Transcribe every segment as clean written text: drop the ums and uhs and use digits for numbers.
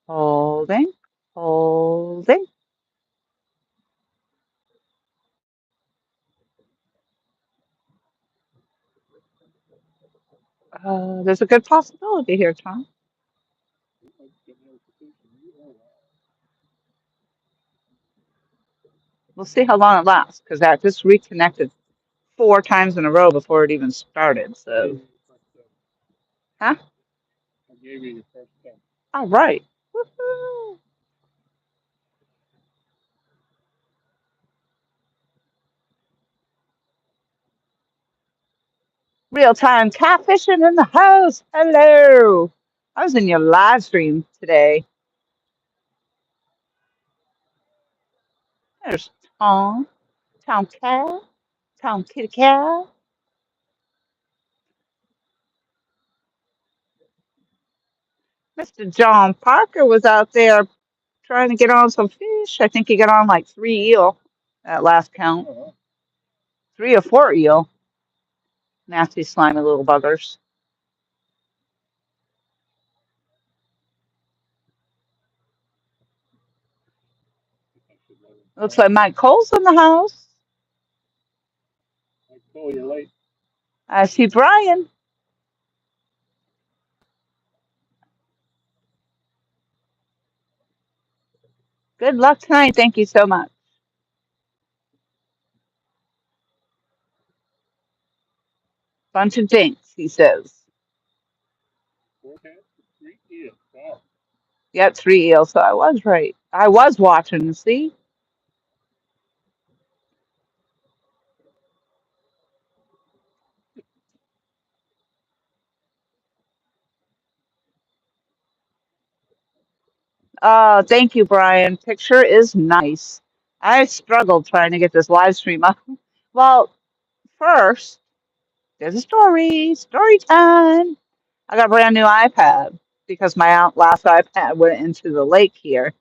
Holding, holding. There's a good possibility here, Tom. We'll see how long it lasts because that just reconnected 4 times in a row before it even started. So, huh? All right. Woohoo. Real time catfishing in the house. Hello. I was in your live stream today. There's Tom, Tom Cat, Tom Kitty Cat. Mr. John Parker was out there trying to get on some fish. I think he got on like 3 eel at last count. 3 or 4 eel. Nasty, slimy little buggers. Looks like Mike Cole's in the house. I see Brian. Good luck tonight. Thank you so much. Bunch of dinks, he says. Yep, 3 eel. So I was right. I was watching. See? Oh, thank you, Brian. Picture is nice. I struggled trying to get this live stream up. Well, first, there's a story. Story time. I got a brand new iPad because my last iPad went into the lake here.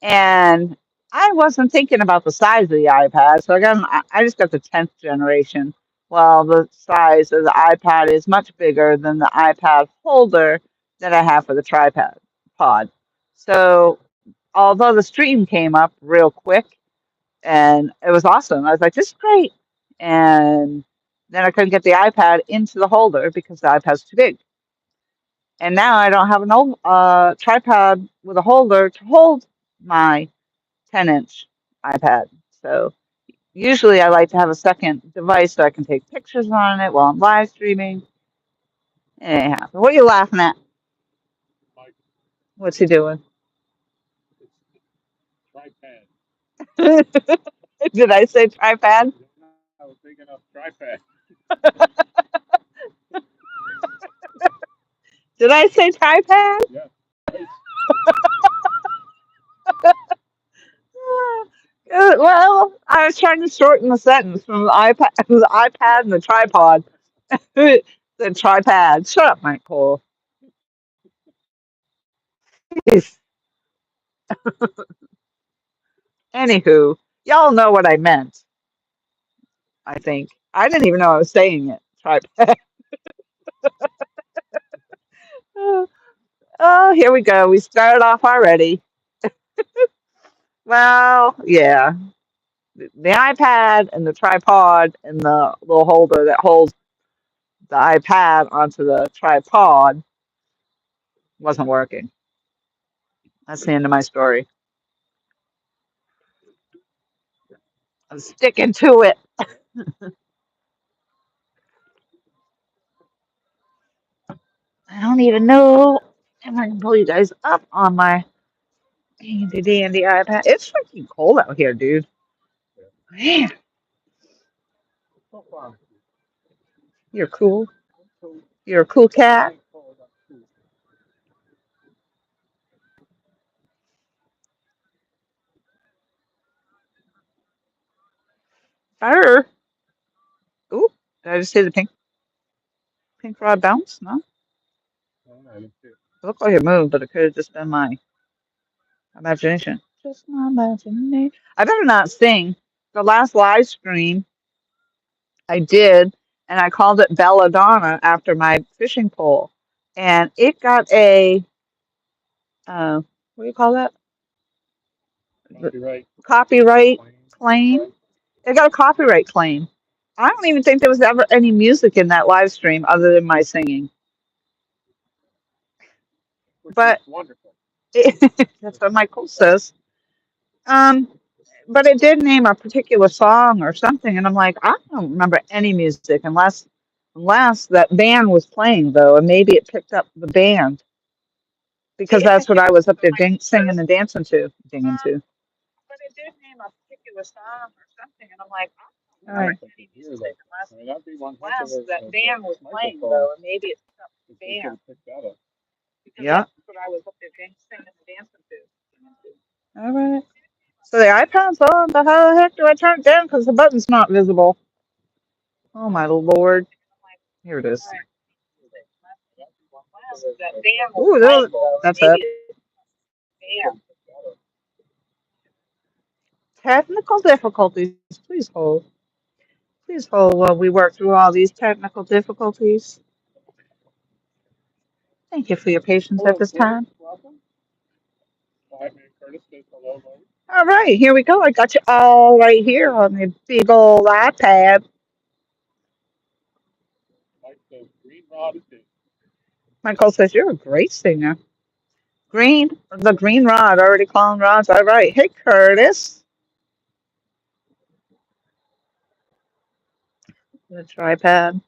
And I wasn't thinking about the size of the iPad. So I just got the 10th generation. Well, the size of the iPad is much bigger than the iPad holder that I have for the tripod pod. So although the stream came up real quick and it was awesome, I was like, this is great. And then I couldn't get the iPad into the holder because the iPad's too big. And now I don't have an old tripod with a holder to hold my 10-inch iPad. So usually I like to have a second device so I can take pictures on it while I'm live streaming. It ain't happening. What are you laughing at? What's he doing? Did I say tripod? Did I say tripod? Well, I was trying to shorten the sentence from the iPad and the tripod. The tripod. Shut up, Michael. Anywho, y'all know what I meant. I think I didn't even know I was saying it. Tripod. Oh, here we go. We started off already. Well, yeah. The iPad and the tripod and the little holder that holds the iPad onto the tripod wasn't working. That's the end of my story. I'm sticking to it. I don't even know if I can pull you guys up on my handy dandy iPad. It's freaking cold out here, dude. Man, you're cool. You're a cool cat. Fur. Ooh, did I just say the pink rod bounce? No? It looked like it moved, but it could have just been my imagination. Just my imagination. I better not sing. The last live stream I did, and I called it Belladonna after my fishing pole. and it got a what do you call that? Copyright claim. It got a copyright claim. I don't even think there was ever any music in that live stream other than my singing. But that's what Michael says. Um, but it did name a particular song or something, and I'm like, I don't remember any music unless that band was playing though, and maybe it picked up the band because that's what I was up there singing and dancing to, dinging to. But it did name a particular song or something, and I'm like, I don't remember any music unless that band was playing though, and maybe it picked up the band because that's what I was up there singing and dancing to. All right. So the iPad's on, but how the heck do I turn it down? Because the button's not visible. Oh my lord. Here it is. Ooh, that's it. Technical difficulties. Please hold. Please hold while we work through all these technical difficulties. Thank you for your patience at this time. All right, here we go. I got you all right here on the big old iPad. Michael says, you're a great singer. The green rod, already calling rods. All right. Hey, Curtis. The tripod.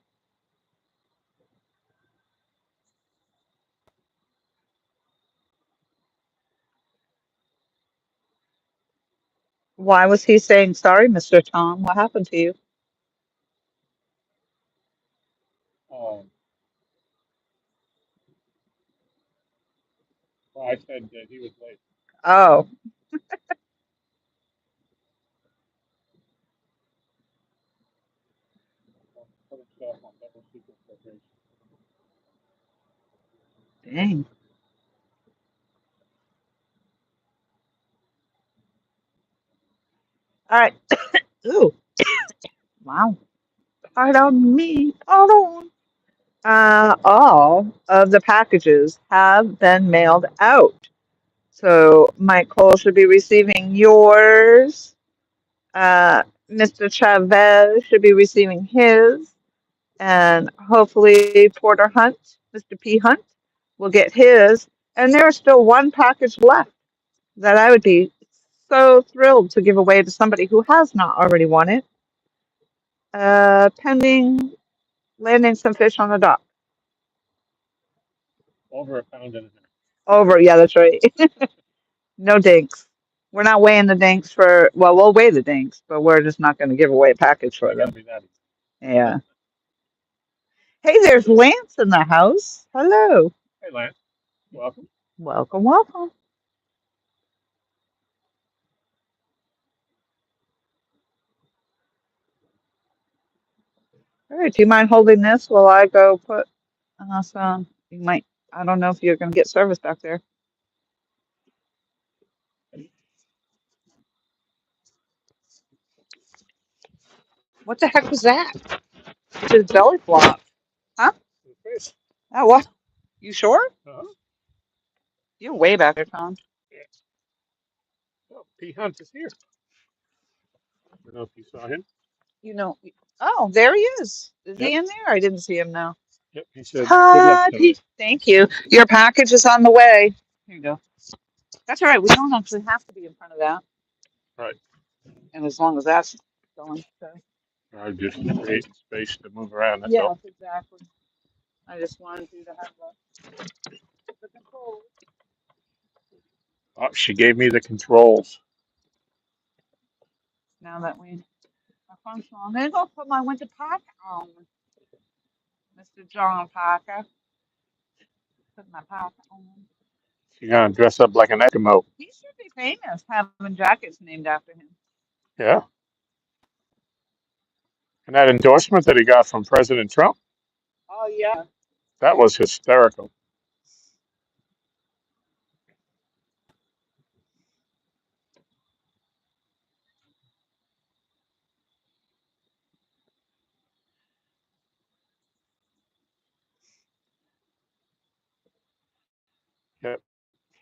Why was he saying sorry, Mr. Tom? What happened to you? Oh, dang. All right. Ooh, wow. Pardon me. Pardon. All of the packages have been mailed out. So Michael should be receiving yours. Mr. Chavez should be receiving his. And hopefully Porter Hunt, Mr. P. Hunt, will get his. And there's still one package left that I would be so thrilled to give away to somebody who has not already won it, pending landing some fish on the dock. Over, yeah, that's right. No dinks. We're not weighing the dinks for, well, we'll weigh the dinks, but we're just not going to give away a package for them. Yeah. Hey, there's Lance in the house. Hello. Welcome, welcome. All right, do you mind holding this while I go put some? You might, I don't know if you're going to get service back there. What the heck was that? It's his belly flop. Huh? Oh, what? You sure? You're way back there, Tom. You know, oh, there he is. Is he in there? I didn't see him now. Hi, Pete. Thank you. Your package is on the way. Here you go. That's all right. We don't actually have to be in front of that. And as long as that's going. So. Yes, exactly. I just wanted you to have the control. She gave me the controls. Now that we are functional. I'm going to go put my winter pack on, Mr. John Parker. Put my pack on. She's gonna dress up like an Eskimo. He should be famous having jackets named after him. Yeah. And that endorsement that he got from President Trump, Oh, yeah. that was hysterical.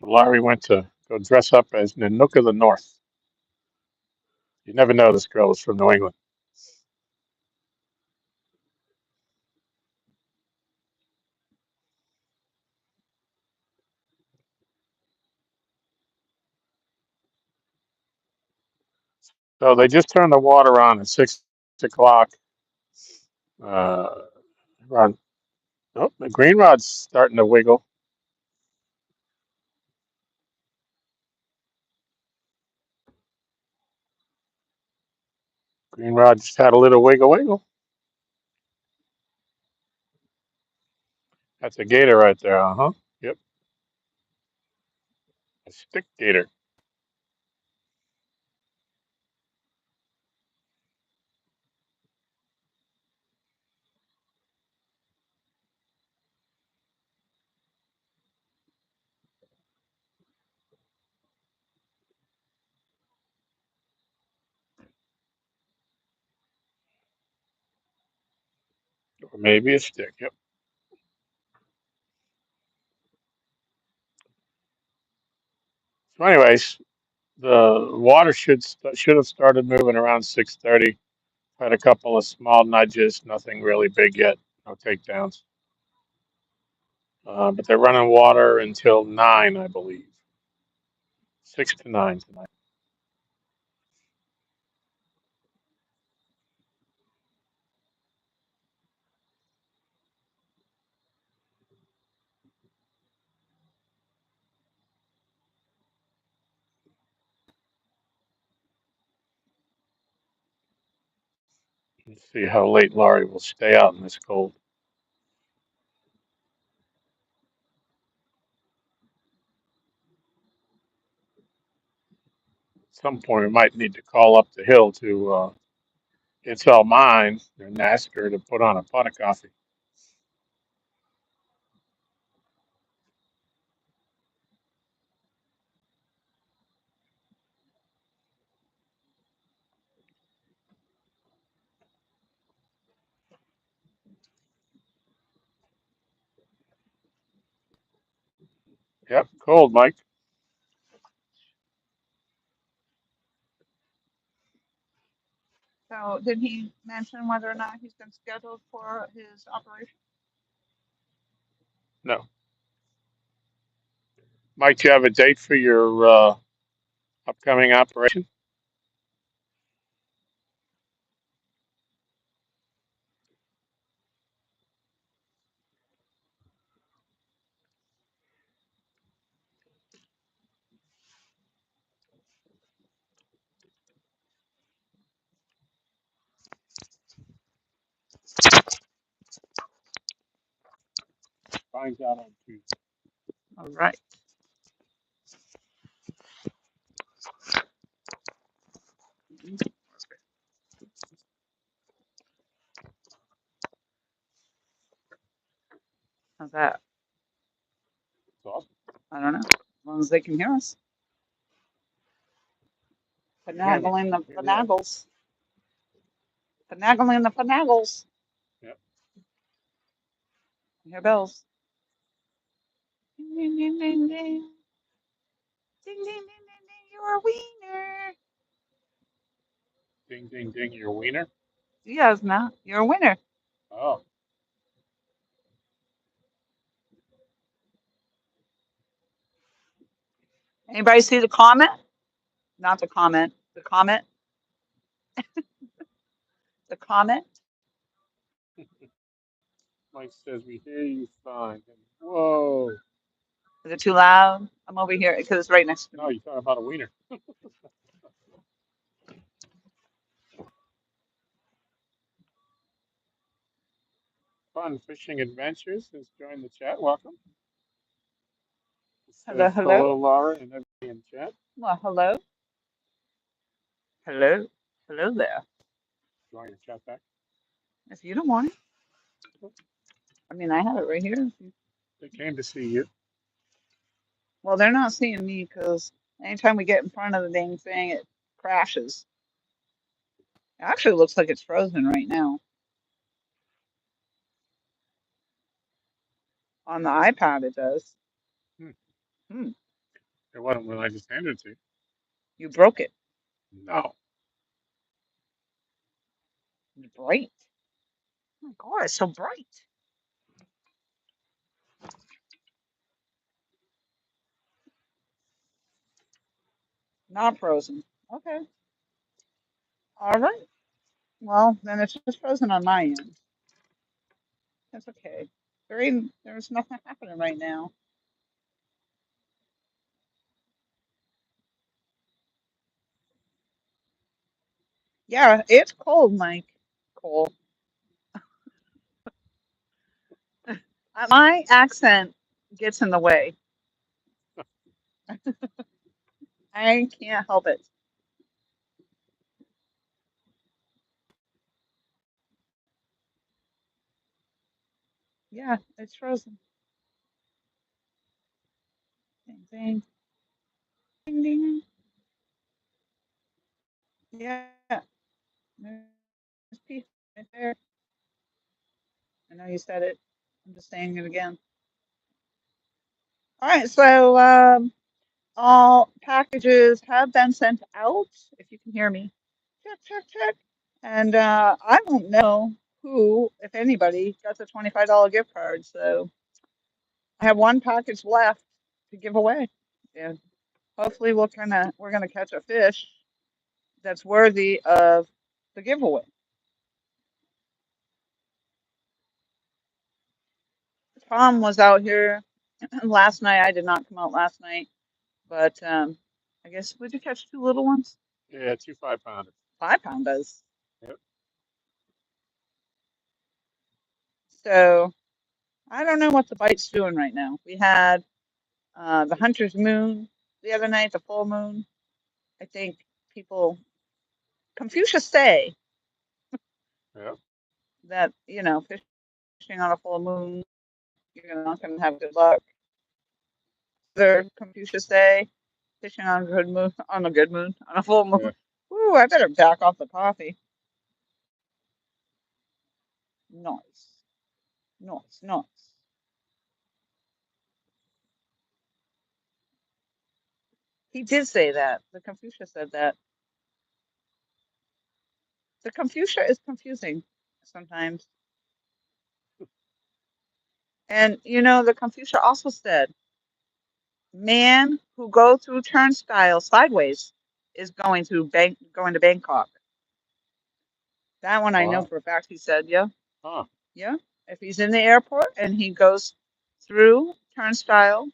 Laurie went to go dress up as Nanook of the North. You never know this girl is from New England. So they just turned the water on at 6 o'clock. Uh, around, oh, the green rod's starting to wiggle. Green rod just had a little wiggle wiggle. That's a gator right there. Uh huh. Yep. A stick gator. Or maybe a stick. Yep. So, anyways, the water should have started moving around 6:30. Had a couple of small nudges, nothing really big yet, no takedowns. But they're running water until 9, I believe, 6 to 9 tonight. Let's see how late Laurie will stay out in this cold. At some point, we might need to call up the hill to It's All Mine and ask her to put on a pot of coffee. Yep, cold, Mike. So did he mention whether or not he's been scheduled for his operation? No. Mike, do you have a date for your upcoming operation? Finds out on Tuesday. All right. How's that? Awesome. I don't know. As long as they can hear us. Finagling the finagles. Finagling the finagles. Yep. You hear bells. Ding, ding, ding, ding, ding. Ding, ding, ding, ding, ding. You're a wiener. Ding, ding, ding, your wiener. Yes, now you're a winner. Oh, Anybody see the comment? Not the comment. The comment. The comment. Mike says we hear you fine. Whoa. Is it too loud? I'm over here because it's right next to No, me. you're talking about a wiener. Fun Fishing Adventures has joined the chat. Welcome. It Hello, says hello. hello, Laura, and everybody in chat. Well, hello. Hello. Hello there. You want your chat back? If you don't want it. I mean, I have it right here. They came to see you. Well, they're not seeing me because anytime we get in front of the dang thing, it crashes. It actually looks like it's frozen right now. On the iPad, it does. Hmm. Hmm. It wasn't when I just handed it to you. You broke it. No. It's bright. Oh my God, it's so bright. Not frozen. Okay. All right. Well, then it's just frozen on my end. That's okay. There's nothing happening right now. Yeah, it's cold, Mike. Cold. My accent gets in the way. I can't help it. Yeah, it's frozen. Ding, ding, ding, ding. Yeah, there's P right there. I know you said it. I'm just saying it again. All right, so all packages have been sent out. If you can hear me, check, check, check. And I don't know who, if anybody, got the $25 gift card. So I have one package left to give away. And hopefully we're gonna catch a fish that's worthy of the giveaway. Tom was out here last night. I did not come out last night, but I guess would you catch two little ones? Yeah, 2 5 pounders. 5 pounders. Yep. So I don't know what the bite's doing right now. We had the hunter's moon the other night, the full moon. I think people Confucius say Yep. that fishing on a full moon you're not going to have good luck. Other Confucius say fishing on a good moon, on a full Yeah. moon. Ooh, I better back off the coffee. Noise, noise, noise. He did say that. The Confucius said that. The Confucius is confusing sometimes. And the Confucius also said, man who go through turnstile sideways is going to Bangkok. That one I know Wow. for a fact. He said, yeah, Huh. yeah. If he's in the airport and he goes through turnstile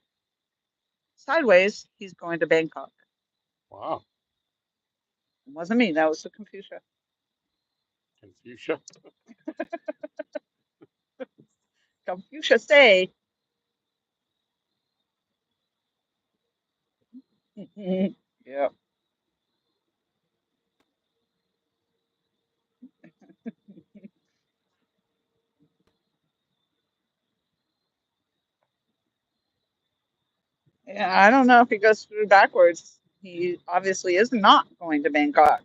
sideways, he's going to Bangkok. Wow. It wasn't me. That was the Confucius. Confucia. Confucius say. Yeah. Yeah, I don't know if he goes through backwards. He obviously is not going to Bangkok.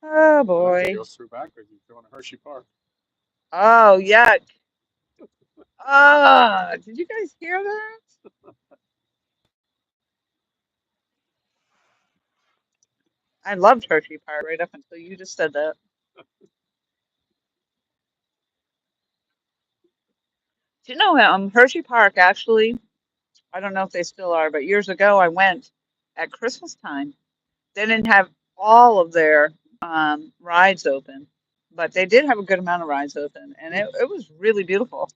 Oh Well, if he boy. goes through backwards, he's going to Hershey Park. Oh yuck. Ah, did you guys hear that? I loved Hershey Park right up until you just said that. Do you know Hershey Park actually? I don't know if they still are, but years ago I went at Christmas time. They didn't have all of their rides open, but they did have a good amount of rides open, and it was really beautiful.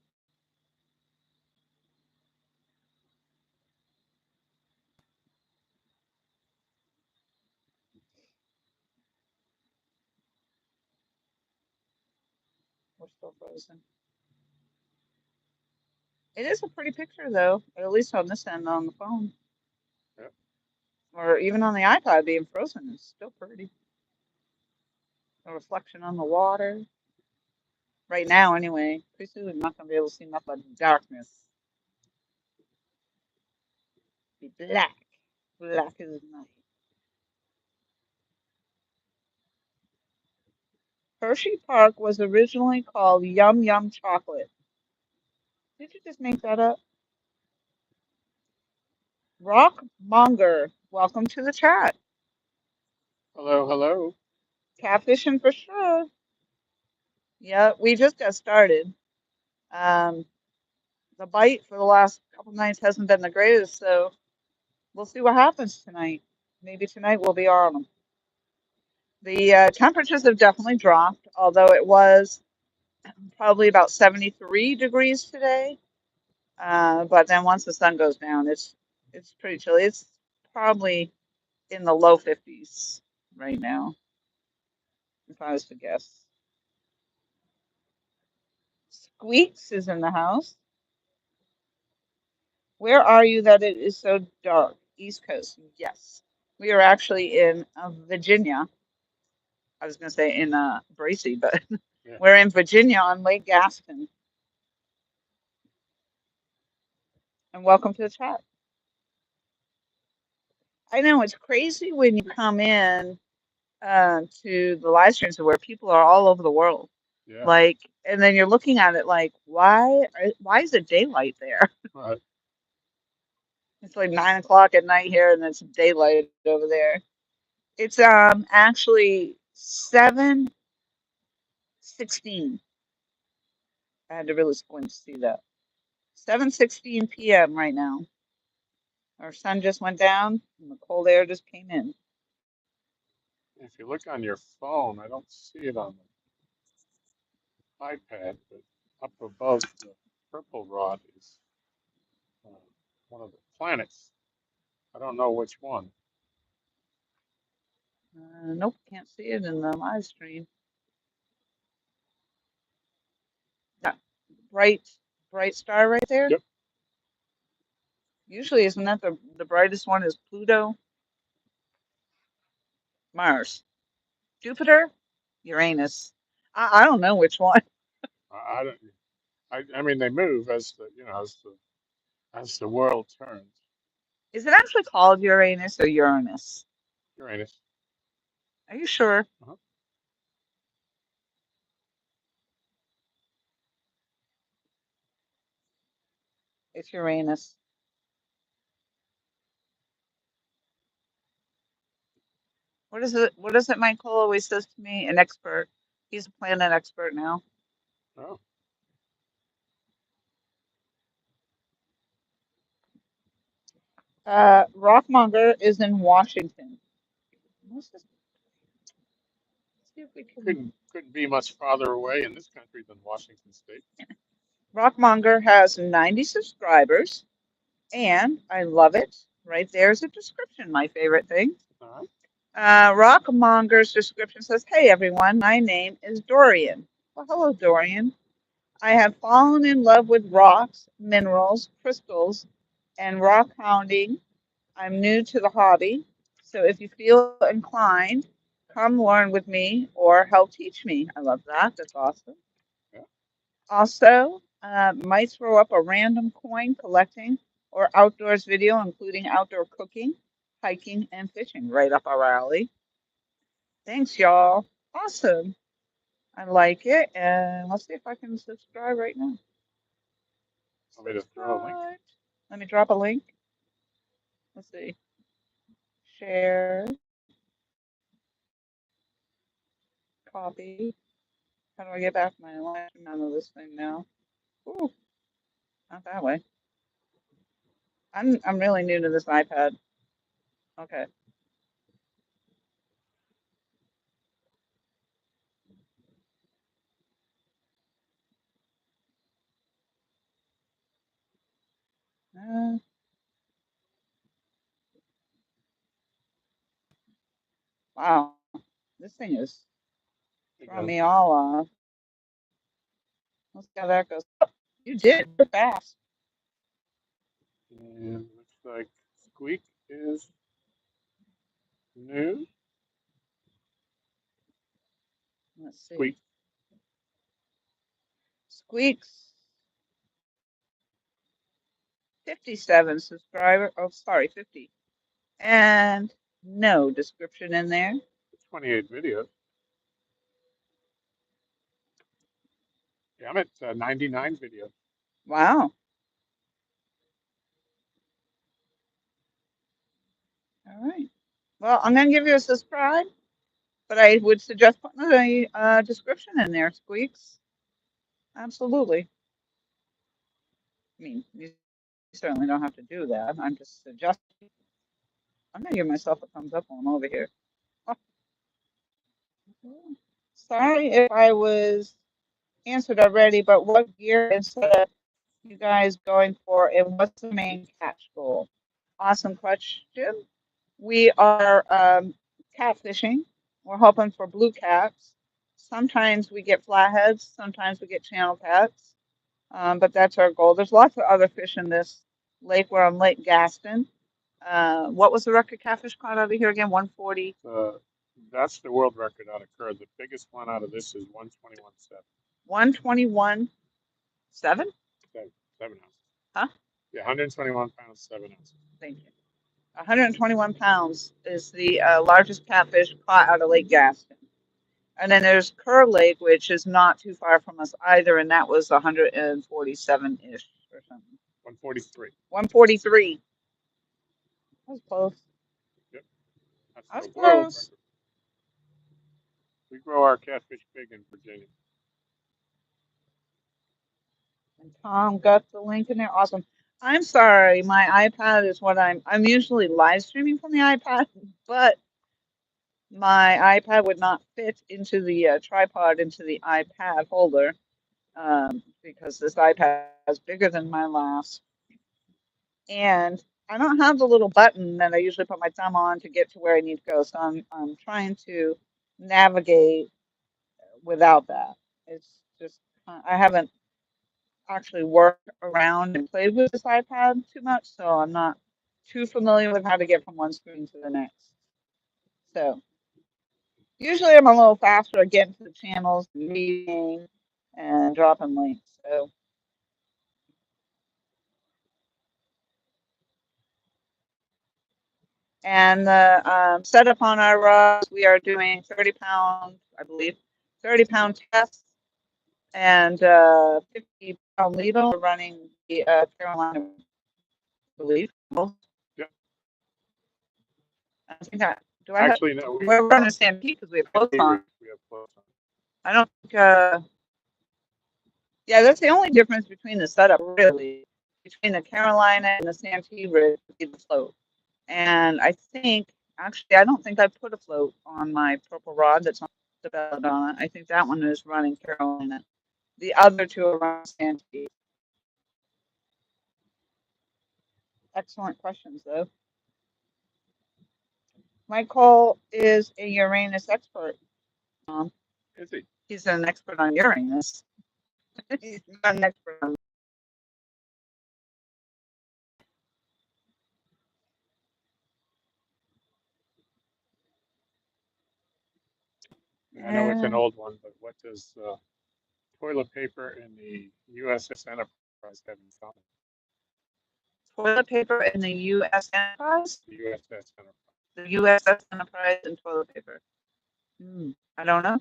We're still frozen. It is a pretty picture though, at least on this end on the phone, Yep. or even on the iPad being frozen is still pretty. A reflection on the water. Right now, anyway. Pretty soon we're not gonna be able to see nothing but darkness. Be black. Black as night. Hershey Park was originally called Yum Yum Chocolate. Did you just make that up? Rock Monger, welcome to the chat. Hello, hello. Catfishing for sure. Yeah, we just got started. Um, the bite for the last couple nights hasn't been the greatest, so we'll see what happens tonight. Maybe tonight we'll be on them. The temperatures have definitely dropped, although it was probably about 73 degrees today. But then once the sun goes down, it's pretty chilly. It's probably in the low 50s right now, if I was to guess. Squeaks is in the house. Where are you that it is so dark? East Coast. Yes. We are actually in Virginia. I was going to say in Bracy, but Yeah. we're in Virginia on Lake Gaston. And welcome to the chat. I know it's crazy when you come in to the live streams where people are all over the world. Yeah. Like, and then you're looking at it like, why is it daylight there? Right. It's like 9 o'clock at night here, and it's daylight over there. It's actually 7:16. I had to really squint to see that. 7:16 p.m. right now. Our sun just went down, and the cold air just came in. If you look on your phone, I don't see it on the iPad, but up above the purple rod is uh, one of the planets. I don't know which one. Nope, can't see it in the live stream. That bright, bright star right there. Yep. Usually, isn't that the brightest one? Is Pluto, Mars, Jupiter, Uranus? I don't know which one. I don't. I mean, they move as the world turns. Is it actually called Uranus or Uranus? Uranus. Are you sure? Uh-huh. It's Uranus. What is it? What is it? Michael always says to me, an expert. He's a planet expert now. Oh, Rockmonger is in Washington. Let's see if we can. couldn't be much farther away in this country than Washington State. Rockmonger has 90 subscribers, and I love it. Right there's a description, my favorite thing. All right. Rockmonger's description says, "Hey everyone, my name is Dorian." Well, hello, Dorian. I have fallen in love with rocks, minerals, crystals, and rock hounding. I'm new to the hobby, so if you feel inclined, come learn with me or help teach me. I love that. That's awesome. Yeah. Also, might throw up a random coin collecting or outdoors video, including outdoor cooking, hiking, and fishing. Right up our alley. Thanks, y'all. Awesome. I like it. And let's see if I can subscribe right now. Want me to throw a link? Subscribe. Let me drop a link. Let's see. Share. Copy. How do I get back my line out of this thing now? Ooh, not that way. I'm really new to this iPad. Okay. Uh, wow. This thing is It throwing goes. me all off. Let's see how that goes. Oh, you did. You're fast. And looks like Squeak is new. Let's see. Squeak. Squeaks 57 subscriber. Oh, sorry, 50. And no description in there. 28 videos. Yeah, I'm at 99 video. Wow. All right. Well, I'm going to give you a subscribe, but I would suggest putting a description in there, Squeaks. Absolutely. I mean, you certainly don't have to do that. I'm just suggesting. I'm going to give myself a thumbs up on over here. Sorry if I was answered already, but what gear instead of you guys going for, and what's the main catch goal? Awesome question. We are catfishing. We're hoping for blue caps. Sometimes we get flatheads. Sometimes we get channel cats. But that's our goal. There's lots of other fish in this lake. We're on Lake Gaston. What was the record catfish caught over here again? 140. That's the world record out of Kerr. The biggest one out of this is 121.7. 121.7? 7 ounces. Huh? Yeah, 121 pounds, 7 ounces. Thank you. 121 pounds is the largest catfish caught out of Lake Gaston. And then there's Kerr Lake, which is not too far from us either, and that was 147-ish or something. 143. 143. I was close. Yep, that's I was the world close. record. We grow our catfish big in Virginia. And Tom got the link in there. Awesome. I'm sorry, my iPad is what I'm usually live streaming from the iPad, but my iPad would not fit into the tripod into the iPad holder because this iPad is bigger than my last. And I don't have the little button that I usually put my thumb on to get to where I need to go. So I'm trying to navigate without that. It's just I haven't actually worked around and played with this iPad too much, so I'm not too familiar with how to get from one screen to the next. So usually I'm a little faster at getting to the channels, reading, and dropping links. So and the setup on our rods, we are doing 30-pound, I believe, 30-pound tests and 50-pound needle. We're running the Carolina, I believe. Yeah. I think I do. I have. Actually, no, we We're running Stampede because we have clothes on. we have clothes on. I don't think. Yeah, that's the only difference between the setup, really, between the Carolina and the Santee rig would be the float. And I think, actually, I don't think I put a float on my purple rod that's on the Belladonna. I think that one is running Carolina. The other two are running Santee. Excellent questions, though. Michael is a Uranus expert. Is he? He's an expert on Uranus. He's not an expert on. I know it's an And old one, but what does toilet paper and the USS Enterprise have in common? toilet paper in the U.S. Enterprise? The USS Enterprise. The USS Enterprise and toilet paper. I don't know.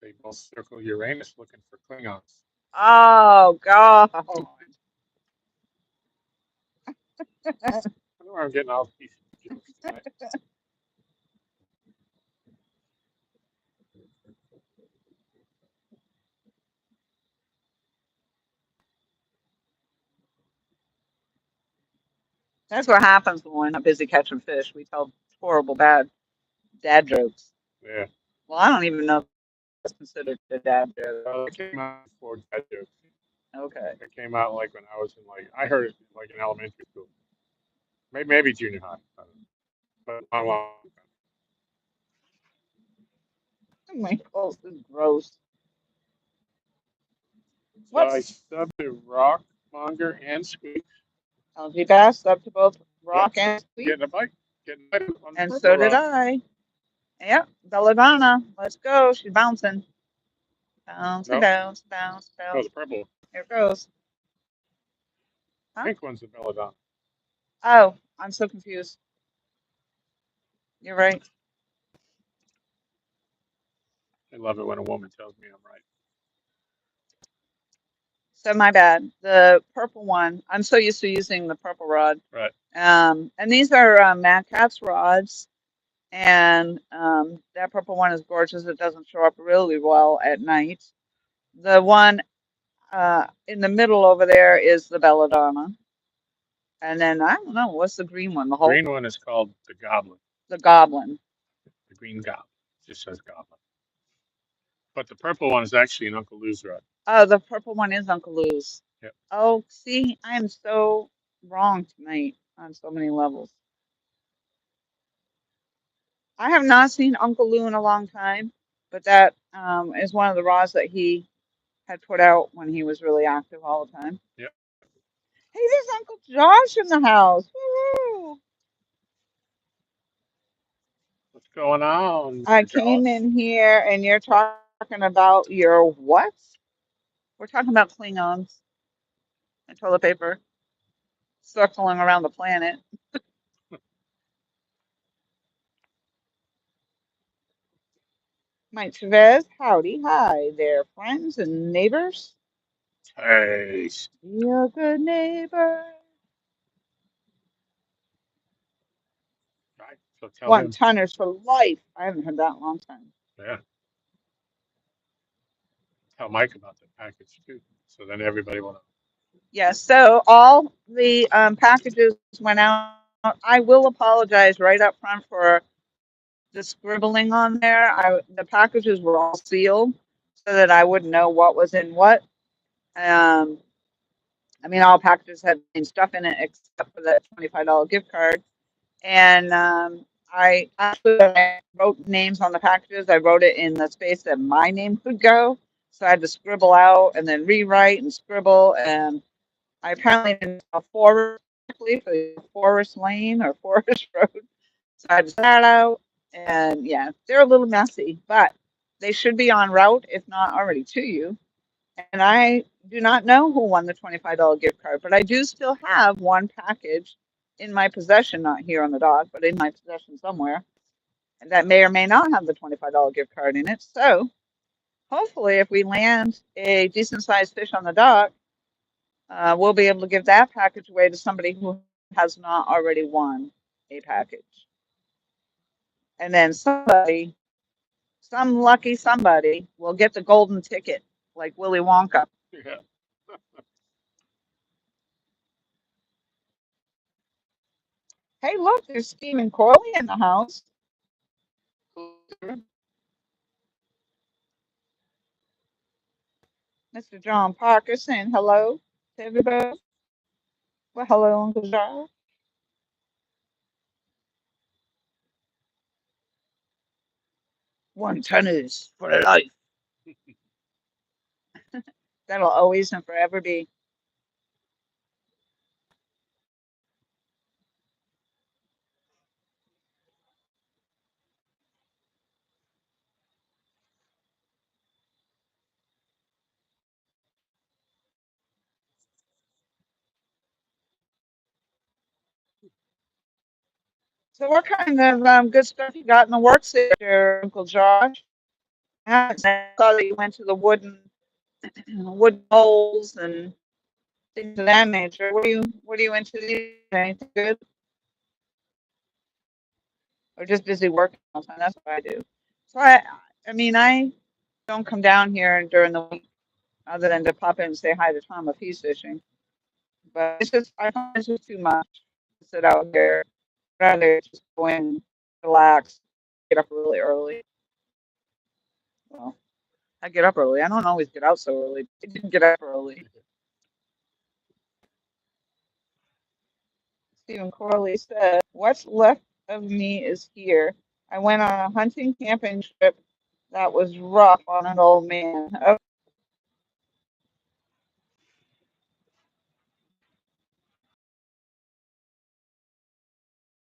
They both circle Uranus looking for Klingons. Oh, God. I don't know where I'm getting all these jokes tonight. That's what happens when we're not busy catching fish. We tell horrible, bad dad jokes. Yeah. Well, I don't even know if that's considered a dad joke. It came out before dad jokes. Okay. It came out like when I was in I heard it like in elementary school, maybe junior high, but not long. Oh my God, this is gross. So I What's subbed to Rock, Monger, and Squeak. LG Bass up to both Yep, rock and sweet? getting a bite, getting a bite on the And purple so did rod. I. Yep, Belladonna. Let's go. She's bouncing. Bounce and No, bounce, bounce, no, bounce. the purple, Here it goes. Huh? pink one's the belladonna. Oh, I'm so confused. You're right. I love it when a woman tells me I'm right. So my bad. The purple one. I'm so used to using the purple rod. Right. And these are Mad Catz rods, and that purple one is gorgeous. It doesn't show up really well at night. The one in the middle over there is the belladonna, and then I don't know what's the green one. The Hulk, Green one is called the Goblin. the goblin. The green Goblin. It just says Goblin. But the purple one is actually an Uncle Lou's rod. Oh, the purple one is Uncle Lou's. Yep. Oh, see, I am so wrong tonight on so many levels. I have not seen Uncle Lou in a long time, but that is one of the rods that he had put out when he was really active all the time. Yep. Hey, there's Uncle Josh in the house. Woo! What's going on, I Mr. came Josh? in here and you're talking about your what? We're talking about Klingons and toilet paper circling around the planet. Mike Chavez, howdy, hi there, friends and neighbors. Taste. Be a good neighbor. Right. So tell One him. tonners for life. I haven't heard that in a long time. Yeah. Tell Mike about the package too. So then everybody will know. Yes, so all the packages went out. I will apologize right up front for the scribbling on there. The packages were all sealed so that I wouldn't know what was in what. Um, I mean, all packages had the same stuff in it except for that $25 gift card. And I actually, when I wrote names on the packages, I wrote it in the space that my name could go. So I had to scribble out and then rewrite and scribble. And I apparently didn't spell forest correctly for Forest Lane or Forest Road. So I had to start out. And yeah, they're a little messy, but they should be on route, if not already to you. And I do not know who won the $25 gift card, but I do still have one package in my possession, not here on the dock, but in my possession somewhere. And that may or may not have the $25 gift card in it. So hopefully, if we land a decent sized fish on the dock, we'll be able to give that package away to somebody who has not already won a package. And then somebody, some lucky somebody, will get the golden ticket like Willy Wonka. Yeah. Hey, look, there's Steve and Corley in the house. Mr. John Parker saying hello to everybody. Well, hello, Uncle John. One tennis for life. That'll always and forever be. So, what kind of good stuff you got in the works there, Uncle Josh? I saw that you went to the wooden bowls and things of that nature. What are you into these? Anything good, or just busy working all the time? That's what I do. So I mean, I don't come down here during the week other than to pop in and say hi to Tom if he's fishing. But it's just I find it's just too much to sit out here. I'd rather just go in, relax, get up really early. Well, I get up early. I don't always get out so early. I didn't get up early. Stephen Corley said, "What's left of me is here. I went on a hunting camping trip that was rough on an old man. Oh,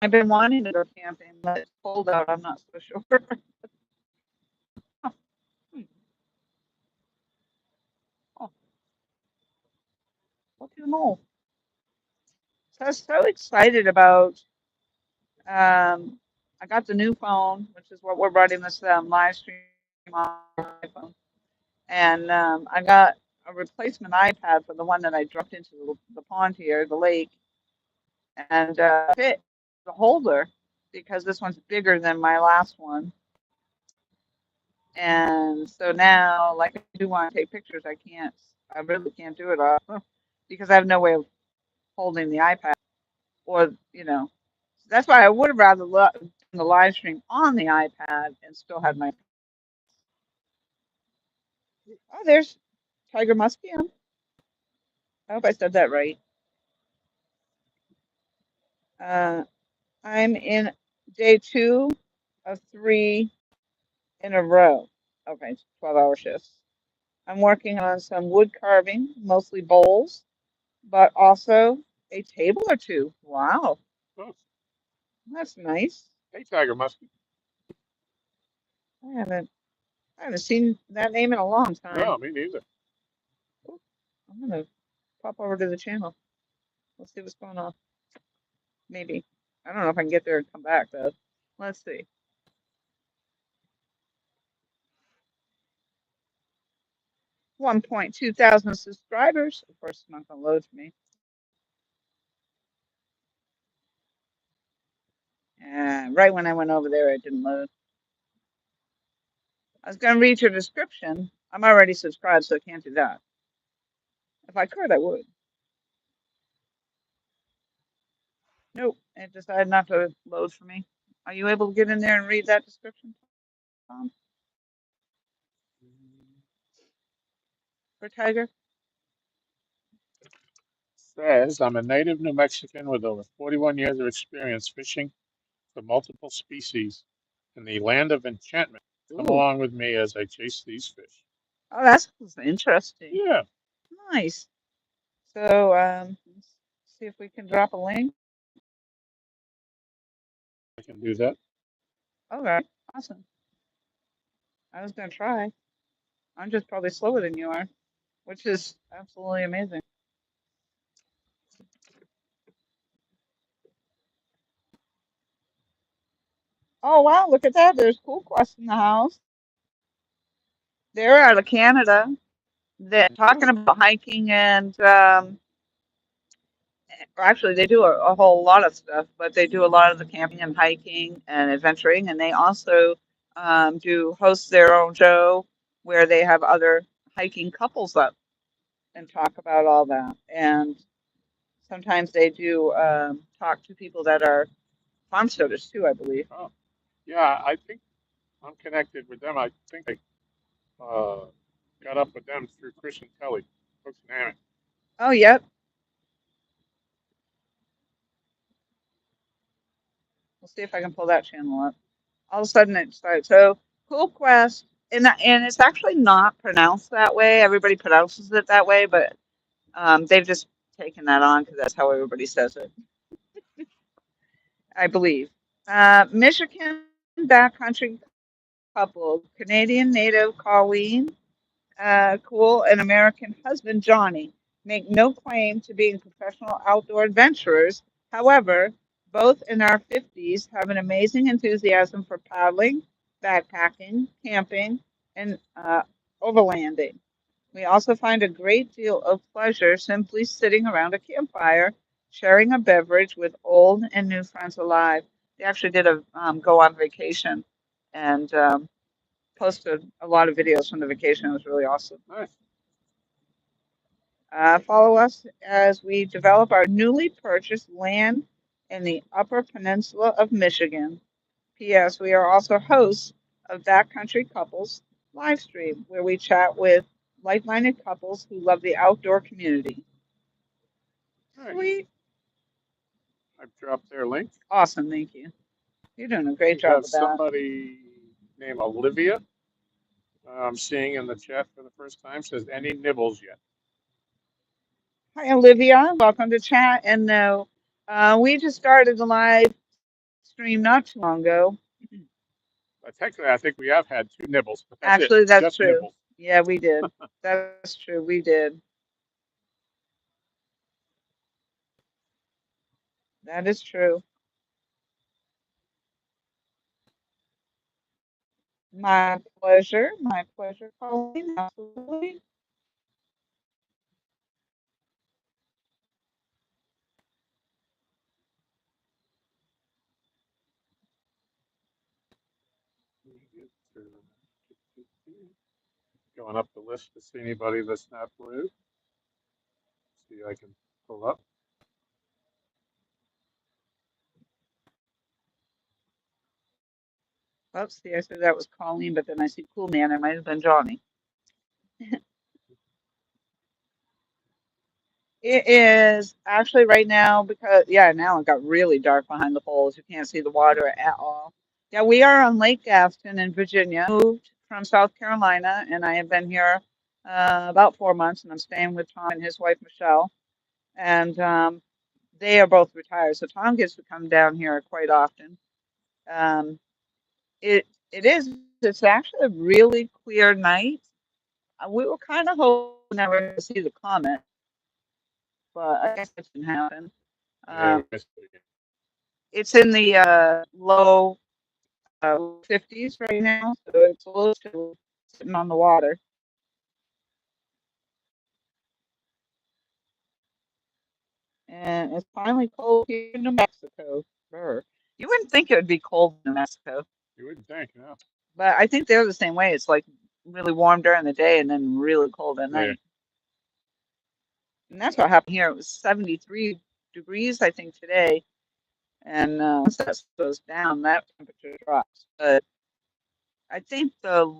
I've been wanting to go camping, but it's cold out. I'm not so sure. Oh, what do you know? So I was so excited about. I got the new phone, which is what we're running this live stream on my iPhone, and I got a replacement iPad for the one that I dropped into the pond here, the lake, and fit the holder because this one's bigger than my last one. And so now, like, I do want to take pictures. I really can't do it all because I have no way of holding the iPad or, that's why I would have rather done the live stream on the iPad and still had my. Oh, there's Tiger Muskie. I hope I said that right. Uh, I'm in day 2 of 3 in a row. Okay, 12-hour shifts. I'm working on some wood carving, mostly bowls, but also a table or two. Wow, Oh, that's nice. hey, Tiger Muskie. I haven't I haven't seen that name in a long time. No, me neither. Oop, I'm gonna pop over to the channel. Let's see what's going on. Maybe. I don't know if I can get there and come back though. Let's see. 1.2 thousand subscribers. Of course, it's not gonna load for me. Right when I went over there, it didn't load. I was gonna read your description. I'm already subscribed, so I can't do that. If I could, I would. Nope, it decided not to load for me. Are you able to get in there and read that description, Tom, for Tiger? Says, I'm a native New Mexican with over 41 years of experience fishing for multiple species in the land of enchantment. Come Ooh, along with me as I chase these fish. oh, that's interesting. Yeah, Nice. So, let's see if we can drop a link. I can do that. All right, awesome. I was gonna try. I'm just probably slower than you are, which is absolutely amazing. Oh wow, look at that. There's Cool Quest in the house. They're out of Canada. They're talking Oh, about hiking and actually they do a whole lot of stuff, but they do a lot of the camping and hiking and adventuring, and they also do host their own show where they have other hiking couples up and talk about all that. And sometimes they do talk to people that are farmsters too, I believe. oh, yeah, I think I'm connected with them. I think I got up with them through Chris and Kelly. Hooks and Hammock. Oh, yep. We'll see if I can pull that channel up. All of a sudden it starts. So Cool Quest, and it's actually not pronounced that way. Everybody pronounces it that way, but they've just taken that on because that's how everybody says it, I believe. Michigan backcountry couple, Canadian native Colleen, cool, and American husband Johnny, make no claim to being professional outdoor adventurers. However, both in our 50s have an amazing enthusiasm for paddling, backpacking, camping, and overlanding. We also find a great deal of pleasure simply sitting around a campfire, sharing a beverage with old and new friends alive. They actually did a go on vacation and posted a lot of videos from the vacation. It was really awesome. Nice. Follow us as we develop our newly purchased land in the Upper Peninsula of Michigan. P.S. We are also hosts of Backcountry Couples live stream, where we chat with like-minded couples who love the outdoor community. Nice. Sweet. I've dropped their link. Awesome. Thank you. You're doing a great We job have with that. somebody named Olivia. I'm seeing in the chat for the first time. Says, any nibbles yet? Hi, Olivia. Welcome to chat. And no, we just started the live stream not too long ago. Technically, I think we have had two nibbles, but that's it. Actually, that's Just true. nibbles. Yeah, we did. That's true. We did. That is true. My pleasure. My pleasure, Colleen. Absolutely. Going up the list to see anybody that's not blue. See, I can pull up. Oops, see, I said that was Colleen, but then I see Cool Man. It might have been Johnny. It is actually right now because, yeah, now it got really dark behind the poles. You can't see the water at all. Yeah, we are on Lake Gaston in Virginia. Moved from South Carolina, and I have been here about 4 months, and I'm staying with Tom and his wife, Michelle. And they are both retired, so Tom gets to come down here quite often. Um, it is. It's actually a really clear night. We were kind of hoping never to see the comet, but I guess that didn't happen. Yeah, we Um, missed it again. it's in the low 50s right now, so it's a little chilly sitting on the water. And it's finally cold here in New Mexico. Brr. You wouldn't think it would be cold in New Mexico, You wouldn't think, no. but I think they're the same way. It's like really warm during the day and then really cold at Yeah, night. And that's what happened here. It was 73 degrees, I think, today. And once that goes down, that temperature drops. But I think the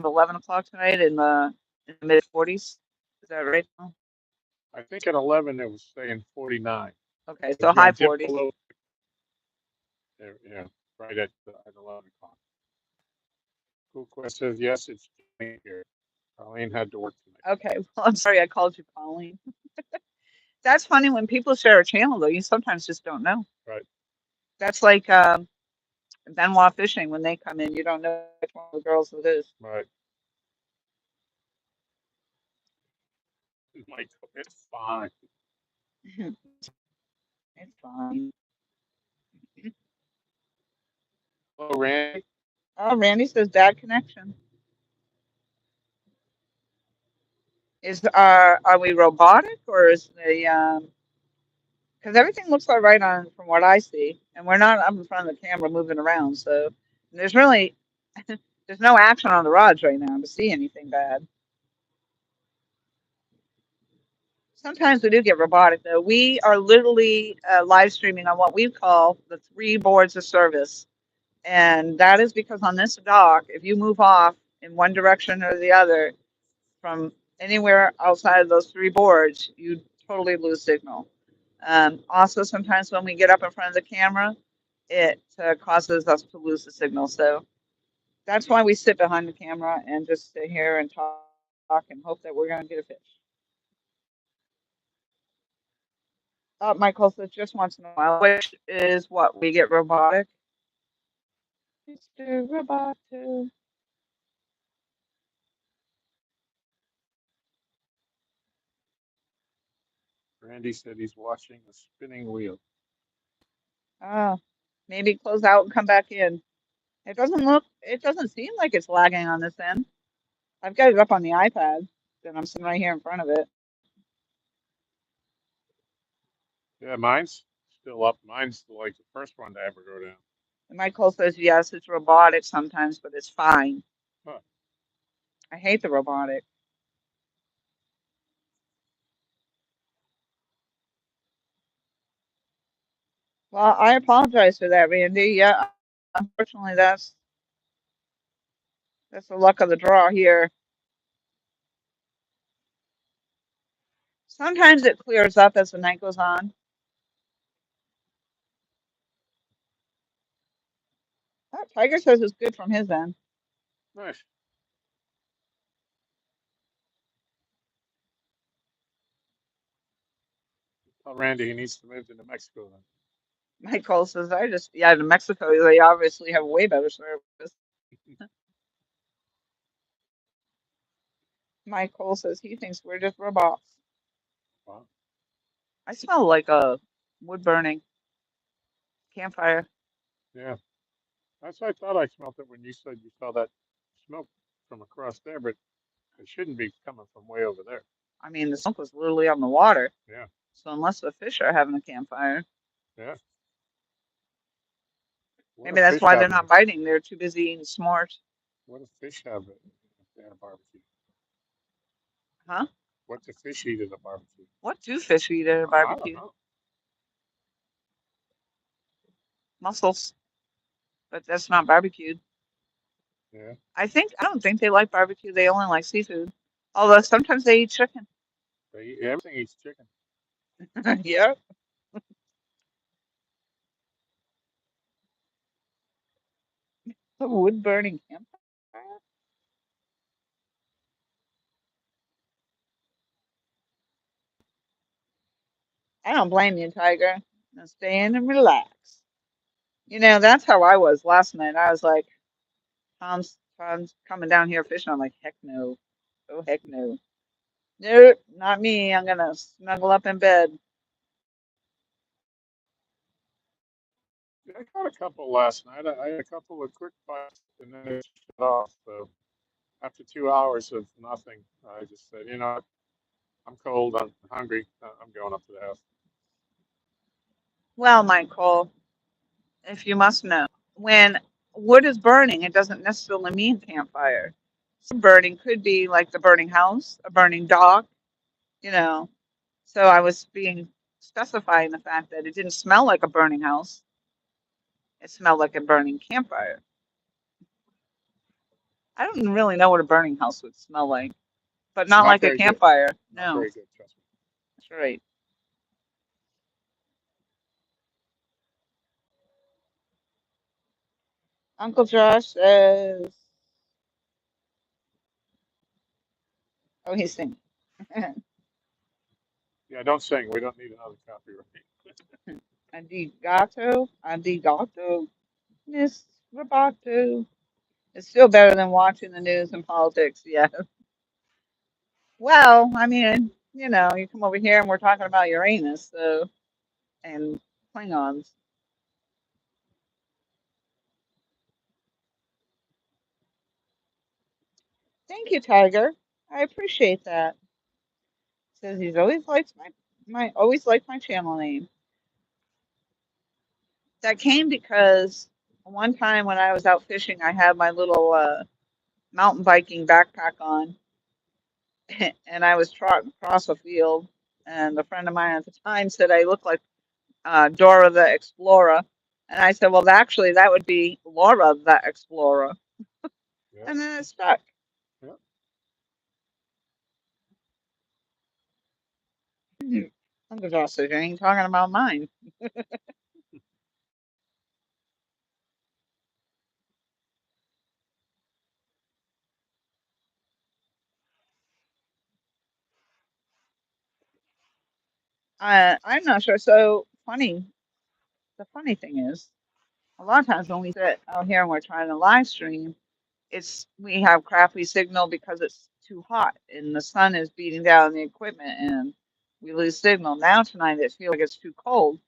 11 o'clock tonight in the mid 40s. Is that right now? I think at 11 it was saying 49. Okay, It's so going high to dip 40s. below there, yeah, right at 11 o'clock. Cool Quest says, yes, it's Johnny here. Colleen had to work tonight. Okay, well, I'm sorry I called you Colleen. That's funny when people share a channel, though. You sometimes just don't know. Right, That's like Benoit Fishing when they come in. You don't know which one of the girls it is. right. Michael, it's fine. It's fine. Hello, Randy. Oh, Randy says bad connection. Is are we robotic or is the because everything looks all right on from what I see, and we're not up in front of the camera moving around, so there's really there's no action on the rods right now to see anything bad. Sometimes we do get robotic though. We are literally live streaming on what we call the three boards of service, and that is because on this dock, if you move off in one direction or the other from anywhere outside of those three boards, you totally lose signal. Also, sometimes when we get up in front of the camera, it causes us to lose the signal. So that's why we sit behind the camera and just sit here and talk and hope that we're going to get a fish. Michael says just once in a while, which is what we get robotic. Mr. Roboto. Randy said he's watching the spinning wheel. Oh, maybe close out and come back in. It doesn't seem like it's lagging on this end. I've got it up on the iPad, and I'm sitting right here in front of it. Yeah, mine's still up. Mine's like the first one to ever go down. And Michael says, yes, it's robotic sometimes, but it's fine. Huh. I hate the robotic. Well, I apologize for that, Randy. Yeah, unfortunately, that's the luck of the draw here. Sometimes it clears up as the night goes on. Oh, Tiger says it's good from his end. Nice. Tell Randy he needs to move to New Mexico then. Michael says, yeah, in Mexico, they obviously have way better service. Michael says he thinks we're just robots. Wow. I smell like a wood burning campfire. Yeah, that's what I thought I smelled it when you said you saw that smoke from across there, but it shouldn't be coming from way over there. I mean, the smoke was literally on the water. Yeah, So unless the fish are having a campfire, yeah. What Maybe if that's fish why they're have it? not biting. They're too busy eating s'mores. What if fish have it at a barbecue? Huh? What do fish eat at a barbecue? What do fish eat at a I don't barbecue? know. Mussels, but that's not barbecued. Yeah, I don't think they like barbecue. They only like seafood. Although sometimes they eat chicken. everything eats chicken. Yeah. A wood burning campfire. I don't blame you, Tiger. Now stay in and relax. That's how I was last night. I was like, Tom's coming down here fishing. I'm like, heck no. Oh, heck no. Nope, not me. I'm going to snuggle up in bed. Yeah, I caught a couple last night. I had a couple of quick bites and then it shut off. So after 2 hours of nothing, I just said, you know what? I'm cold. I'm hungry. I'm going up to the house. Well, Michael, if you must know, when wood is burning, it doesn't necessarily mean campfire. Burning could be like the burning house, a burning dog, you know. So I was being specifying the fact that it didn't smell like a burning house. It smelled like a burning campfire. I don't really know what a burning house would smell like, but not Not like a very good. campfire. Not No, very good. Trust me. that's right. Uncle Josh says, oh, he's singing. Yeah, don't sing. We don't need another copyright. Adigato, Miss Roboto. It's still better than watching the news and politics. Yeah. Well, I mean, you come over here and we're talking about Uranus, so and Klingons. Thank you, Tiger. I appreciate that. Says he's always liked my always liked my channel name. That came because one time when I was out fishing, I had my little mountain biking backpack on, and I was trotting across a field. And a friend of mine at the time said I looked like Dora the Explorer, and I said, well, actually, that would be Laura the Explorer, Yeah, and then it stuck. yeah. Uncle Josh says you ain't talking about mine. I'm not sure. So funny. The funny thing is, a lot of times when we sit out here and we're trying to live stream, we have crappy signal because it's too hot and the sun is beating down the equipment and we lose signal. Now tonight it feels like it's too cold.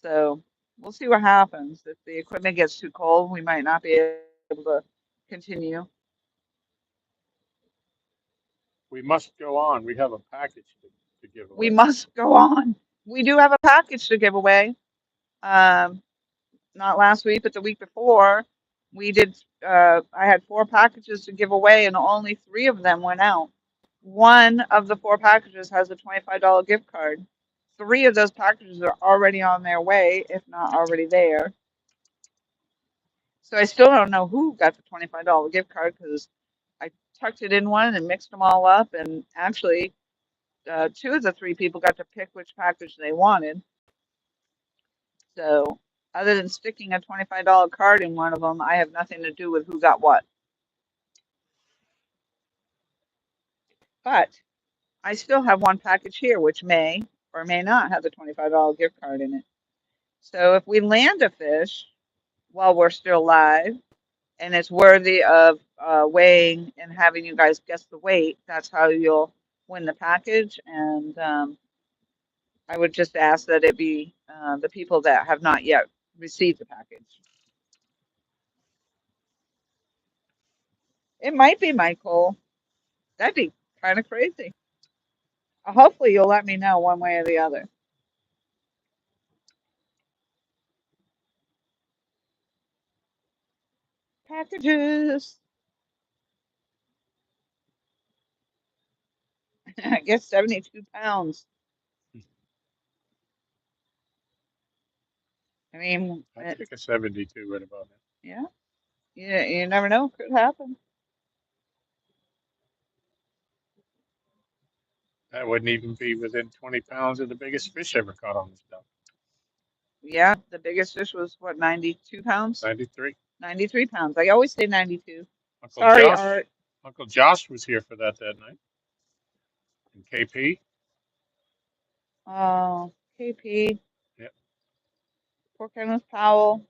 So we'll see what happens. If the equipment gets too cold, we might not be able to continue. We must go on. We have a package to give We away. must go on. We do have a package to give away. Um, Not last week, but the week before, we did. I had four packages to give away, and only three of them went out. One of the four packages has a $25 gift card. Three of those packages are already on their way, if not already there. So I still don't know who got the $25 gift card because I tucked it in one and mixed them all up. And actually, two of the three people got to pick which package they wanted. So other than sticking a $25 card in one of them, I have nothing to do with who got what. But I still have one package here, which may or may not have the $25 gift card in it. So if we land a fish while we're still live and it's worthy of weighing and having you guys guess the weight, that's how you'll win the package. And I would just ask that it be the people that have not yet received the package. It might be Michael. That'd be kind of crazy. Hopefully, you'll let me know one way or the other. Packages. I guess 72 pounds. I mean, I take a 72 right about now. yeah, you never know. Could happen. That wouldn't even be within 20 pounds of the biggest fish ever caught on this dump. Yeah, the biggest fish was what, 92 pounds? 93. 93 pounds. I always say 92. Uncle Sorry, Josh. Art. Uncle Josh was here for that night. And KP. Oh, KP, Yeah. poor Kenneth Powell.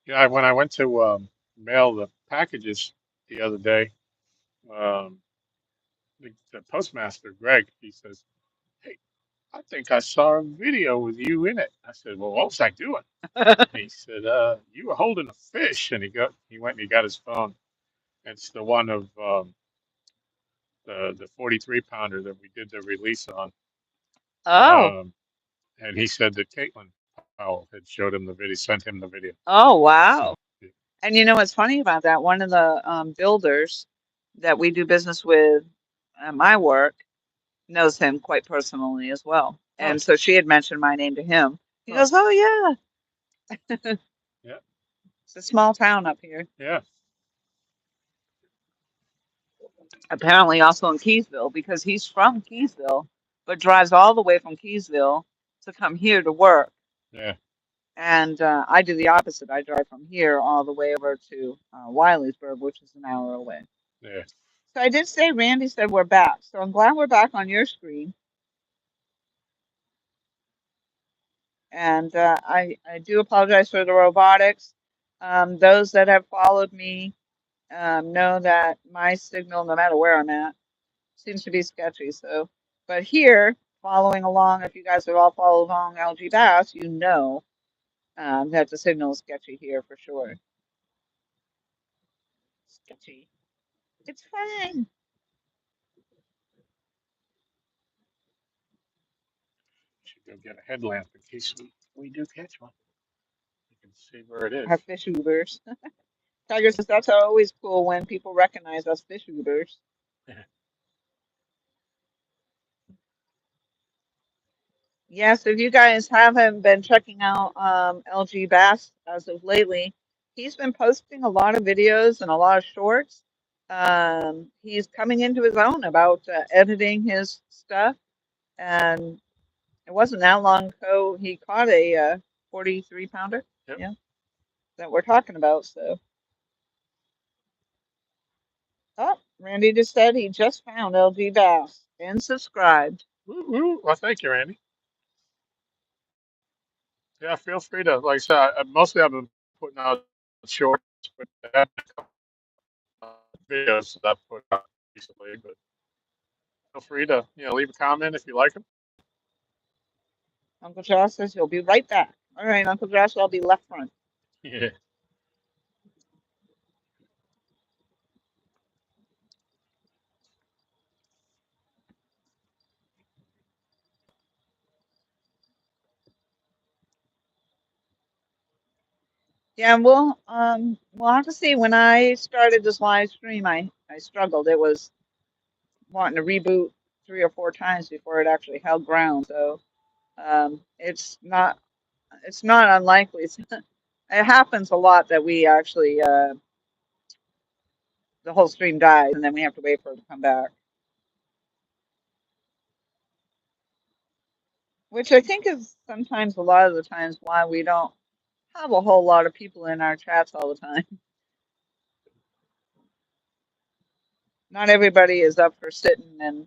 Yeah. When I went to mail the packages the other day, um, the postmaster, Greg, he says, "Hey, I think I saw a video with you in it." I said, "Well, what was I doing?" He said, "You were holding a fish." And he went and he got his phone. It's the one of the 43 pounder that we did the release on. Oh, Um, and he said that Caitlin Powell had showed him the video, sent him the video. oh, wow. So And you know what's funny about that? One of the builders that we do business with at my work knows him quite personally as well. oh, And so she had mentioned my name to him. He oh, goes, "Oh, yeah, yeah, it's a small town up here." yeah, Apparently, also in Keysville, because he's from Keysville, but drives all the way from Keysville to come here to work. yeah, And I do the opposite. I drive from here all the way over to Wiley'sburg, which is an hour away. yeah. So I did say, Randy said we're back. So I'm glad we're back on your screen. And I do apologize for the robotics. Those that have followed me know that my signal, no matter where I'm at, seems to be sketchy. So, but here, following along, if you guys have all followed along LG Bass, you know that the signal is sketchy here for sure. Sketchy. It's fine. Should go get a headlamp in case we do catch one. You can see where it Our is. fish Ubers. Tiger says that's always cool when people recognize us fish Ubers. Yes, if you guys haven't been checking out LG Bass as of lately, he's been posting a lot of videos and a lot of shorts. He's coming into his own about editing his stuff, and it wasn't that long ago he caught a 43 pounder, Yep. yeah, that we're talking about. So, oh, Randy just said he just found LG Bass and subscribed. Woo, woo. Well, thank you, Randy. Yeah, feel free to, like I said, mostly I've been putting out shorts, but I have a couple videos that I've put out recently. But feel free to, leave a comment if you like them. Uncle Josh says he'll be right back. All right, Uncle Josh, I'll be left front. Yeah. Yeah, we'll have to see. When I started this live stream, I struggled. It was wanting to reboot 3 or 4 times before it actually held ground. So it's not unlikely. It happens a lot that we actually the whole stream dies and then we have to wait for it to come back, which I think is sometimes a lot of the times why we don't have a whole lot of people in our chats all the time. Not everybody is up for sitting and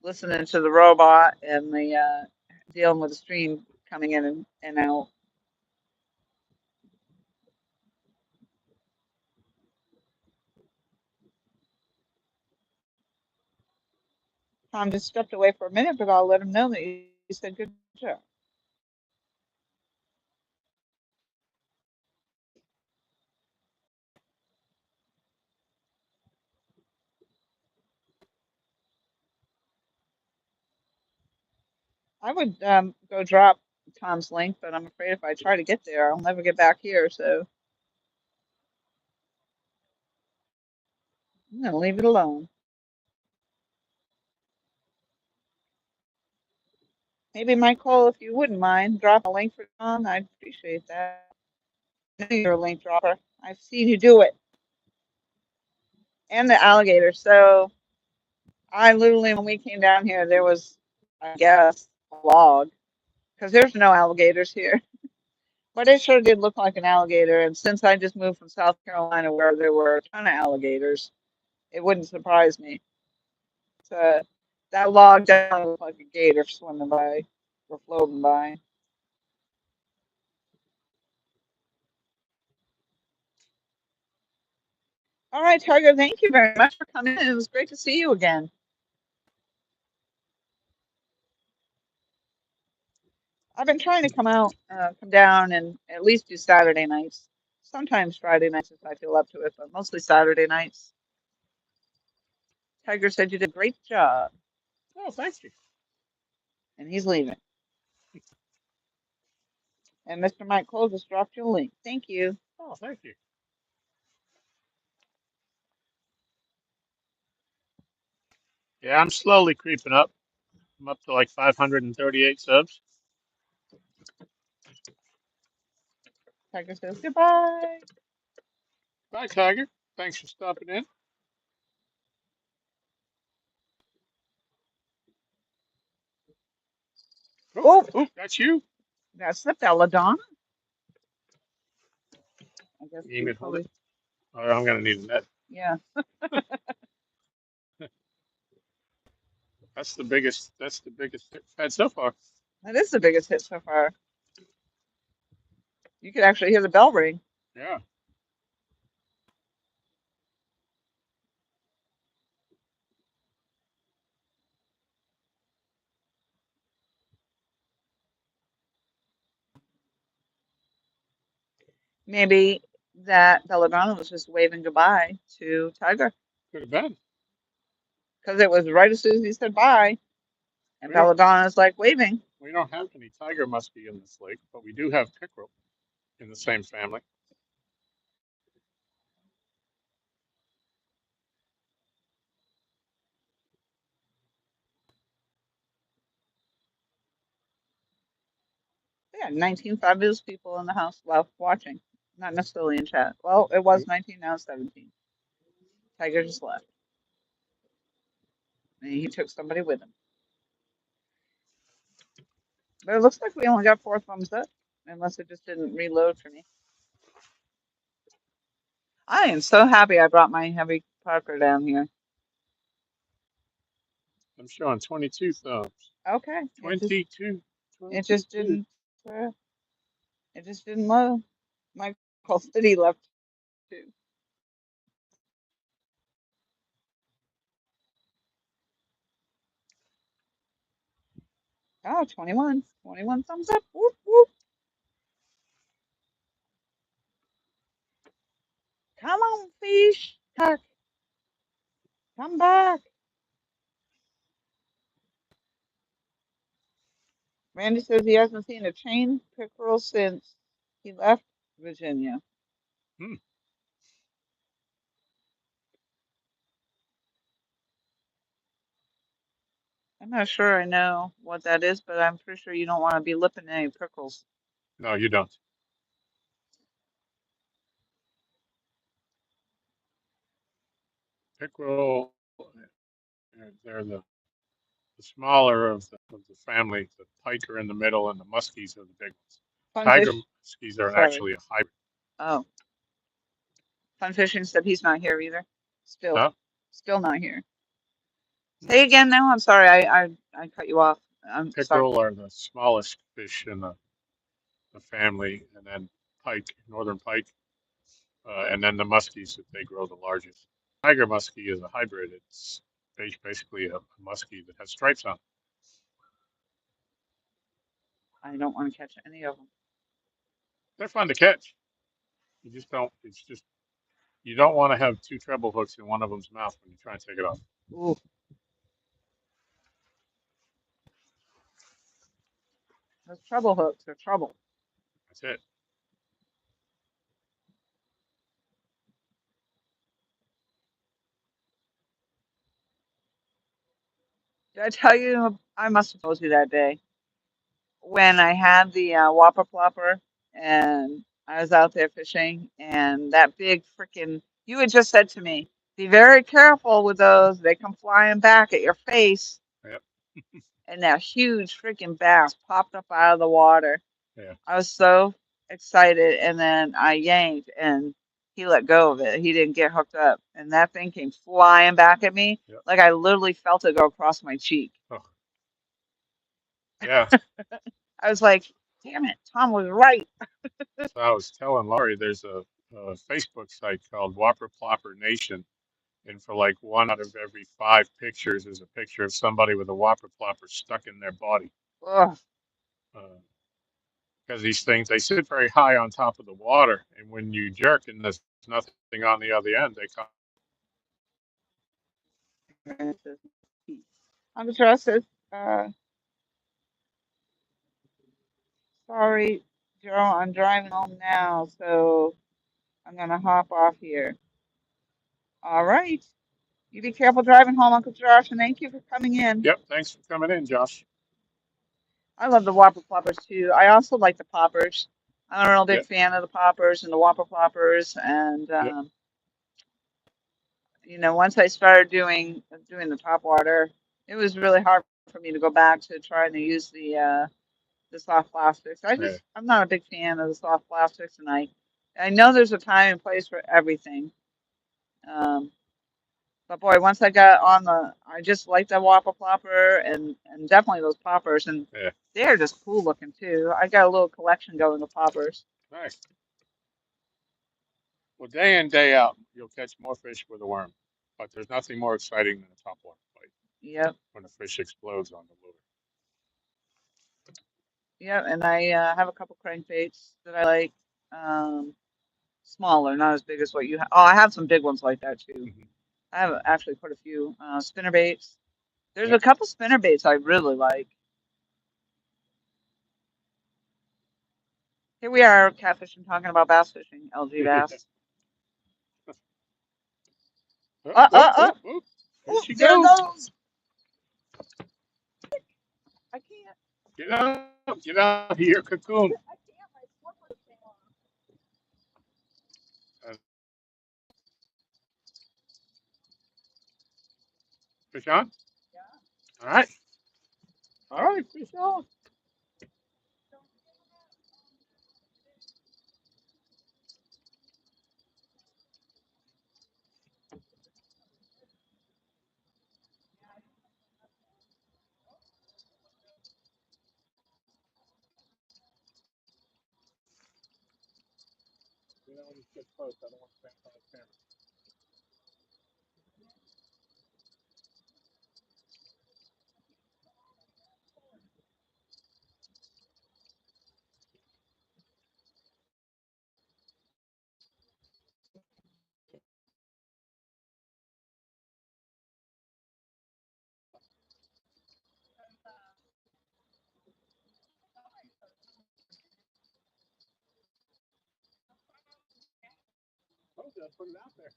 listening to the robot and the dealing with the stream coming in and out. Tom just stepped away for a minute, but I'll let him know that you said good job. I would go drop Tom's link, but I'm afraid if I try to get there, I'll never get back here. So I'm gonna leave it alone. Maybe Michael, if you wouldn't mind, drop a link for Tom. I'd appreciate that. I know you're a link dropper. I've seen you do it. And the alligator. So I literally, when we came down here, there was, I guess, a log because there's no alligators here. But it sure did look like an alligator. And since I just moved from South Carolina where there were a ton of alligators, it wouldn't surprise me. So that log definitely looked like a gator swimming by or floating by. All right, Tiger, thank you very much for coming in. It was great to see you again. I've been trying to come down and at least do Saturday nights. Sometimes Friday nights if I feel up to it, but mostly Saturday nights. Tiger said you did a great job, Oh, thank you. and he's leaving. And Mr. Mike Cole just dropped you a link. Thank you. Oh, thank you. Yeah, I'm slowly creeping up. I'm up to like 538 subs. Tiger says goodbye. Bye, Tiger. Thanks for stopping in. Oh, Oh, oh, that's you. that's the belladonna. I guess You he need to hold it. probably, Oh, I'm gonna need a net. yeah, That's the biggest. That's the biggest hit we've had so far. that is the biggest hit so far. You could actually hear the bell ring. Yeah. Maybe that belladonna was just waving goodbye to Tiger Could have been. because it was right as soon as he said bye, and We don't. belladonna's like waving. We don't have any tiger muskie in this lake, but we do have pickerel in the same family. Yeah, 19 fabulous people in the house, well, watching, not necessarily in chat. Well, it was 19, now it's 17. Tiger just left, and he took somebody with him. But it looks like we only got 4 thumbs up, unless it just didn't reload for me. I am so happy I brought my heavy Parker down here. I'm showing 22 thumbs. Okay, 22. it just 22. didn't uh, it just didn't load. Michael City left too. Oh, 21. 21 thumbs up. Whoop, whoop. Come on, fish. Come back. Randy says he hasn't seen a chain pickerel since he left Virginia. Hmm. I'm not sure I know what that is, but I'm pretty sure you don't want to be lipping any pickerels. No, you don't. Pickerel. They're the smaller of the family. The pike are in the middle, and the muskies are the big ones. Tiger Funfish. muskies are Sorry. actually a hybrid. Oh, Funfishing said he's not here either. Still, Huh? still not here. Say again now. I'm sorry. I cut you off. I'm sorry. Pickerel are the smallest fish in the family, and then pike, northern pike, and then the muskies that they grow the largest. Tiger muskie is a hybrid. It's basically a muskie that has stripes on it. I don't want to catch any of them. They're fun to catch. You just don't. It's just you don't want to have two treble hooks in one of them's mouth when you try and take it off. Ooh. Those treble hooks are trouble. That's it. Did I tell you? I must have told you that day when I had the whopper plopper and I was out there fishing and that big freaking. You had just said to me, "Be very careful with those. They come flying back at your face." Yep. And that huge freaking bass popped up out of the water. Yeah. I was so excited, and then I yanked, and he let go of it. He didn't get hooked up, and that thing came flying back at me. Yep. Like I literally felt it go across my cheek. Oh, yeah. I was like, "Damn it, Tom was right." So I was telling Laurie, there's a Facebook site called Whopper Plopper Nation, and for like one out of every five pictures is a picture of somebody with a Whopper Plopper stuck in their body. Ugh, Because these things, they sit very high on top of the water, and when you jerk and there's nothing on the other end, they come. I'm interested. Uh, sorry, Joe, I'm driving home now, so I'm gonna hop off here. All right. You be careful driving home, Uncle Josh, and thank you for coming in. Yep. Thanks for coming in, Josh. I love the Whopper Ploppers too. I also like the poppers. I'm a real big Yep. fan of the poppers and the Whopper Ploppers. And Yep. once I started doing the top water, it was really hard for me to go back to trying to use the soft plastics. Yeah. I'm not a big fan of the soft plastics, and I know there's a time and place for everything. Um, But boy, once I got on I just like the Whopper Plopper and definitely those poppers, and Yeah. they're just cool looking too. I got a little collection going of poppers. Nice. Well, day in, day out, you'll catch more fish with a worm. But there's nothing more exciting than a topwater fight Yep, when a fish explodes on the lure. yep. And I have a couple crankbaits that I like, um, smaller, not as big as what you have. Oh, I have some big ones like that too. Hmm. I have actually put a few spinner baits. There's Yep. a couple spinner baits I really like. Here we are, catfishing, talking about bass fishing, LG Bass. Oh, Uh, oh, uh, uh. oh, oh. There Oh, she there goes. goes. I can't. Get out. Get out of your cocoon. I can't. My slipper came off. Uh, fish on? Yeah. All right. All right. Fish on. You know, when you get close, I don't want to stand on the camera. Oh, did I put it out there?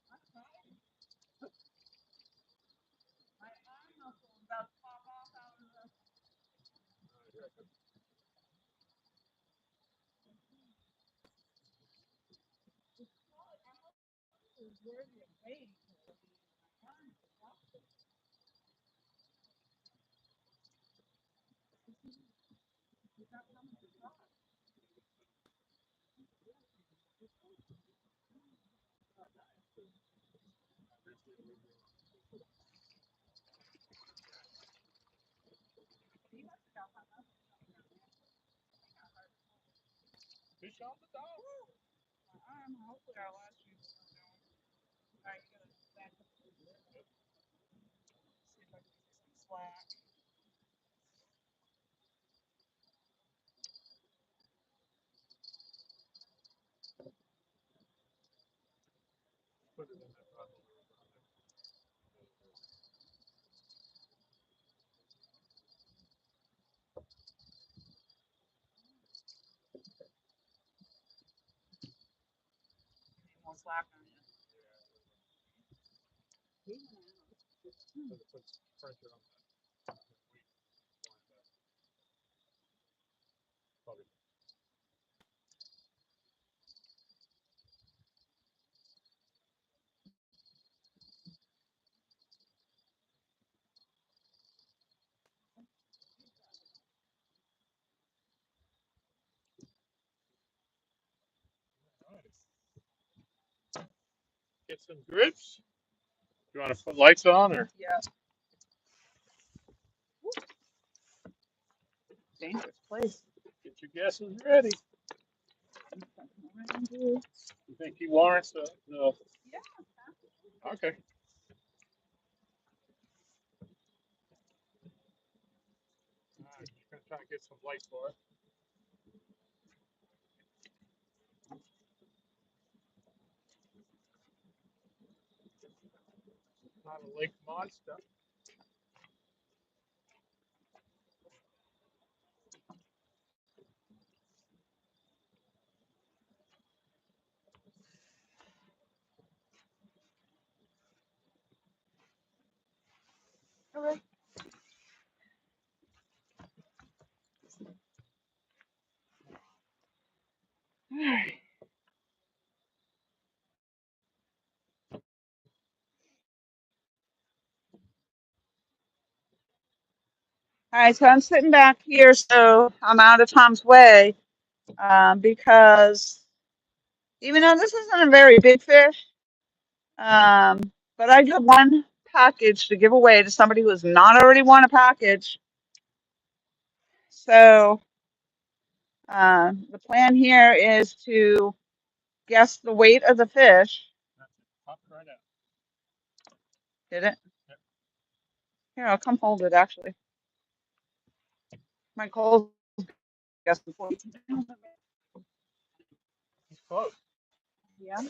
Fish on the dog. Hopefully our last few will come down. All right, you gotta back up a little bit. See if I can get some slack. Put it in that bottle. Get some grips. You want to put lights on or? Dangerous place. Get your guesses ready. You think he warrants a no? Okay. All right, just gonna try to get some light for it. Not a lake monster. All right. All right, so I'm sitting back here, so I'm out of Tom's way because even though this isn't a very big fish, but I got one package to give away to somebody who has not already won a package. So the plan here is to guess the weight of the fish. Popped right out. Did it? Yep. Here, I'll come hold it, actually. My Cole's guess before. He's close. Yeah.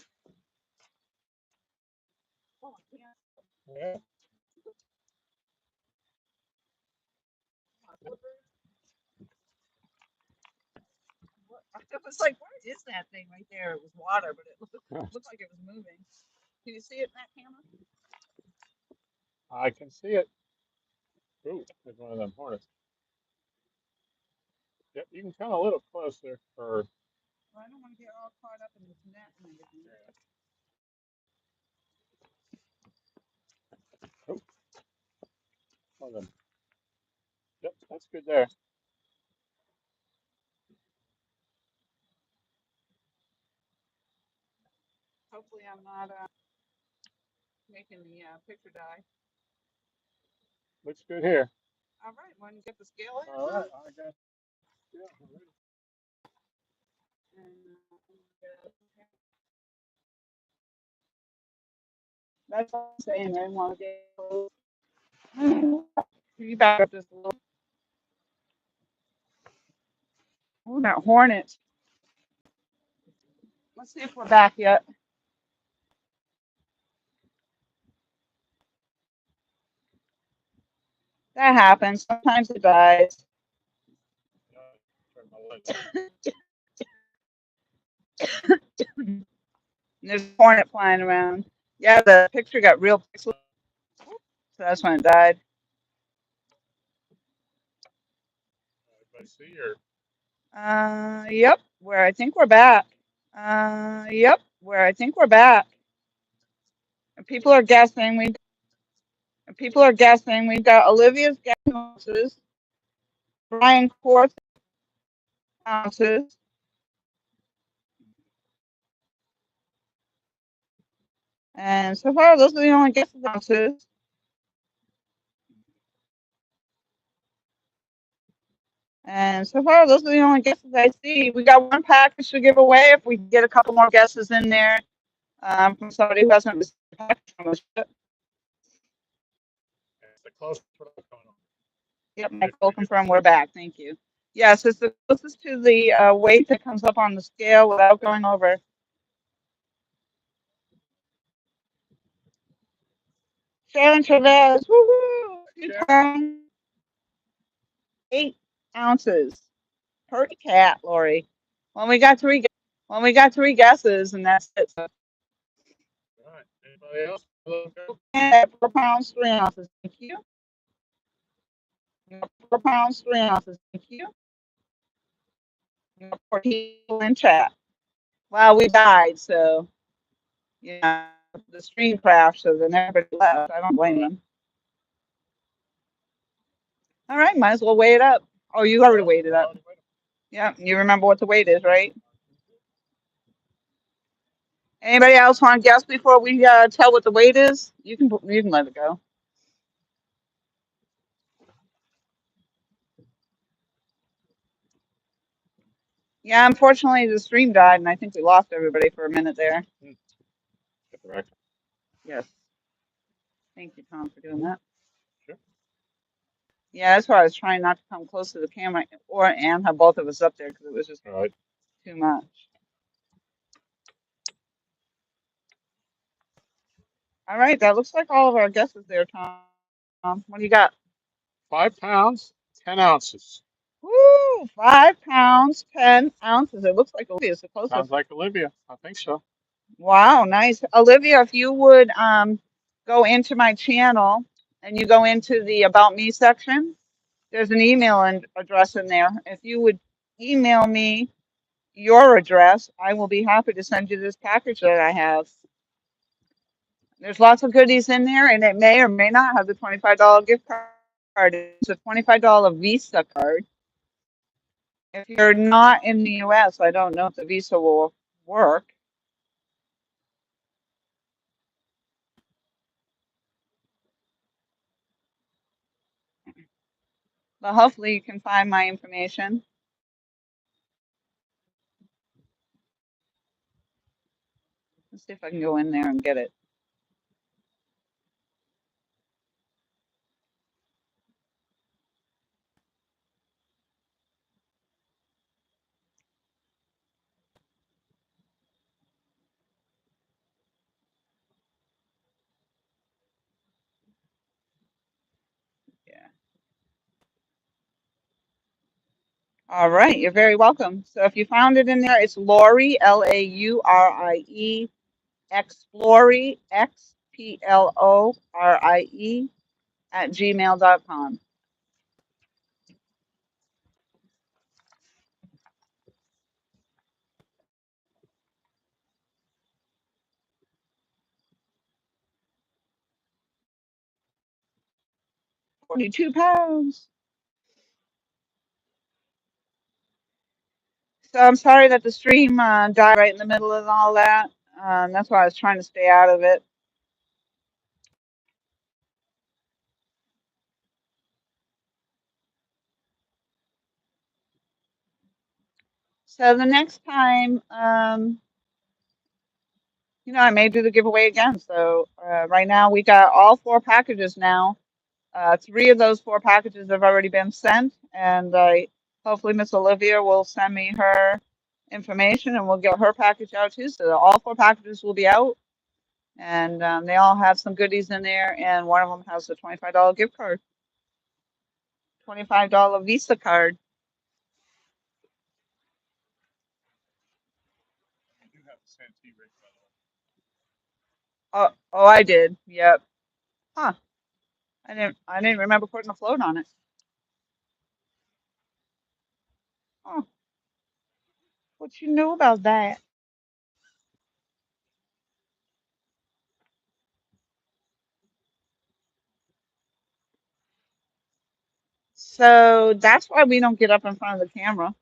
Yeah. It was like, where is that thing right there? It was water, but it looked like it was moving. Can you see it in that camera? I can see it. Ooh, there's one of them hornets. Yep, you can come a little closer for. Well, I don't want to get all caught up in this net and everything. Oh, one of them. Yep, that's good there. Hopefully, I'm not making the picture die. Looks good here. All right, want to get the scale here? All right, I got. Yeah, already. And, that's what I'm saying. I want to get close. You back up just a little. Oh, that hornet. Let's see if we're back yet. That happens. Sometimes it dies. Turn my light And there's a hornet flying around. Yeah, the picture got real pixelated, so that's when it died. on. I see your. Yep. Where I think we're back. Yep. Where I think we're back. And people are guessing. We've got Olivia's guessing ounces, Brian Corth ounces, and so far those are the only guesses ounces. And so far those are the only guesses I see. We got one package to give away if we get a couple more guesses in there from somebody who hasn't received a package from us yet. It's the closest one going on. Yep, Mike will confirm we're back. Thank you. Yes, it's the closest to the weight that comes up on the scale without going over. Sharon Chavez, woohoo! 8 ounces per cat, Lori. When we got three guesses, and that's it. So Anybody else? Hello, Joe. And at 4 pounds, 3 ounces. Thank you. 4 pounds, 3 ounces. Thank you. 14 in chat. Well, we died, so yeah, the stream crashed, so then everybody left. I don't All blame right. them. All right, might as well weigh it up. Oh, you already Yep. weighed it I up. already went. Yeah, you remember what the weight is, right? Anybody else want to guess before we tell what the weight is? You can let it go. Yeah, unfortunately the stream died, and I think we lost everybody for a minute there. Hmm. Get the record. Yes, thank you, Tom, for doing that. Sure. Yeah, that's why I was trying not to come close to the camera or and have both of us up there because it was just All right. too much. All right, that looks like all of our guesses there, Tom. What do you got? 5 pounds, 10 ounces. Woo! 5 pounds, 10 ounces. It looks like Olivia's the closest. Sounds like Olivia. I think so. Wow, nice. Olivia, if you would go into my channel and you go into the About Me section, there's an email address in there. If you would email me your address, I will be happy to send you this package that I have. There's lots of goodies in there, and it may or may not have the $25 gift card. It's a $25 Visa card. If you're not in the US, I don't know if the Visa will work, but hopefully you can find my information. Let's see if I can go in there and get it. Yeah. All right, you're very welcome. So if you found it in there, it's Laurie, Laurie, Xplorie, Xplorie at gmail.com. 42 pounds. So I'm sorry that the stream died right in the middle of all that. That's why I was trying to stay out of it. So the next time, I may do the giveaway again. So right now we got all 4 packages now. 3 of those 4 packages have already been sent, and hopefully Miss Olivia will send me her information, and we'll get her package out too. So all 4 packages will be out, and they all have some goodies in there, and one of them has a $25 gift card, $25 Visa card. You have the Santee rig, by Oh, I did. Yep. Huh. I didn't remember putting a float on it. Oh, what you know about that? So that's why we don't get up in front of the camera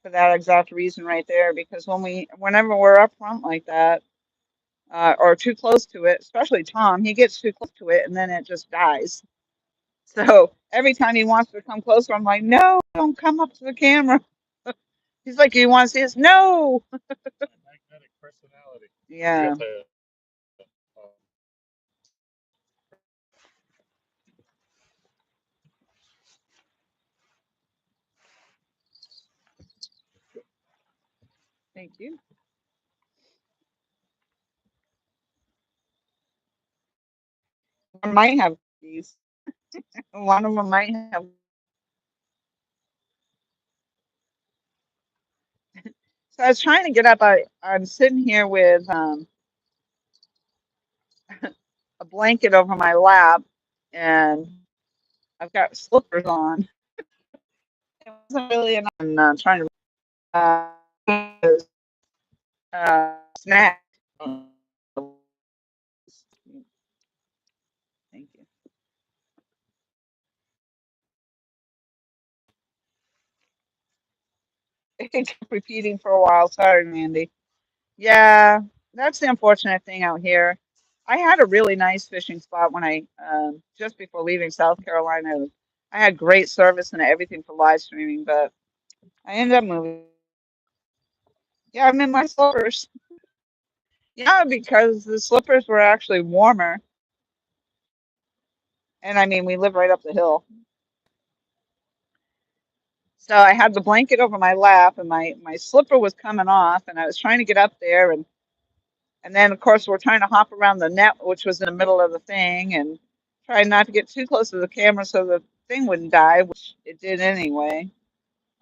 for that exact reason right there. Because whenever we're up front like that, or too close to it, especially Tom, he gets too close to it and then it just dies. So every time he wants to come closer, I'm like, no, don't come up to the camera. He's like, you want to see us? No. the way. My magnetic personality. You Yeah. got the. Thank you. I might have these. One of them might have. So I was trying to get up. I'm sitting here with blanket over my lap, and I've got slippers on. It wasn't really enough. And trying to snack. Thank you. It kept repeating for a while. Sorry, Mandy. Yeah, that's the unfortunate thing out here. I had a really nice fishing spot when I just before leaving South Carolina. I had great service and everything for live streaming, but I ended up moving. Yeah, I'm in my slippers. Yeah, because the slippers were actually warmer, and I mean we live right up the hill. So I had the blanket over my lap, and my slipper was coming off, and I was trying to get up there, and then of course we're trying to hop around the net, which was in the middle of the thing, and trying not to get too close to the camera so the thing wouldn't die, which it did anyway,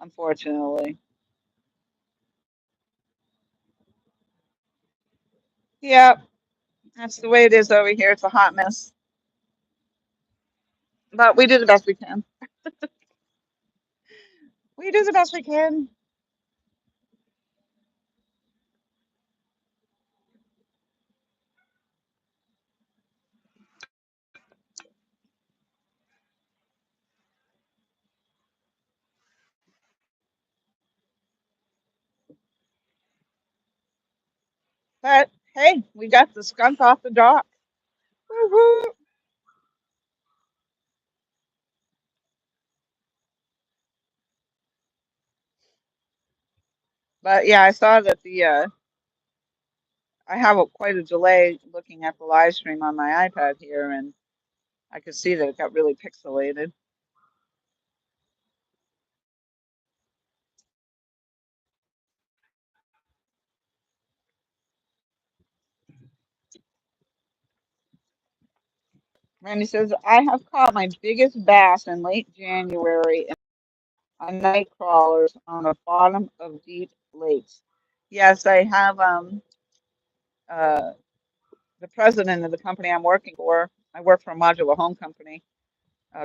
unfortunately. Yep, that's the way it is over here. It's a hot mess, but we do the best we can. We do the best we can. But hey, we got the skunk off the dock. Woo-hoo. But yeah, I saw that the I have quite a delay looking at the live stream on my iPad here, and I could see that it got really pixelated. Randy says, I have caught my biggest bass in late January on night crawlers on the bottom of deep lakes. Yes, I have uh, the president of the company I'm working for. I work for a modular home company,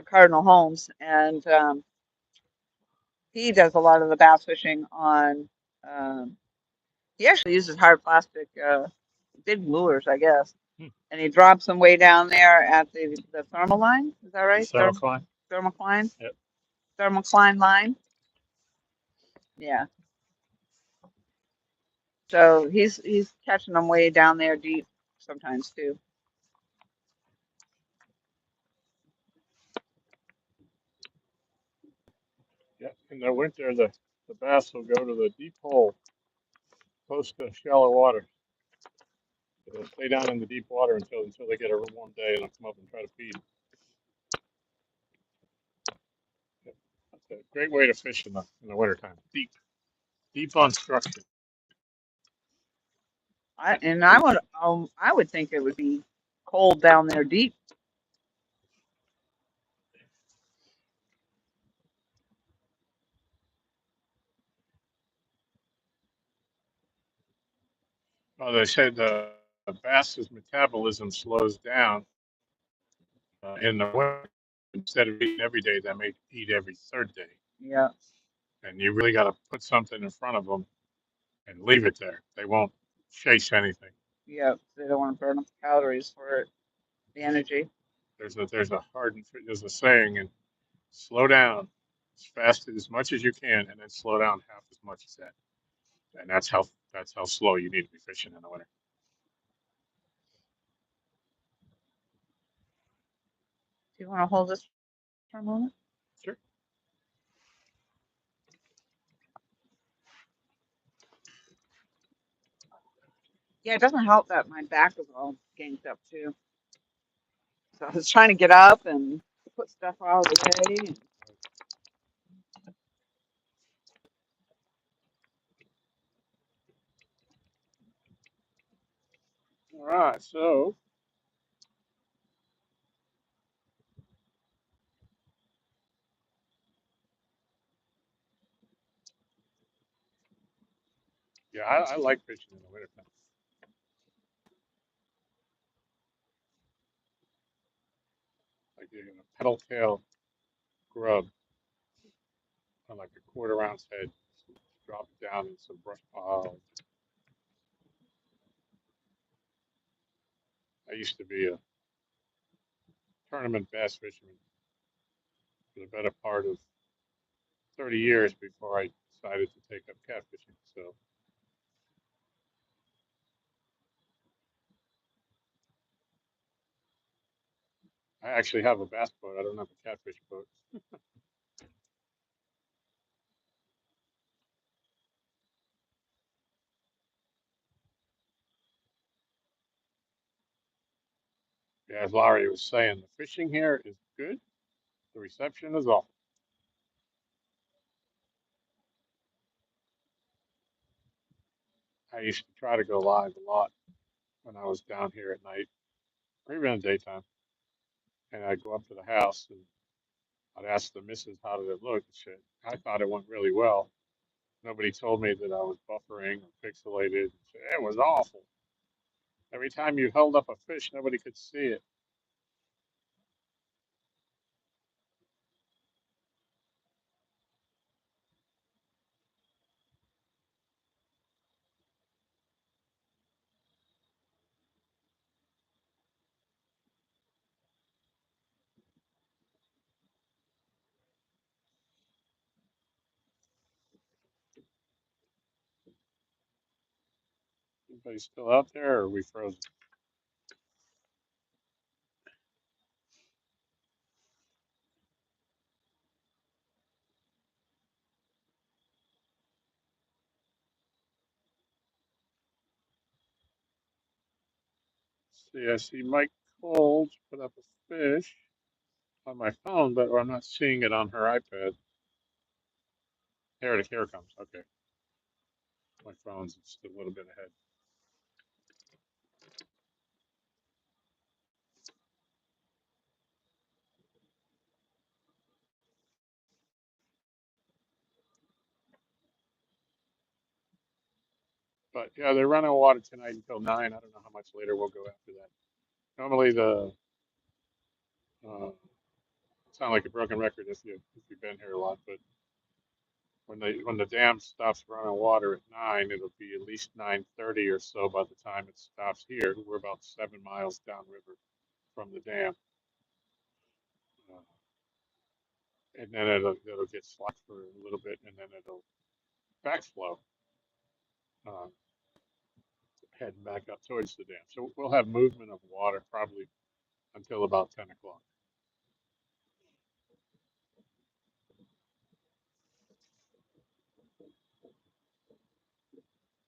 Cardinal Homes, and he does a lot of the bass fishing on. Um, he actually uses hard plastic, big lures, I guess, Hmm. and he drops them way down there at the thermal line. Is that The right? thermocline. Thermocline, Yep. thermocline line. Yeah. So he's catching them way down there deep sometimes too. Yep. In the winter, the bass will go to the deep hole close to shallow water. They'll stay down in the deep water until they get a real warm day and they'll come up and try to feed. Yep. That's a great way to fish in the wintertime. Deep on structure. I would think it would be cold down there deep. Well, they say the bass's metabolism slows down in the winter. Instead of eating every day, they may eat every third day. Yeah, And you really got to put something in front of them and leave it there. They won't chase anything. yeah. They don't want to burn up the calories for it, the energy. There's a saying, and slow down as much as you can, and then slow down half as much as that. And that's how slow you need to be fishing in the winter. Do you want to hold this for a moment? Sure. Yeah, it doesn't help that my back is all ganked up too. So I was trying to get up and put stuff out of the way. All right. So yeah, I like fishing in the wintertime. You're gonna pedal tail grub on like a quarter ounce head. So drop it down in some brush pile. I used to be a tournament bass fisherman for the better part of 30 years before I decided to take up catfishing. So I actually have a bass boat. I don't have a catfish boat. Yeah, as Laurie was saying, the fishing here is good. The reception is awful. I used to try to go live a lot when I was down here at night, or even in the daytime. And I'd go up to the house and I'd ask the missus how did it look. Shit, I thought it went really well. Nobody told me that I was buffering or pixelated. It was awful. Every time you held up a fish, nobody could see it. Anybody still out there, or are we frozen? See, I see Mike Coles put up a fish on my phone, but I'm not seeing it on her iPad. Here it comes. Okay, my phone's just a little bit ahead. But yeah, they're running water tonight until 9. I don't know how much later we'll go after that. Normally the sound like a broken record if you've been here a lot, but when the dam stops running water at 9, it'll be at least 9:30 or so by the time it stops here. We're about 7 miles downriver from the dam, uh, and then it'll get slack for a little bit, and then it'll backflow, uh, heading back up towards the dam. So we'll have movement of water probably until about 10 o'clock.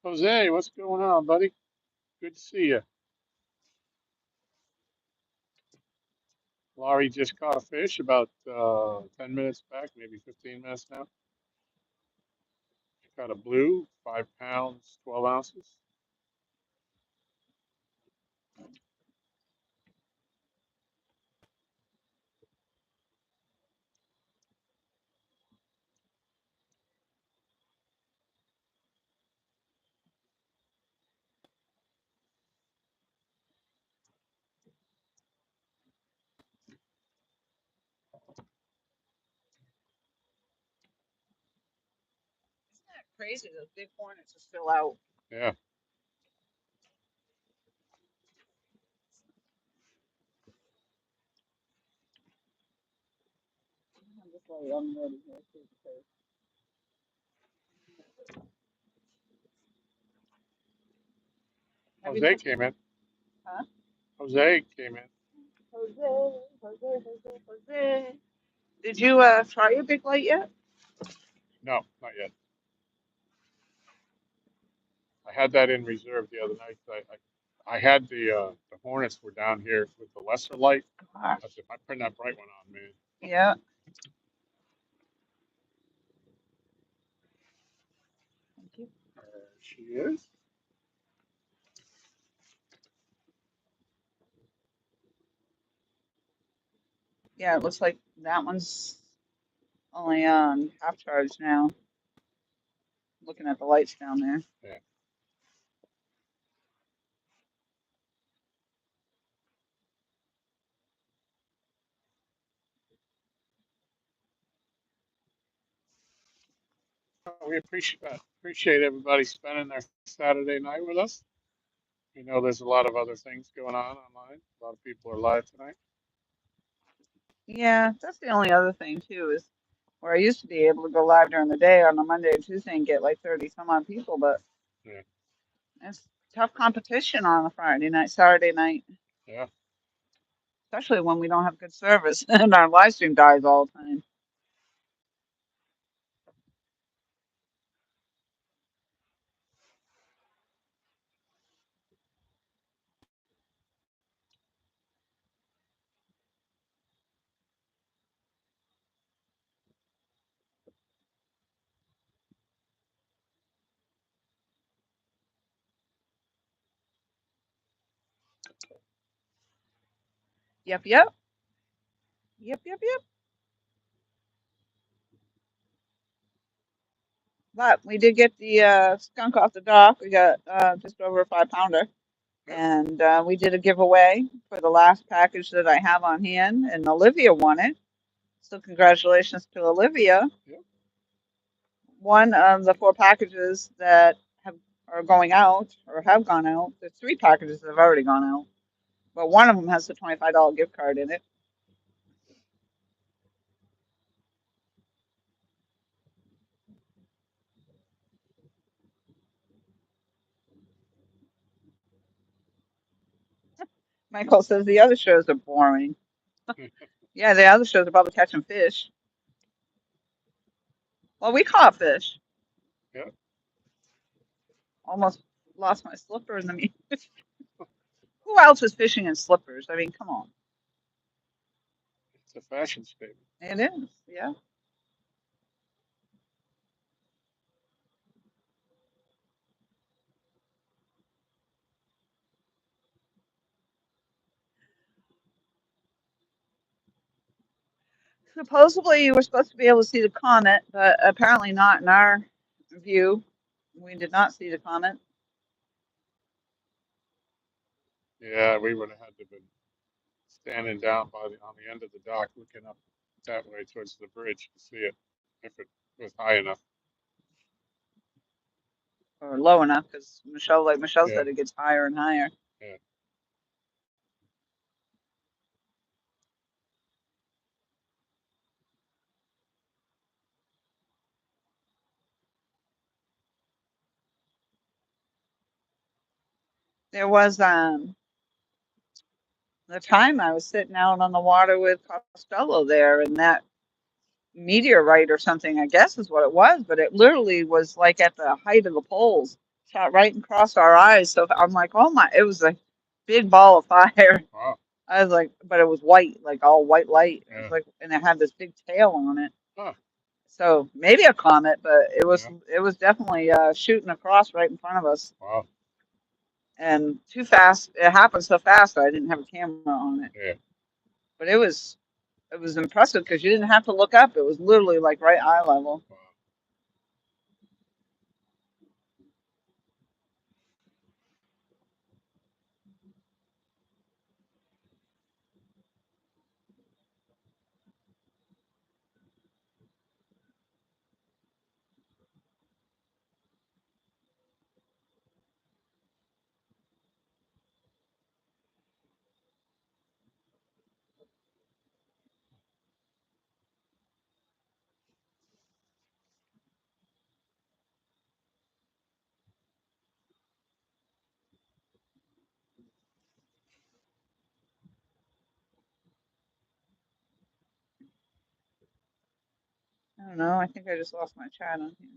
Jose, what's going on, buddy? Good to see you. Laurie just caught a fish about 10 minutes back, maybe 15 minutes now. She caught a blue, 5 pounds, 12 ounces. Isn't that crazy? Those big hornets are still out. Yeah. I'm just like unloading here too because Jose came in. huh? Jose came in. Jose. Did you try your big light yet? No, not yet. I had that in reserve the other night. I had the Hornets were down here with the lesser light. Gosh. I said, I put that bright one on, man. Yeah. Thank you. There she is. Yeah, it looks like that one's only on half charge now. Looking at the lights down there. Yeah. We appreciate everybody spending their Saturday night with us. We know there's a lot of other things going on online. A lot of people are live tonight. Yeah, that's the only other thing too is where I used to be able to go live during the day on a Monday or Tuesday and get like 30 some odd people, but Yeah, it's tough competition on a Friday night, Saturday night, yeah. especially when we don't have good service and our live stream dies all the time. Yep, yep, yep, yep, yep. But we did get the skunk off the dock. We got just over a 5 pounder. Yep, And we did a giveaway for the last package that I have on hand, and Olivia won it. So congratulations to Olivia. yep. One of the 4 packages that have are going out or have gone out. There's 3 packages that have already gone out, but one of them has the $25 gift card in it. Michael says the other shows are boring. Yeah, the other shows are about catching fish. Well, we caught fish. Yep. Almost lost my slippers. I mean, who else is fishing in slippers? I mean, come on. It's a fashion statement. It is, yeah. Supposedly, you were supposed to be able to see the comet, but apparently not in our view. We did not see the comet. Yeah, we would have had to been standing down on the end of the dock, looking up that way towards the bridge to see it if it was high enough. Or low enough, because Michelle, like Michelle Yeah, said, it gets higher and higher. yeah. There was the time I was sitting out on the water with Costello there, and that meteorite or something, I guess is what it was, but it literally was like at the height of the poles, shot right across our eyes. So I'm like, oh my, it was a big ball of fire. Wow. I was like, but it was white, like all white light. It was Yeah. like, and it had this big tail on it. Huh. So maybe a comet, but Yeah. it was definitely shooting across right in front of us, Wow. and too fast. It happened so fast I didn't have a camera on it, Yeah. but it was impressive because you didn't have to look up. It was literally like right eye level. Wow. I don't know. I think I just lost my chat on here.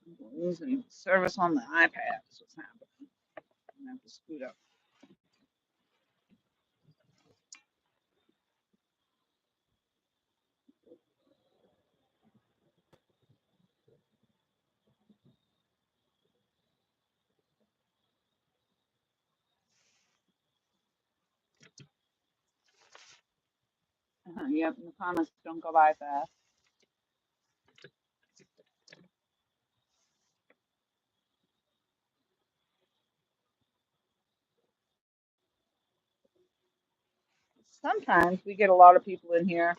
I'm losing service on the iPad. That's what's happening. I'm gonna have to scoot up. Yep, and the comments don't go by fast. Sometimes we get a lot of people in here,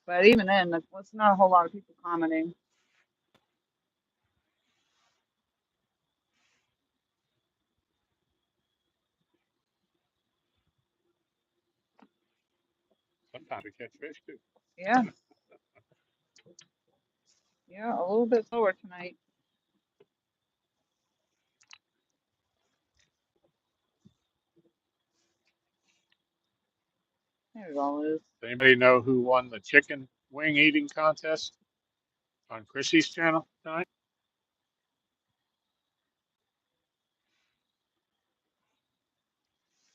but even then, it's not a whole lot of people commenting. Sometimes we catch fish too. Yeah, yeah, a little bit slower tonight. There it all is. Does anybody know who won the chicken wing eating contest on Chrissy's channel tonight?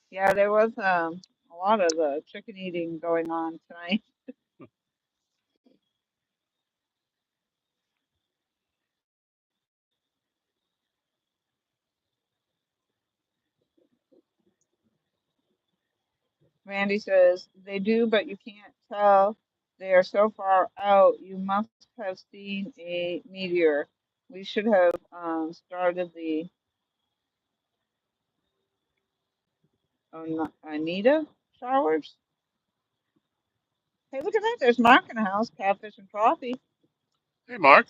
Yeah, there was a lot of chicken eating going on tonight. Randy says they do, but you can't tell. They are so far out. You must have seen a meteor. We should have started the Anita showers. Hey, look at that. There's Mark in the house, catfish and coffee. Hey, Mark.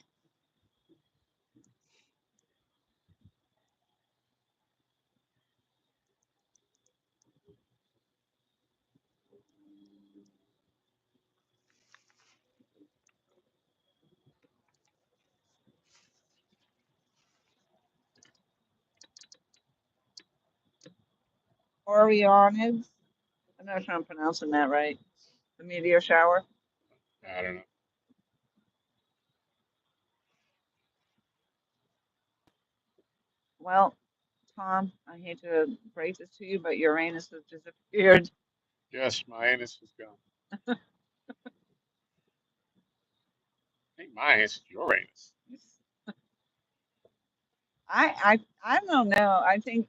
Orionids. I'm not sure I'm pronouncing that right. The meteor shower. I don't know. Well, Tom, I hate to break this to you, but Uranus has disappeared. Yes, my anus is gone. I think my anus is your anus. I don't know. I think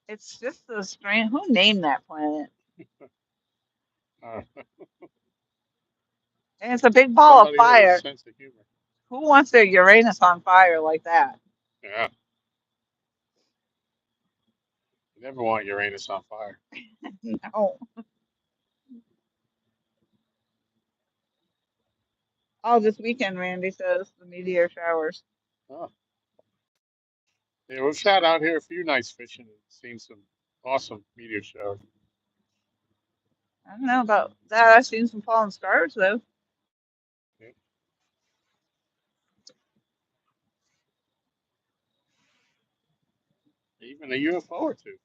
it's just the strange. Who named that planet? Uh, And it's a big ball of somebody with a fire. sense of humor. Who wants their Uranus on fire like that? Yeah, you never want your anus on fire. No. Oh, this weekend, Randy says the meteor showers. Oh. Yeah, we've sat out here a few nights fishing and seen some awesome meteor showers. I don't know about that. I've seen some falling stars though. Yeah. Even a UFO or two.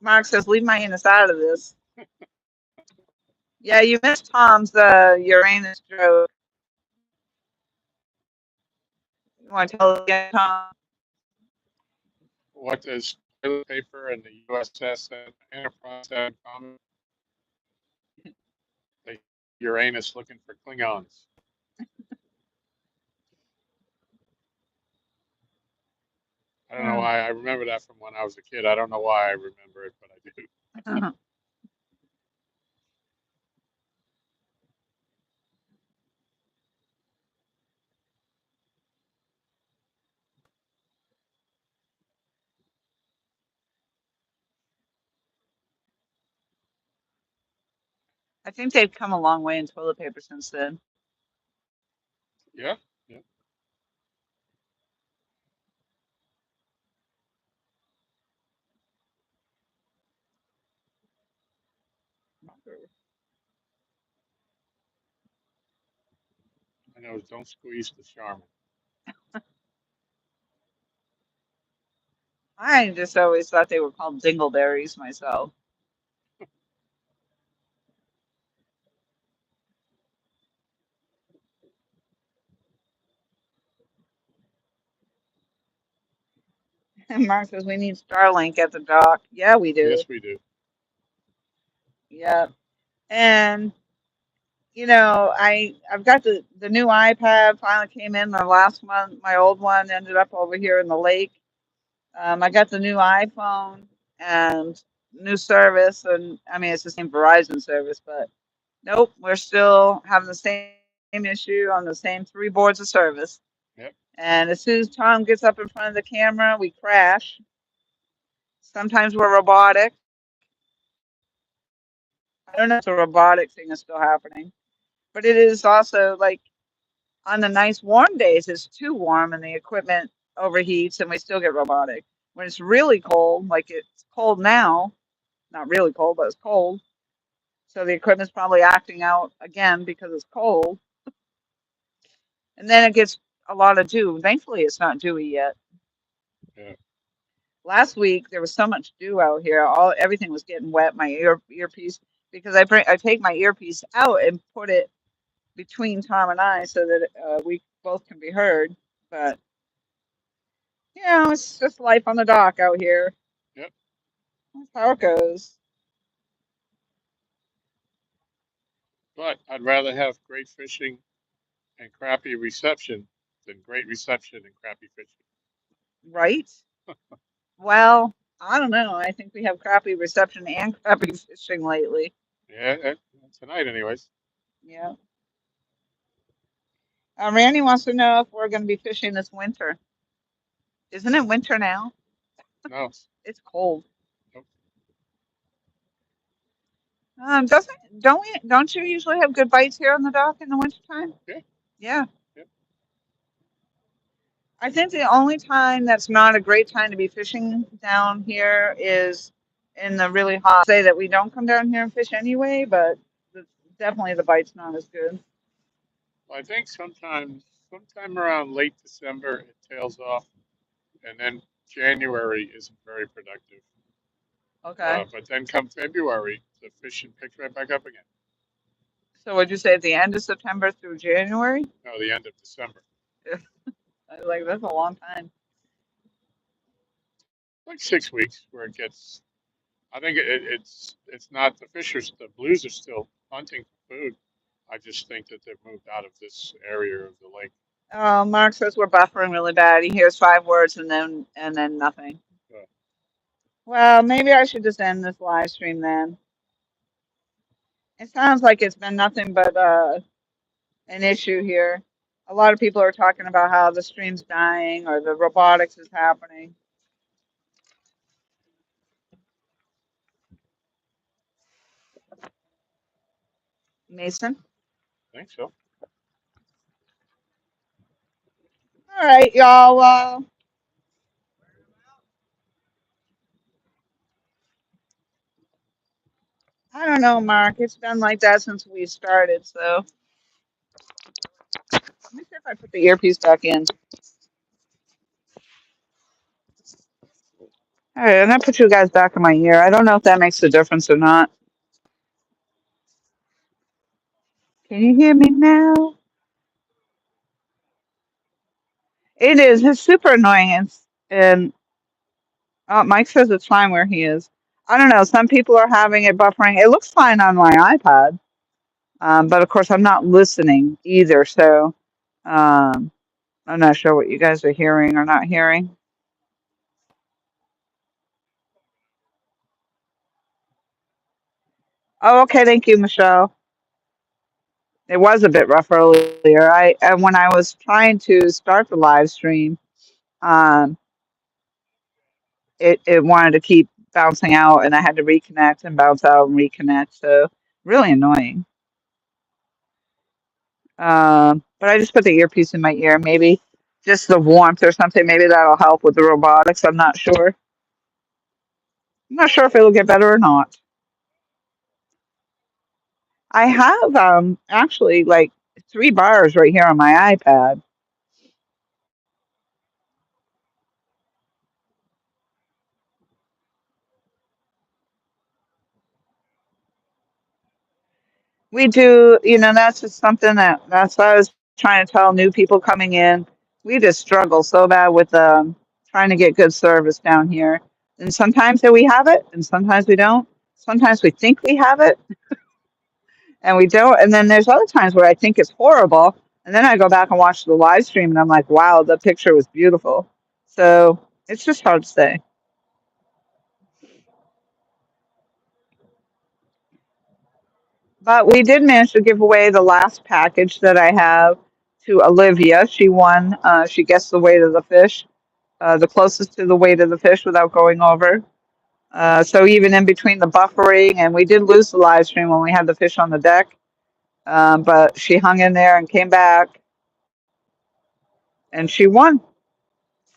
Mark says, "Leave my anus out of this." Yeah, you missed Tom's Uranus joke. You want to tell it again, Tom? What does toilet paper and the USS Enterprise have in common? They Uranus looking for Klingons. I don't know Uh, why I remember that from when I was a kid. I don't know why I remember it, but I do. I think they've come a long way in toilet paper since then. Yeah, yeah. I know. Don't squeeze the Charmin. I just always thought they were called dingleberries myself. And Mark says we need Starlink at the dock. Yeah, we do. Yes, we do. Yep. And I've got the new iPad finally came in. My last one, my old one, ended up over here in the lake. I got the new iPhone and new service, and I mean it's the same Verizon service, but Nope, we're still having the same issue on the same three boards of service. Yep. And as soon as Tom gets up in front of the camera, we crash. Sometimes we're robotic. I don't know if the robotic thing is still happening, but it is also like on the nice warm days, it's too warm and the equipment overheats and we still get robotic. When it's really cold, like it's cold now, not really cold, but it's cold. So the equipment's probably acting out again because it's cold. And then it gets a lot of dew. Thankfully, it's not dewy yet. Yeah. Last week there was so much dew out here. All everything was getting wet. My earpiece because I take my earpiece out and put it between Tom and I so that we both can be heard. But it's just life on the dock out here. Yep. That's how it goes. But I'd rather have great fishing and crappy reception than great reception and crappy fishing. Right? Well, I don't know. I think we have crappy reception and crappy fishing lately. Yeah. Tonight, anyways. Yeah. Randy wants to know if we're going to be fishing this winter. Isn't it winter now? No. It's cold. Nope. Don't you usually have good bites here on the dock in the wintertime? Yeah. Yeah. Yep. I think the only time that's not a great time to be fishing down here is in the really hot. Say that we don't come down here and fish anyway, but the, definitely the bite's not as good. I think sometime around late December it tails off, and then January isn't very productive. Okay. But then come February, the fishing picks right back up again. So would you say at the end of September through January? No, the end of December. I was like, that's a long time. Like 6 weeks where it gets. I think it's not the fishers. The blues are still hunting for food. I just think that they've moved out of this area of the lake. Oh, Mark says we're buffering really bad. He hears 5 words and then nothing. Uh, Well, maybe I should just end this live stream then. It sounds like it's been nothing but an issue here. A lot of people are talking about how the stream's dying or the robotics is happening. Mason? I think so. All right, y'all. I don't know, Mark. It's been like that since we started. So let me see if I put the earpiece back in. All right, and I put you guys back in my ear. I don't know if that makes a difference or not. Can you hear me now? It is. It's super annoying. And Mike says it's fine where he is. I don't know. Some people are having it buffering. It looks fine on my iPad, but of course I'm not listening either. So um, I'm not sure what you guys are hearing or not hearing. Oh, okay. Thank you, Michelle. It was a bit rough earlier. And when I was trying to start the live stream, um, it wanted to keep bouncing out, and I had to reconnect and bounce out and reconnect. So really annoying. But I just put the earpiece in my ear. Maybe just the warmth or something. Maybe that'll help with the robotics. I'm not sure. I'm not sure if it'll get better or not. I have actually like 3 bars right here on my iPad. We do, that's just something that's what I was trying to tell new people coming in. We just struggle so bad with trying to get good service down here. And sometimes we have it, and sometimes we don't. Sometimes we think we have it, and we don't. And then there's other times where I think it's horrible, and then I go back and watch the live stream, and I'm like, wow, the picture was beautiful. So it's just hard to say. But we did manage to give away the last package that I have to Olivia. She won. She guessed the weight of the fish, the closest to the weight of the fish without going over. So even in between the buffering, and we did lose the live stream when we had the fish on the deck, but she hung in there and came back, and she won.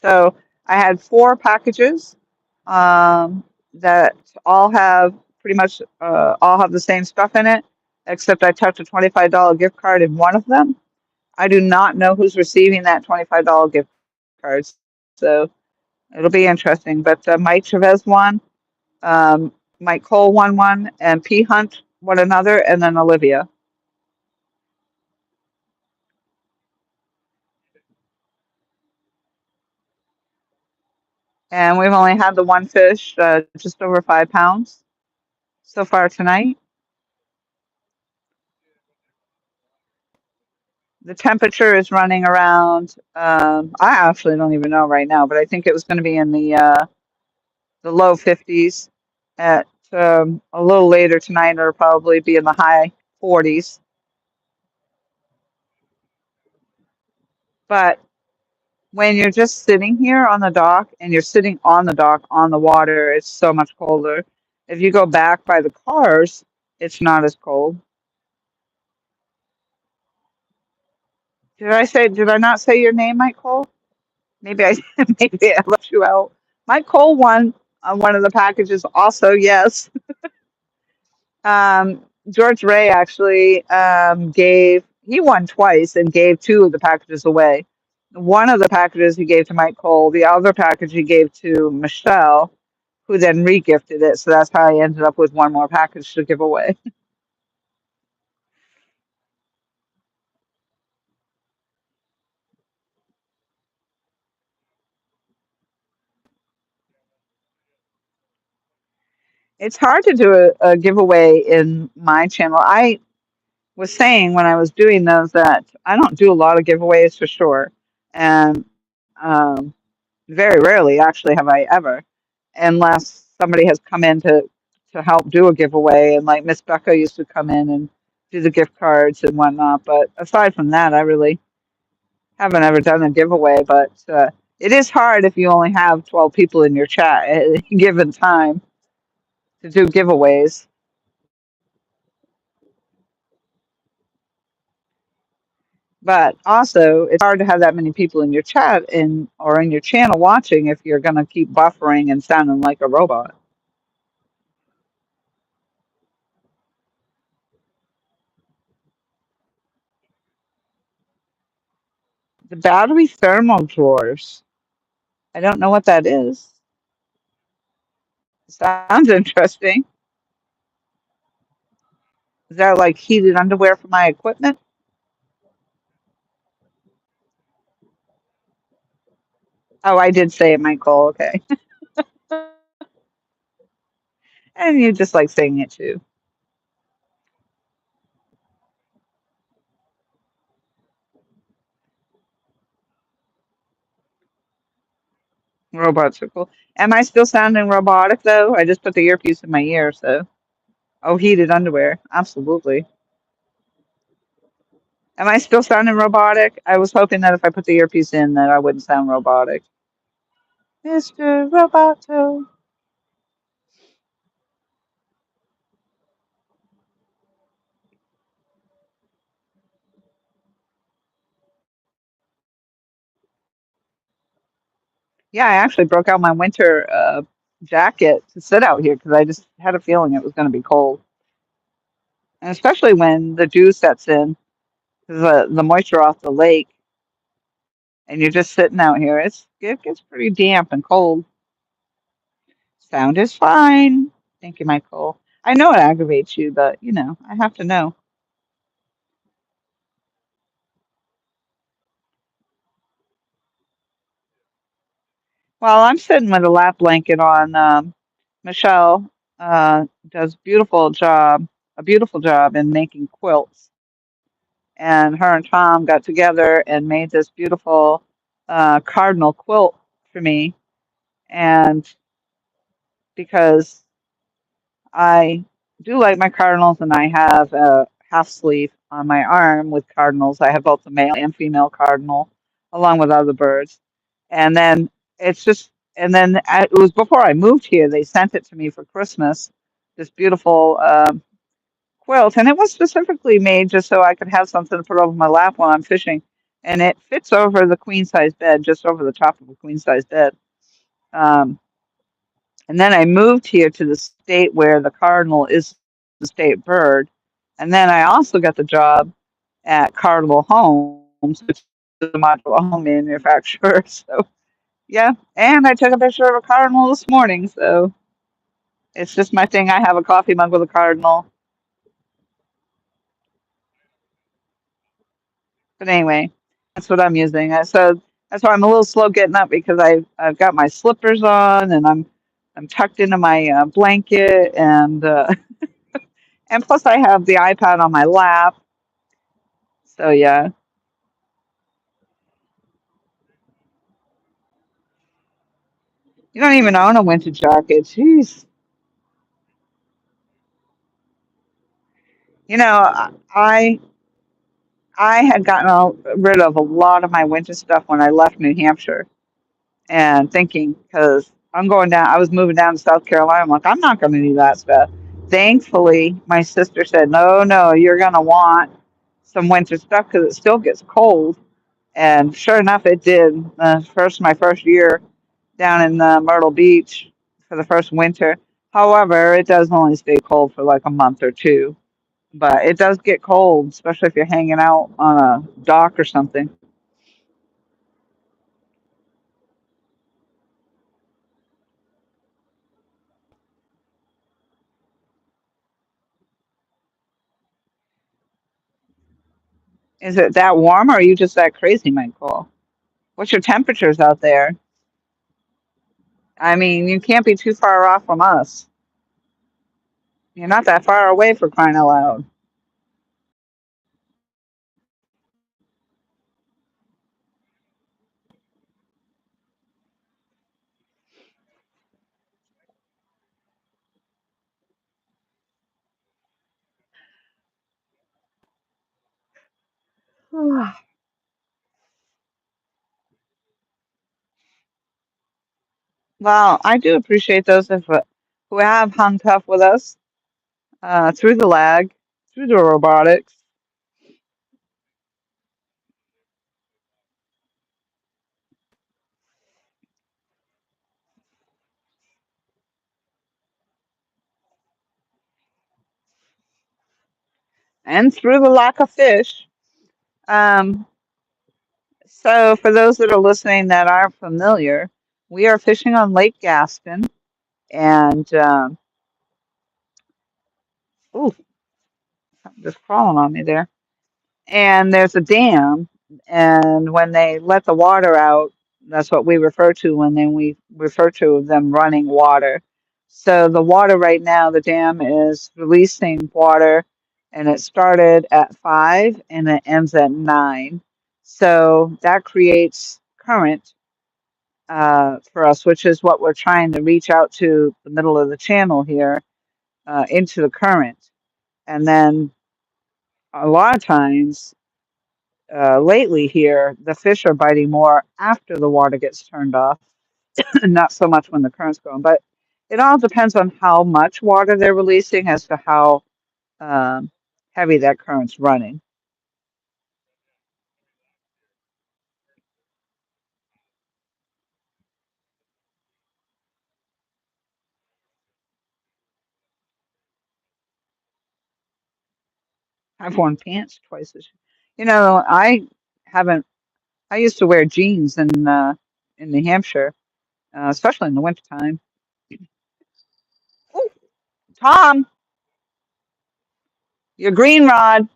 So I had four packages that all have pretty much all have the same stuff in it, except I tucked a $25 gift card in one of them. I do not know who's receiving that $25 gift card, so it'll be interesting. But Mike Chavez won, Mike Cole won one, and P Hunt won another, and then Olivia. And we've only had the one fish, just over 5 pounds so far tonight. The temperature is running around. I actually don't even know right now, but I think it was going to be in the low 50s. At a little later tonight, it'll probably be in the high 40s. But when you're just sitting here on the dock and you're sitting on the dock on the water, it's so much colder. If you go back by the cars, it's not as cold. Did I not say your name, Mike Cole? Maybe I maybe I left you out. Mike Cole won on one of the packages also, yes. George Ray actually he won twice and gave two of the packages away. One of the packages he gave to Mike Cole, the other package he gave to Michelle, who then regifted it. So that's how I ended up with one more package to give away. It's hard to do a giveaway in my channel. I was saying when I was doing those that I don't do a lot of giveaways for sure. And very rarely actually have I ever, unless somebody has come in to help do a giveaway, and like Miss Becca used to come in and do the gift cards and whatnot. But aside from that, I really haven't ever done a giveaway. But it is hard if you only have 12 people in your chat at a given time to do giveaways. But also, it's hard to have that many people in your chat or in your channel watching if you're going to keep buffering and sounding like a robot. The battery thermal drawers. I don't know what that is. Sounds interesting. Is that like heated underwear for my equipment? Oh, I did say it, Michael. Okay. And you just like saying it too. Robots are cool. Am I still sounding robotic though? I just put the earpiece in my ear, so. Oh, heated underwear. Absolutely. Am I still sounding robotic? I was hoping that if I put the earpiece in that I wouldn't sound robotic. Mr. Roboto. Yeah, I actually broke out my winter jacket to sit out here because I just had a feeling it was going to be cold. And especially when the dew sets in, the moisture off the lake, and you're just sitting out here. It gets pretty damp and cold. Sound is fine. Thank you, Michael. I know it aggravates you, but I have to know. Well, I'm sitting with a lap blanket on. Michelle does a beautiful job in making quilts, and her and Tom got together and made this beautiful cardinal quilt for me. And because I do like my cardinals, and I have a half sleeve on my arm with cardinals. I have both the male and female cardinal, along with other birds. And then it's just, and then it was before I moved here. They sent it to me for Christmas. This beautiful quilt, and it was specifically made just so I could have something to put over my lap while I'm fishing. And it fits over the queen size bed, just over the top of a queen size bed. Um, and then I moved here to the state where the cardinal is the state bird. And then I also got the job at Cardinal Homes, which is a modular home manufacturer. So, yeah. And I took a picture of a cardinal this morning. So it's just my thing. I have a coffee mug with a cardinal. But anyway, that's what I'm using. So that's why I'm a little slow getting up because I've got my slippers on and I'm tucked into my blanket and plus I have the iPad on my lap. So yeah, you don't even own a winter jacket. Jeez. You know, I had gotten rid of a lot of my winter stuff when I left New Hampshire, and thinking because I'm going down, I was moving down to South Carolina. I'm like, I'm not going to need that stuff. Thankfully, my sister said, no, no, you're going to want some winter stuff because it still gets cold. And sure enough, it did. My first year down in Myrtle Beach for the first winter. However, it does only stay cold for like a month or two. But it does get cold, especially if you're hanging out on a dock or something. Is it that warm or are you just that crazy, Michael? What's your temperatures out there? I mean, you can't be too far off from us. You're not that far away for crying out loud. Well, I do appreciate those who have hung tough with us through the lag, through the robotics, and through the lack of fish. Um, so, for those that are listening that aren't familiar, we are fishing on Lake Gaston, and ooh, just crawling on me there. And there's a dam, and when they let the water out, that's what we refer to we refer to them running water. So the water right now, the dam is releasing water, and it started at 5 and it ends at 9. So that creates current for us, which is what we're trying to reach out to the middle of the channel here into the current. And then a lot of times lately here, the fish are biting more after the water gets turned off, not so much when the current's going. But it all depends on how much water they're releasing as to how um, heavy that current's running. I've worn pants twice this year. You know, I haven't. I used to wear jeans in New Hampshire, especially in the wintertime. Ooh, Tom, your green rod,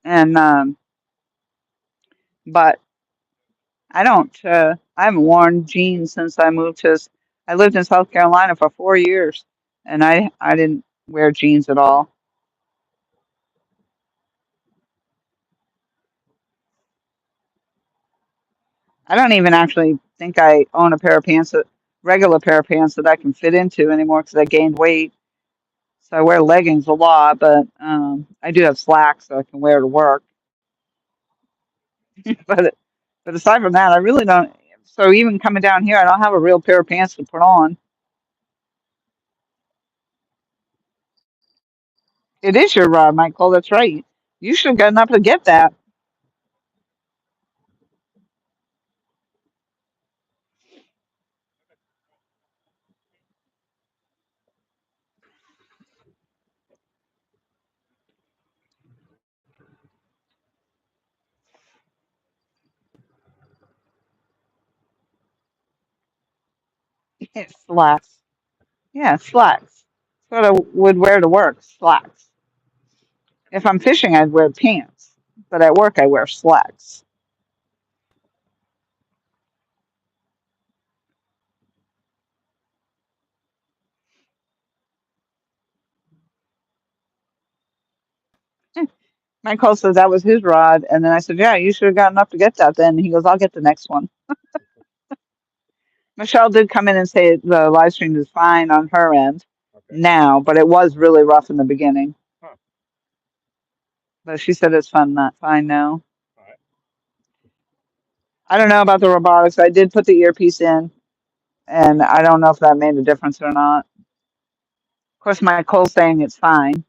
and but I don't. I haven't worn jeans since I moved to. I lived in South Carolina for 4 years, and I didn't wear jeans at all. I don't even actually think I own a pair of pants, regular pair of pants that I can fit into anymore because I gained weight. So I wear leggings a lot, but I do have slacks that I can wear to work. But but aside from that, I really don't. So even coming down here, I don't have a real pair of pants to put on. It is your rod, Michael. That's right. You should have gotten up to get that. Slacks. Yeah, slacks. That's what I would wear to work. Slacks. If I'm fishing, I'd wear pants. But at work, I wear slacks. Michael says that was his rod. And then I said, yeah, you should have gotten up to get that then. And he goes, I'll get the next one. Michelle did come in and say the live stream is fine on her end Okay. now, but it was really rough in the beginning. Huh. But she said it's not fine now. All right. I don't know about the robotics. I did put the earpiece in, and I don't know if that made a difference or not. Of course, Michael's saying it's fine.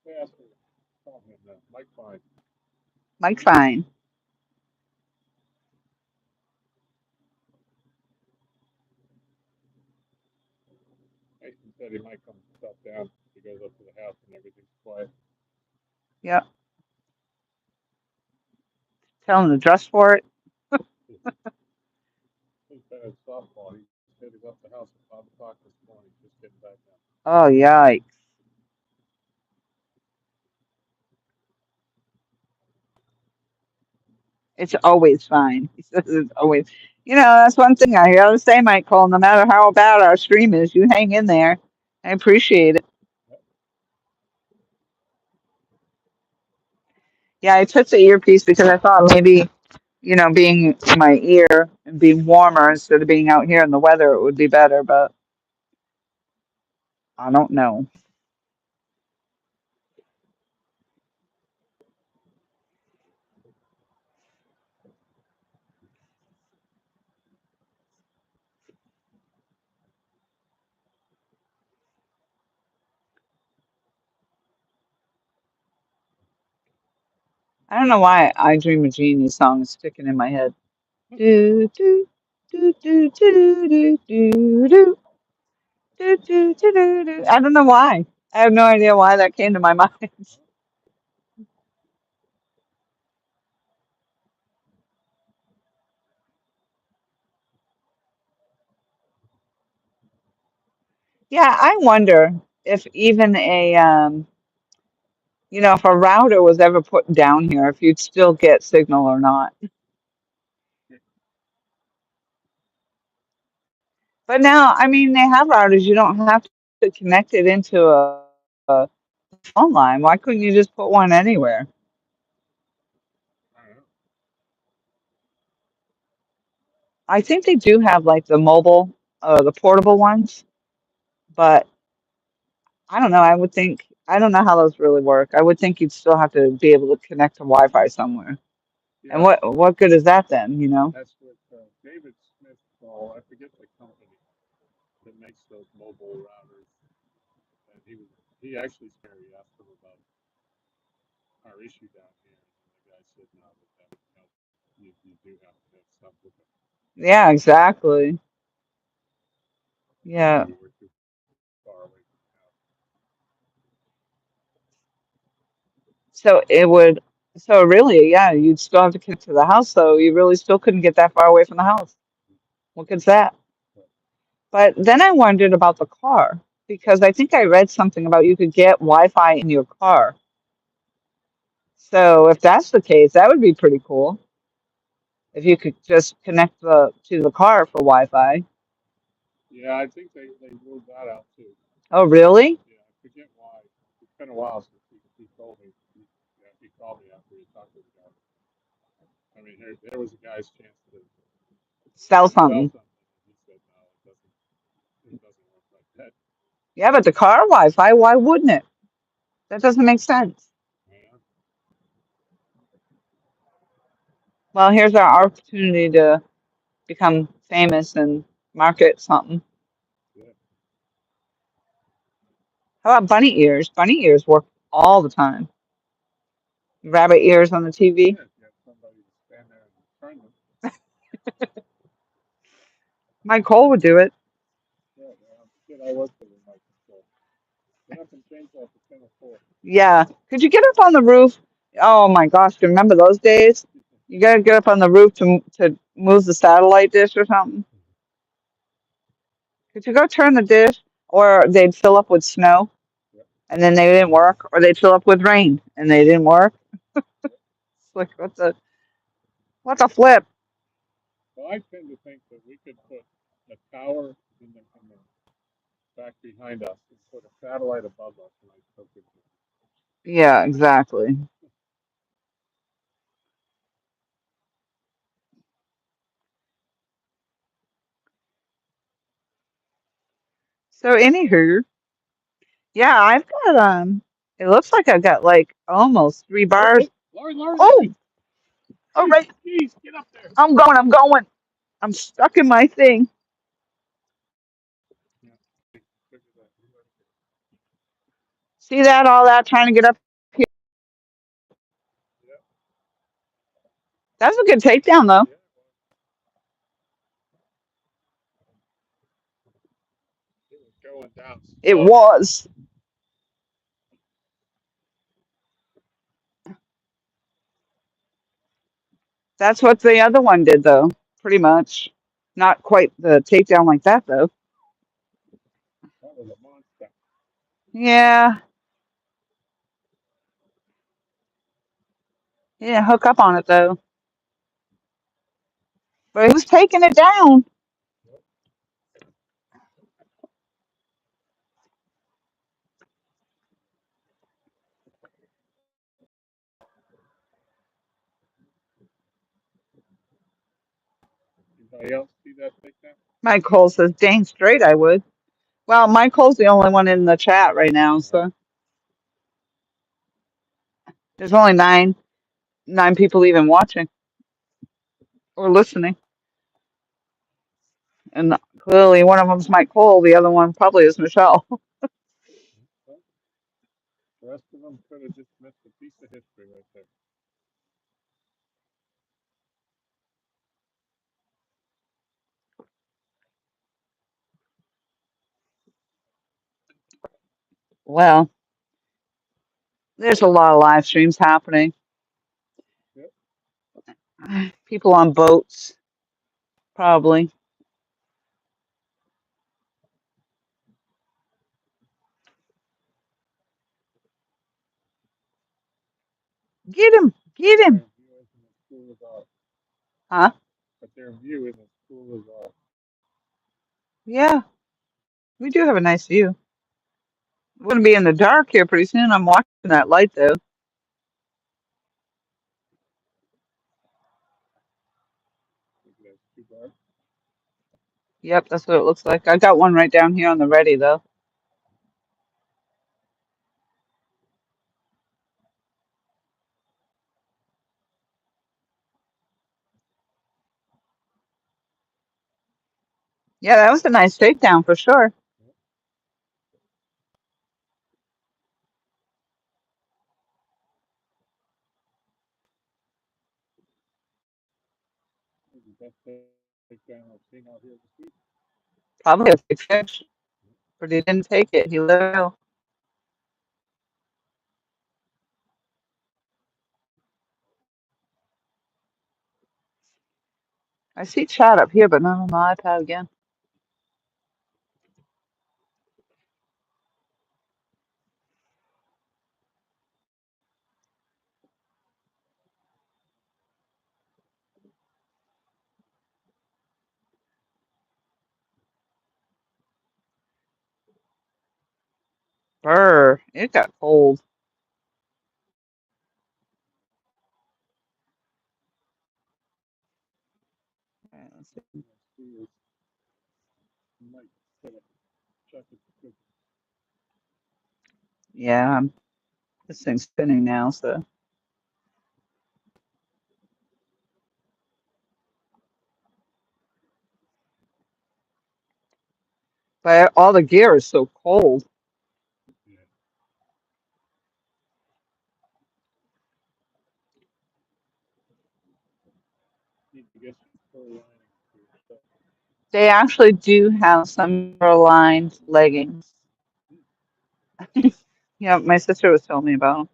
Yeah, call him Mike Fine. Mike, fine. Mason said he might come stop down. He goes up to the house and everything's quiet. Yep. Tell him to dress for it. He's been at softball. He said he left the house at 5 o'clock this morning. Just getting back now. Oh, yikes. It's always fine. He says it's always. That's one thing I gotta say, Michael. No matter how bad our stream is, you hang in there. I appreciate it. Yeah, I took the earpiece because I thought maybe, being in my ear and being warmer instead of being out here in the weather, it would be better, but I don't know. I don't know why I Dream of Jeannie song is sticking in my head. Do, do, do, do, do, do, do, do, do, do, do, do, do. I don't know why. I have no idea why that came to my mind. Yeah, I wonder if even if a router was ever put down here, if you'd still get signal or not. But now, I mean, they have routers. You don't have to connect it into a phone line. Why couldn't you just put one anywhere? I don't know. I think they do have like the mobile, the portable ones, but I don't know. I don't know how those really work. I would think you'd still have to be able to connect to Wi-Fi somewhere. And Yeah, what good is that then? that's what David Smith called. I forget the company that makes those mobile routers. And he actually he asked him about our issue down here, and the guy said no, that would help. You do have to have stuff with it. Yeah, exactly. Yeah. Maybe we're too far away from the house. So it would, so really, yeah, you'd still have to connect to the house, so you really still couldn't get that far away from the house. What good's that? But, But then I wondered about the car because I think I read something about you could get Wi-Fi in your car. So if that's the case, that would be pretty cool if you could just connect to the car for Wi-Fi. yeah, I think they ruled that out too. Oh, really? Yeah, I forget why. It's been a while since he told me. Yeah, he I mean, there was a guy's chance to Sell sell something. something, and he said, no, it doesn't work like that. Yeah, but the car Wi-Fi, why wouldn't it? That doesn't make sense. Yeah, Well, here's our opportunity to become famous and market something. yeah, How about bunny ears? Bunny ears work all the time. Rabbit ears on the TV. yeah. If you have somebody to stand there and turn them, Mike Cole would do it. yeah, the kid I worked with in my control. Get up and change that to 10 or 4. Yeah. Could you get up on the roof? Oh my gosh, do you remember those days? You gotta get up on the roof to move the satellite dish or something. Could you go turn the dish? Or they'd fill up with snow Yep, and then they didn't work, or they'd fill up with rain and they didn't work. yep. It's like what's a flip? Well, I tend to think that we could put a tower in the back behind us and put a satellite above us, and I still could do Yeah, exactly. So anywho, yeah, I've got it looks like I've got like almost three it. Oh, bars. oh, Lauren, Oh, all geez, right. geez, get up there. I'm going. I'm stuck in my thing. Yeah, look at that. See that? All that trying to get up here. Yeah, That's a good takedown though. yeah, it was going down It slow. was. That's what the other one did though, pretty much. Not quite the takedown like that though. That was a monster. Yeah, he didn't hook up on it though. But he was taking it down. Anybody else see that takedown? Mike Cole says, dang straight I would. Well, Mike Cole's the only one in the chat right now, Right. so there's only nine people even watching or listening. And clearly one of them's Mike Cole, the other one probably is Michelle. Well, the rest of them could have just missed a piece of history right there. Well, there's a lot of live streams happening. Yep. People on boats, probably. Get But him. their view isn't as cool as ours. Huh? But their view isn't as cool as ours. Yeah, we do have a nice view. We're going to be in the dark here pretty soon. I'm watching that light though. Maybe that's too dark. Yep, that's what it looks like. I got one right down here on the ready though. Yeah, that was a nice takedown for sure. Yep. Maybe the best takedown I've seen out here this week. Probably a big fish, but he didn't take it. He let it go. I see chat up here, but not on the iPad again. Brr, it got cold. Yeah, this thing's spinning now, so but all the gear is so cold. They actually do have some aligned leggings. Yeah, my sister was telling me about them.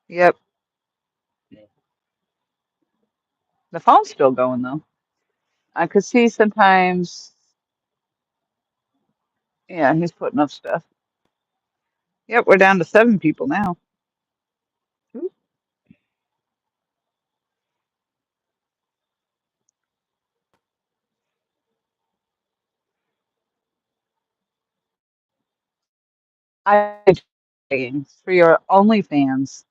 Yep, the phone's still going though. I could see sometimes. Yeah, he's putting up stuff. Yep, we're down to 7 people now. I leggings for your OnlyFans.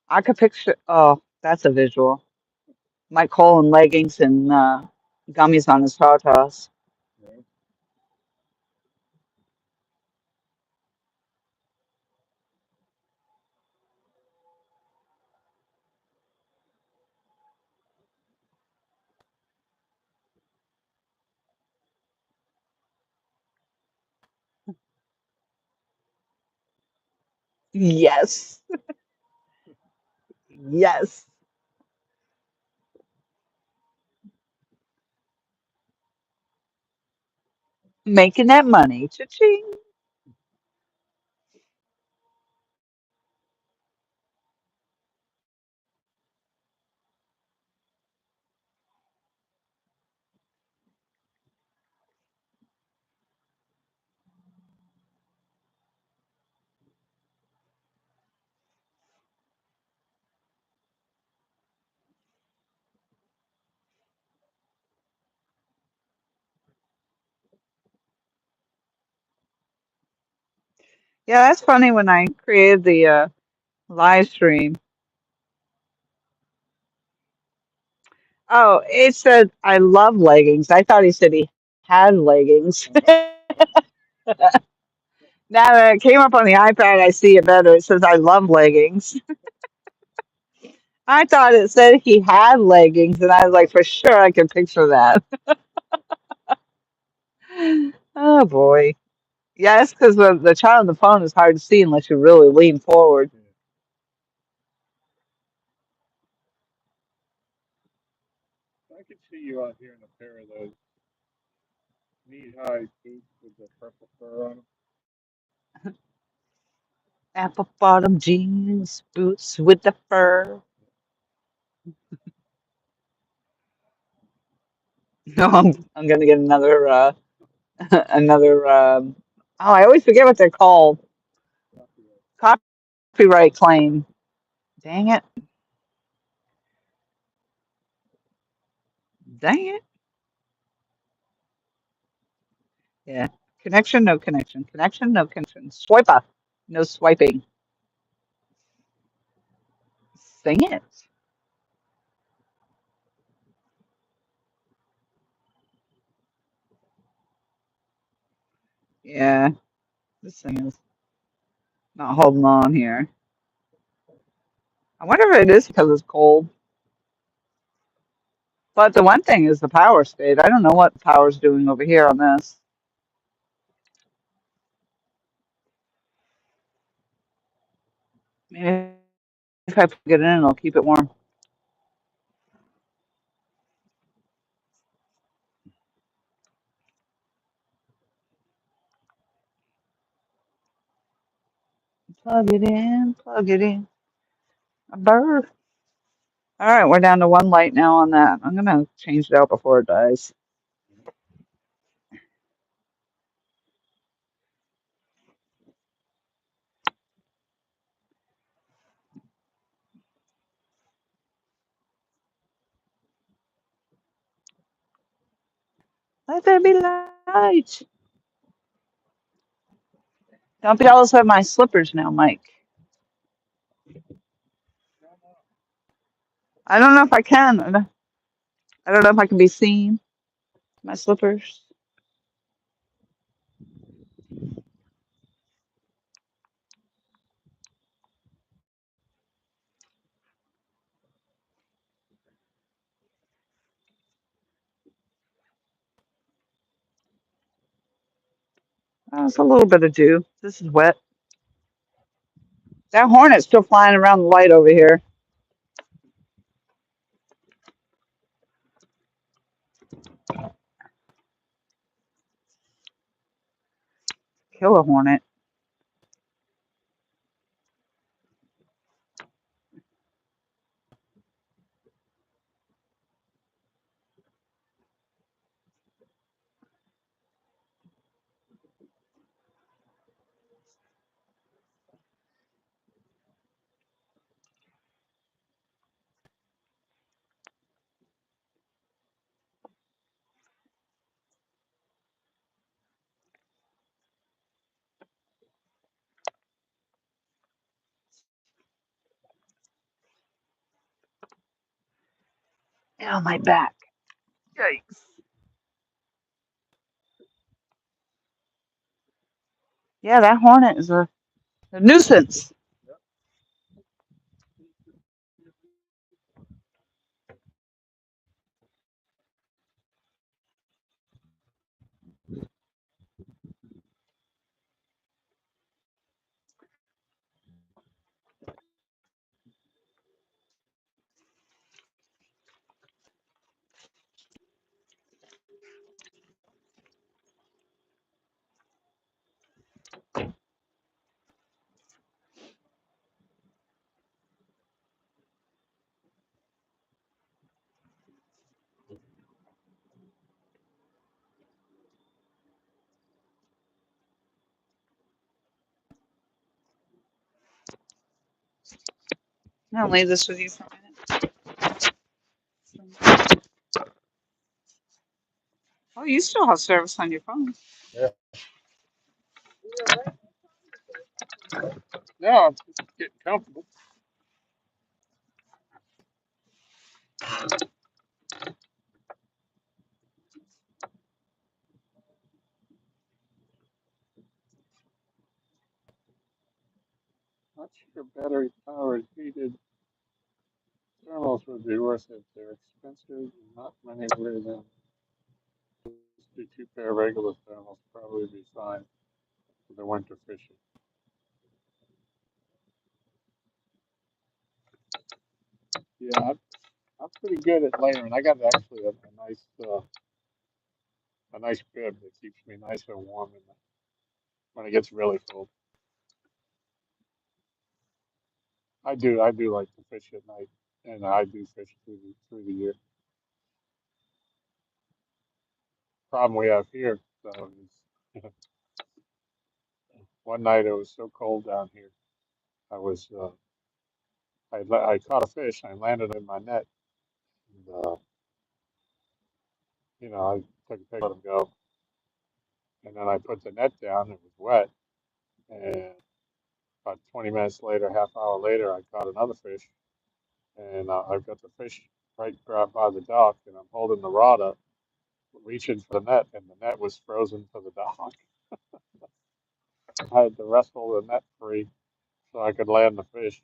I could picture. Oh, that's a visual. Mike Cole in leggings and gummies on his tatas. Yes, yes, making that money. Cha-ching. Yeah, that's funny. When I created the live stream, oh, it said I love leggings. I thought he said he had leggings. Now that it came up on the iPad, I see it better. It says I love leggings. I thought it said he had leggings, and I was like, for sure, I can picture that. Oh boy. Yes, because the child on the phone is hard to see unless you really lean forward. Apple bottom jeans, boots with the fur. No, I'm gonna get another another oh, I always forget what they're called. Copyright claim. Dang it. Dang it. Yeah. Connection, no connection. Connection, no connection. Swiper. No swiping. Sing it. Yeah. This thing is not holding on here. I wonder if it is because it's cold. But the one thing is the power stayed. I don't know what the power's doing over here on this. Maybe if I plug it in, it'll keep it warm. Plug it in, plug it in. A bird. All right, we're down to one light now on that. I'm gonna change it out before it dies. Let there be light. right. Don't be jealous of my slippers now, Mike. I don't know if I can. I don't know if I can be seen. My slippers. Oh, it's a little bit of dew. This is wet. That hornet's still flying around the light over here. Kill a hornet. Ow, my back. Yikes. Yeah, that hornet is a nuisance. I'll leave this with you for a minute. Oh, you still have service on your phone. Yeah. No, I'm just getting comfortable. Not sure battery powered heated thermals would be worth it. They're expensive and not many wear them. Just do two pair of regular thermals probably be fine for the winter fishing. Yeah, I'm pretty good at layering. I got actually a nice bib that keeps me nice and warm when it gets really cold. I do like to fish at night, and I do fish through the year. Problem we have here, so is one night it was so cold down here. I was I caught a fish. I landed in my net, and I took a picture, let him go, and then I put the net down. It was wet, and about 20 minutes later, half hour later, I caught another fish, and I've got the fish right by the dock, and I'm holding the rod up, reaching for the net, and the net was frozen to the dock. I had to wrestle the net free so I could land the fish.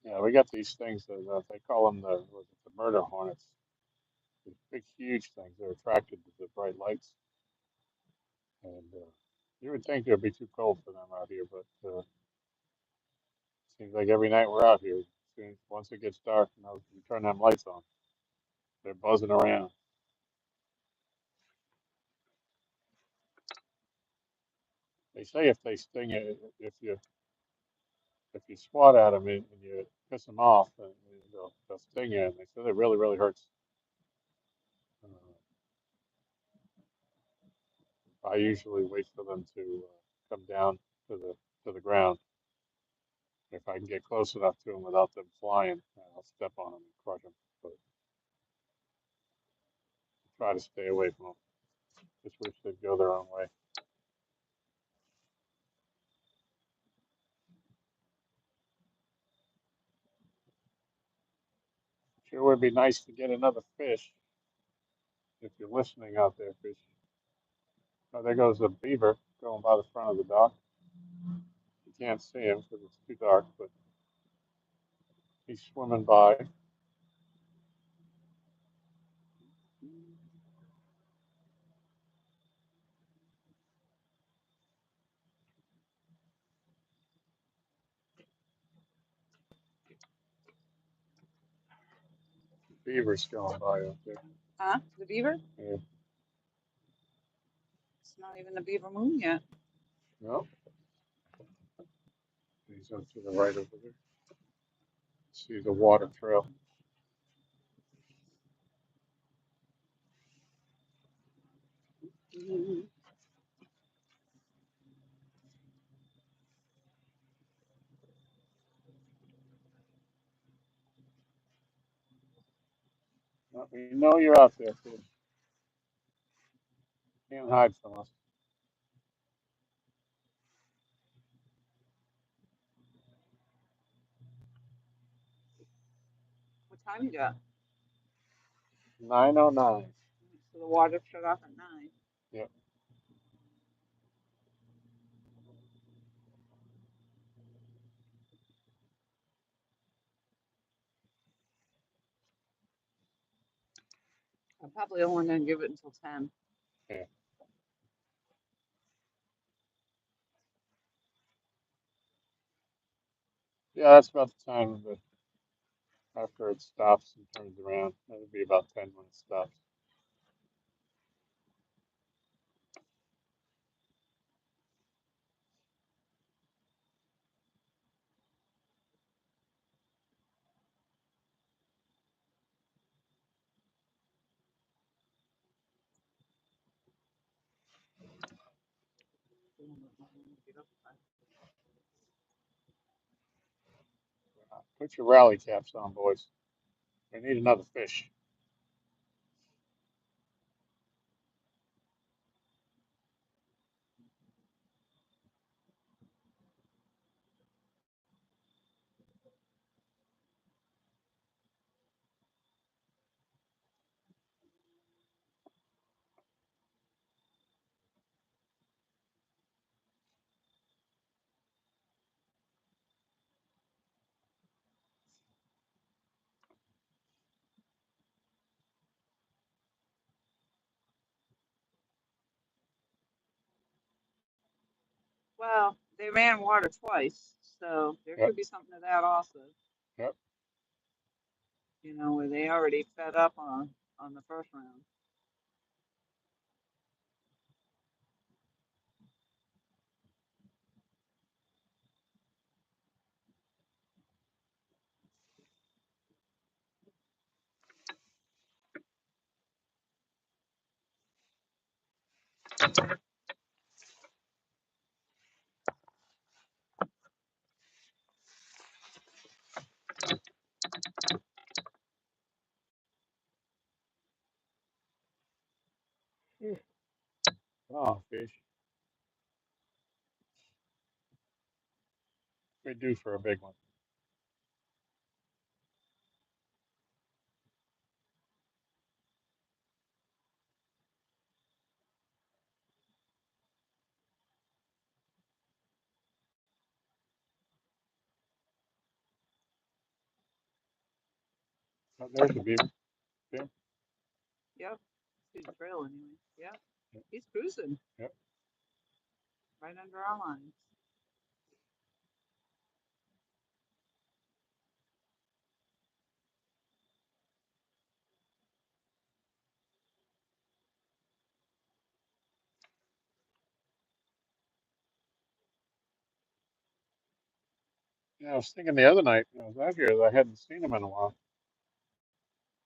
Yeah, we got these things that they call them the murder hornets. These big, huge things. They're attracted to the bright lights, and you would think it'd be too cold for them out here, but seems like every night we're out here, once it gets dark, you turn them lights on. They're buzzing around. They say if they sting you, if you if you swat at them and you piss them off, then they'll sting you. And they said it really, really hurts. I usually wait for them to come down to the ground. If I can get close enough to them without them flying, I'll step on them and crush them. But try to stay away from them. Just wish they'd go their own way. Sure would be nice to get another fish if you're listening out there, fish. Oh, there goes the beaver going by the front of the dock. You can't see him because it's too dark, but he's swimming by. The beaver's going by out there. Huh? The beaver? Yeah. It's not even the beaver moon yet. No, he's up to the right over there. See the water trail. Well, we know you're out there, fish. Can't hide from us. What time you got? 9:09. So the water shut off at 9. Yep. I'm probably only going to give it until 10. Yeah. Yeah, that's about the time that after it stops and turns around. That'll be about 10 when it stops. Put your rally caps on, boys. We need another fish. Well, they ran water twice, so there Yep. could be something to that also. Yep. You know, where they already fed up on the first round. Oh, fish. We do for a big one. Oh, there's the beaver. Yeah. Yep. See the trail anyway. Yep. Yep. He's cruising Yep. right under our lines. Yeah, I was thinking the other night when I was out here that I hadn't seen them in a while.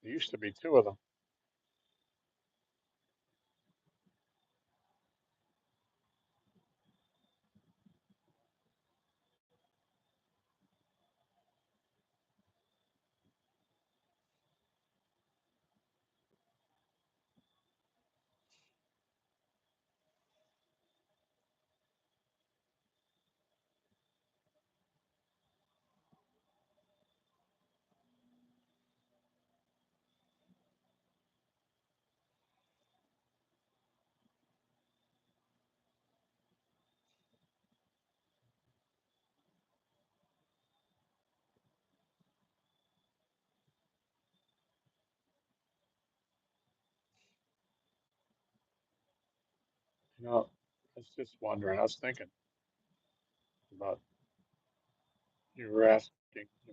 There used to be two of them. You know, I was just wondering. I was thinking about you were asking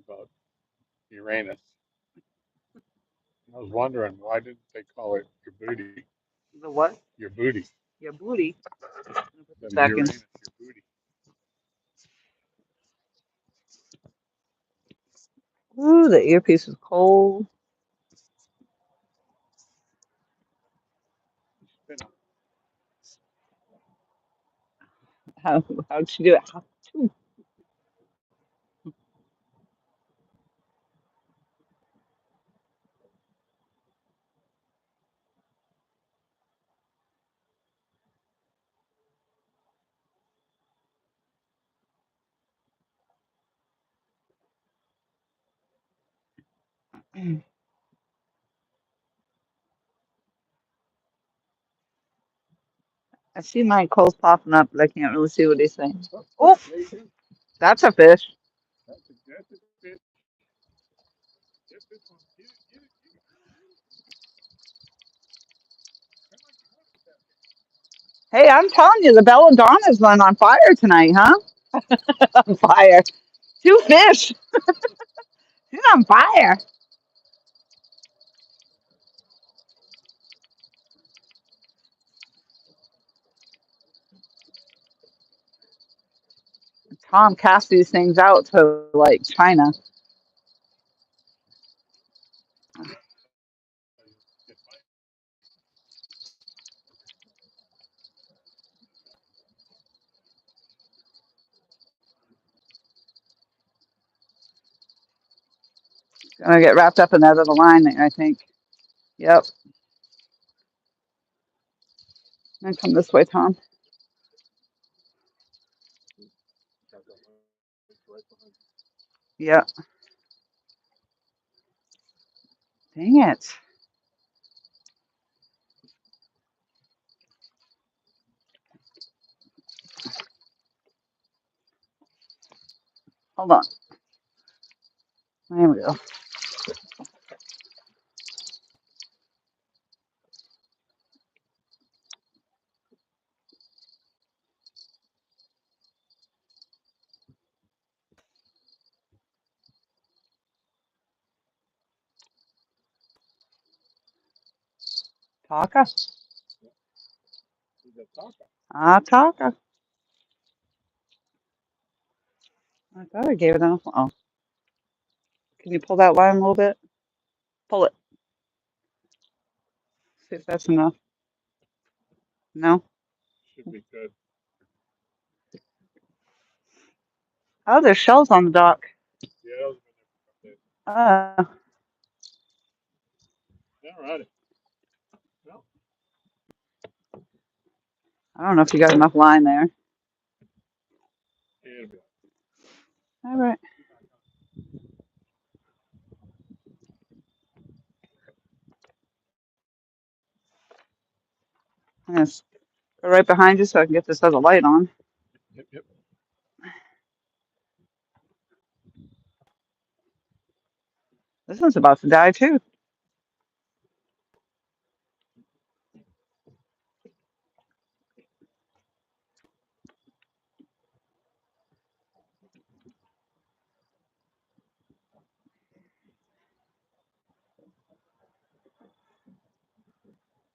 about Uranus. I was wondering why didn't they call it your booty? The what? Your booty. Your booty. Instead of Second. Uranus, your booty. Ooh, the earpiece is cold. Spin on. How'd she do it? I see my coals popping up, but I can't really see what he's saying. Oh, There you go. that's a fish. That's a fish. Get this one. Get it. Get it. Get it. Come on, come on. Hey, I'm telling you, the belladonna's run on fire tonight, huh? On fire. Two fish. She's on fire. Tom cast these things out to like China. Gonna get wrapped up in that other line there, I think. Yep. And come this way, Tom. Yep. Dang it. Hold on. There we go. Taka. Ah, Taka. I thought I gave it enough. Oh, can you pull that line a little bit? Pull it. See if that's enough. No? Should be good. Oh, there's shells on the dock. Yeah, those have been there Uh, for a bit. All right. Well, I don't know if you got enough line there. it'll be All right. I'm going to go right behind you so I can get this other light on. Yep, yep. This one's about to die, too.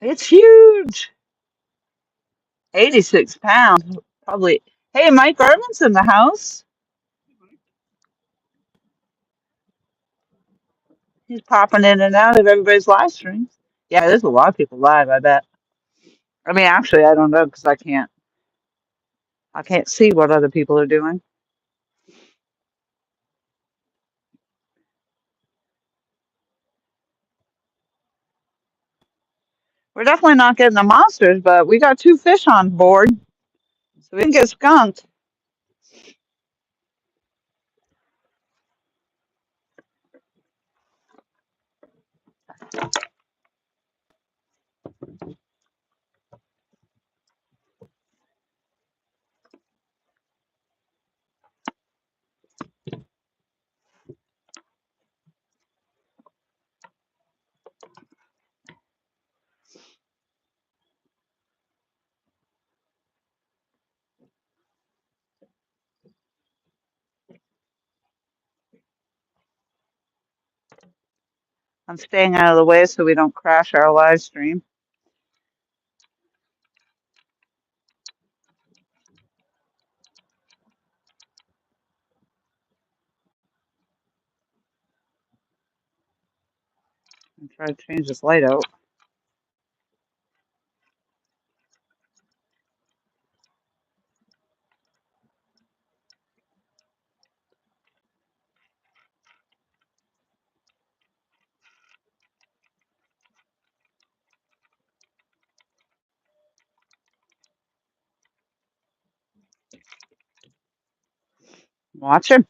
It's huge. 86 pounds. Probably. Hey, Mike Irvin's in the house. He's popping in and out of everybody's live streams. Yeah, there's a lot of people live, I bet. I mean, actually, I don't know because I can't see what other people are doing. We're definitely not getting the monsters, but we got 2 fish on board, so we can get skunked. I'm staying out of the way so we don't crash our live stream. I'm trying to change this light out. Watch him.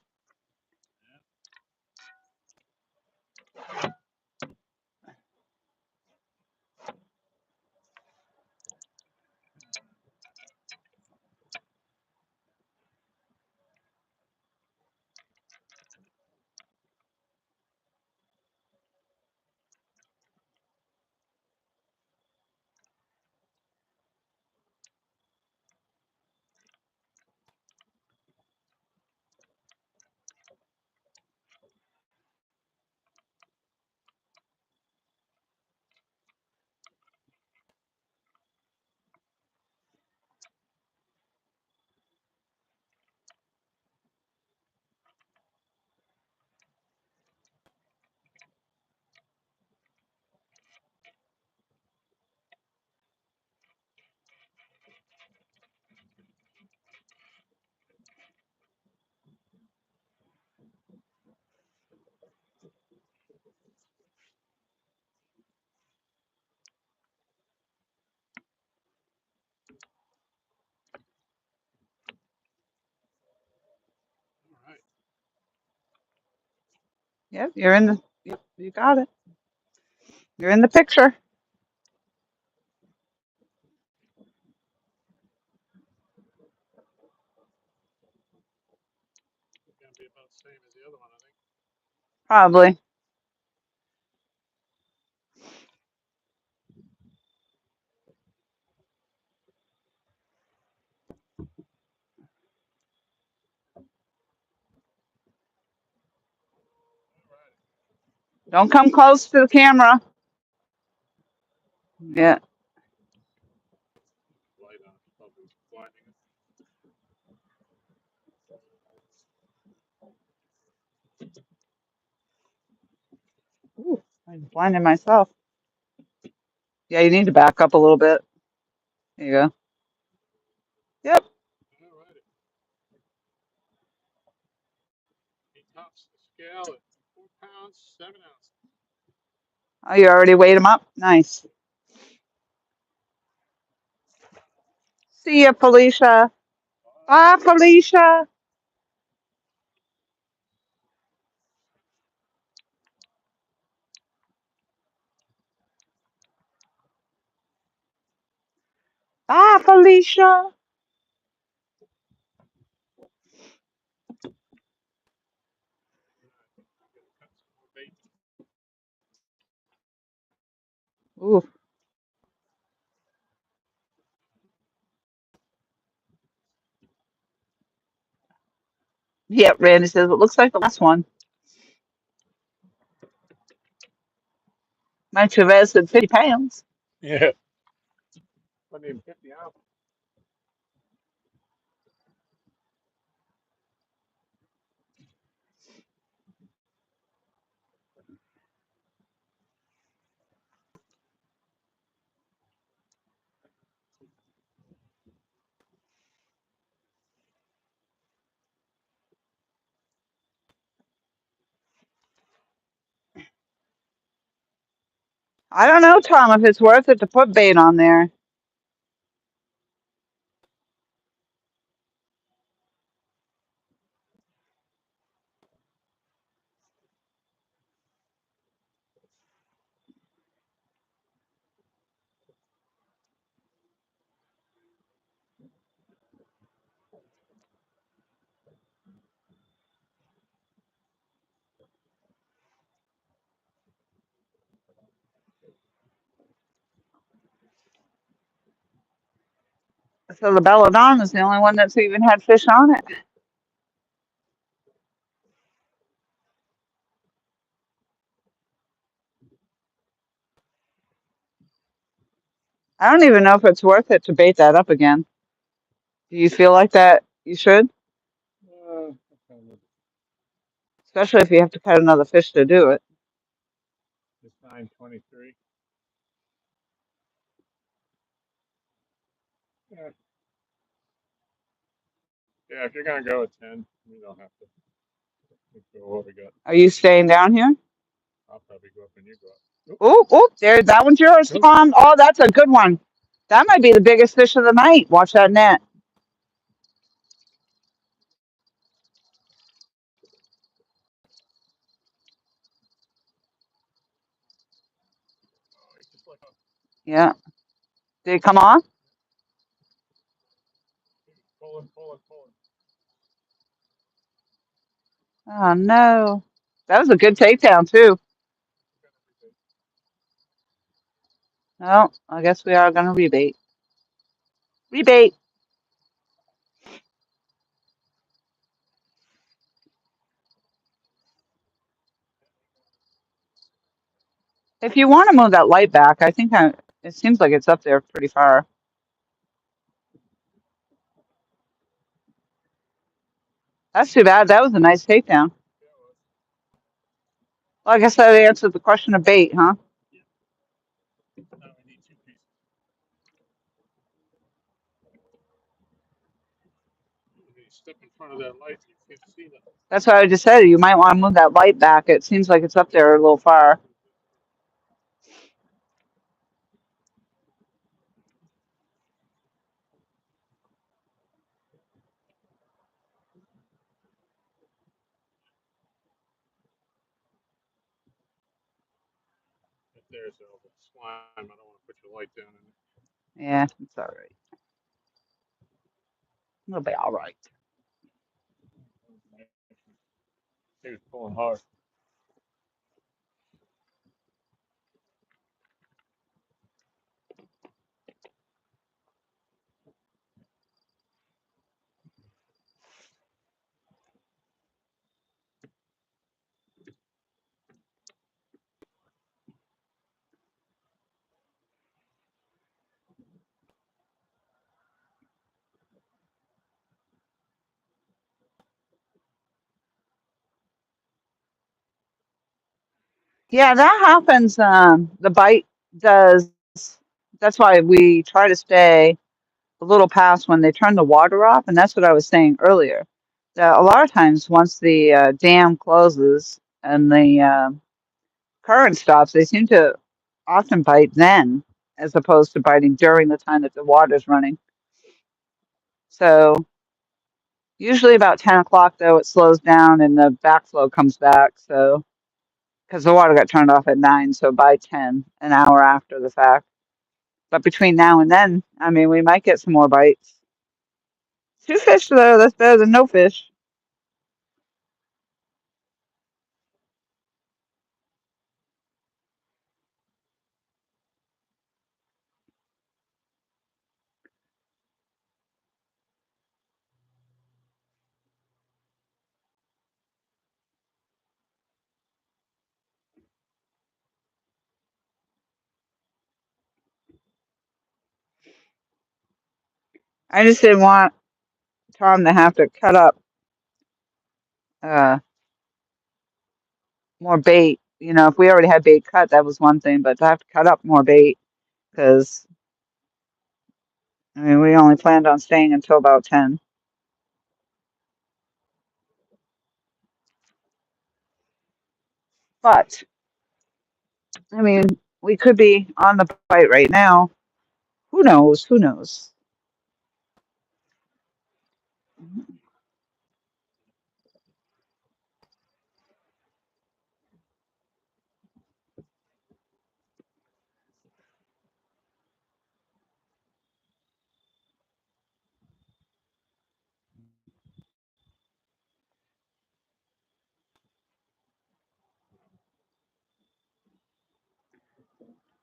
Yep, you're in the. Yep, you got it. You're in the picture. It's gonna be about the same as the other one, I think. Probably. Don't come close to the camera. Yeah. Light on, probably blinding. Ooh, I'm blinding myself. Yeah, you need to back up a little bit. There you go. Yep. All right. He tops the scale at 4 pounds, 7 ounces. Oh, you already weighed him up? Nice. See ya, Felicia. Bye, Felicia. Bye, Felicia. Ooh. Yep, Randy says it looks like the last one. My Chavez said 50 pounds. Yeah, I need 50 ounces. I don't know, Tom, if it's worth it to put bait on there. So the belladonna is the only one that's even had fish on it. I don't even know if it's worth it to bait that up again. Do you feel like that you should? Uh, Especially if you have to cut another fish to do it. it's 9:23. Yeah, yeah. If you're gonna go with 10, you don't have to. Let's go what we got. Are you staying down here? I'll probably go up and you go up. Nope, Oh, oh, there, that one's yours, nope. Tom. Oh, that's a good one. That might be the biggest fish of the night. Watch that net. Yeah. Did it come on? Pulling, pulling, pulling. Oh, no. That was a good takedown, too. No, I guess we are going to rebate. Rebate. If you want to move that light back, it seems like it's up there pretty far. That's too bad. That was a nice takedown. Well, I guess that answered the question of bait, huh? Now we need two pieces. When you step in front of that light, you can't see nothing. That's what I just said. You might want to move that light back. It seems like it's up there a little far. If there's a slime, I don't want to put your light down in it. Yeah, it's all right. It'll be all right. He was pulling hard. Yeah, that happens. The bite does. That's why we try to stay a little past when they turn the water off, and that's what I was saying earlier. That a lot of times, once the dam closes and the current stops, they seem to often bite then, as opposed to biting during the time that the water's running. So usually about 10 o'clock, though, it slows down and the backflow comes back. So because the water got turned off at 9, so by 10, an hour after the fact. But between now and then, I mean, we might get some more bites. Two fish, though, that's better than no fish. I just didn't want Tom to have to cut up uh, more bait. You know, if we already had bait cut, that was one thing, but to have to cut up more bait, because, I mean, we only planned on staying until about 10. But, I mean, We could be on the bite right now. Who knows? Who knows?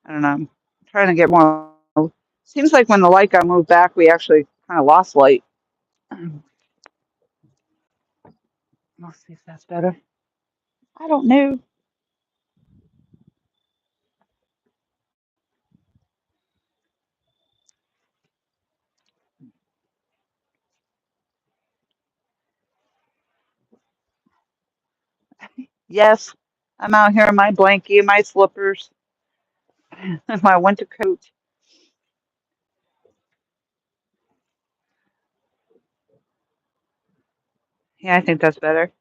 I don't know. I'm trying to get more. Seems like when the light got moved back, we actually kind of lost light. Let's see if that's better. I don't know. Yes, I'm out here in my blankie, my slippers, and my winter coat. Yeah, I think that's better.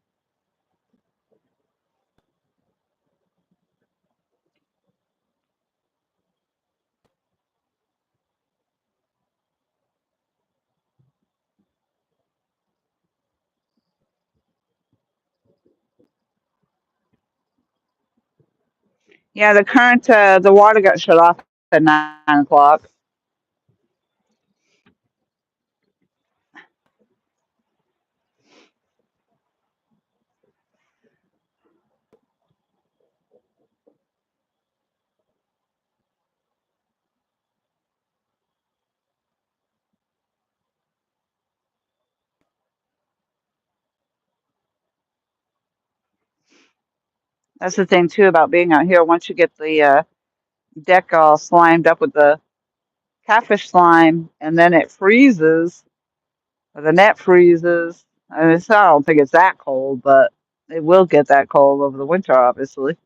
Yeah, the current, the water got shut off at 9 o'clock. That's the thing too about being out here. Once you get the deck all slimed up with the catfish slime, and then it freezes, or the net freezes. I mean, I don't think it's that cold, but it will get that cold over the winter, obviously.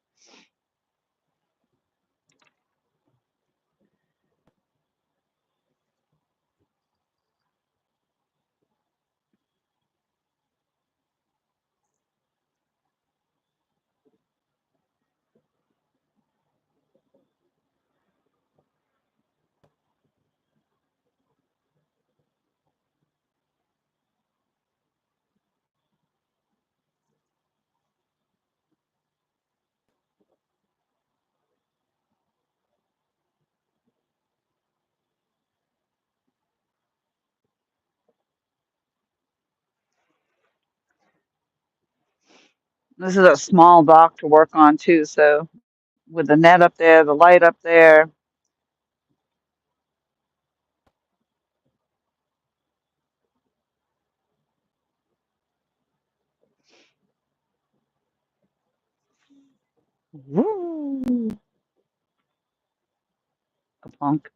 This is a small dock to work on too, so with the net up there, the light up there. Woo! A plunk.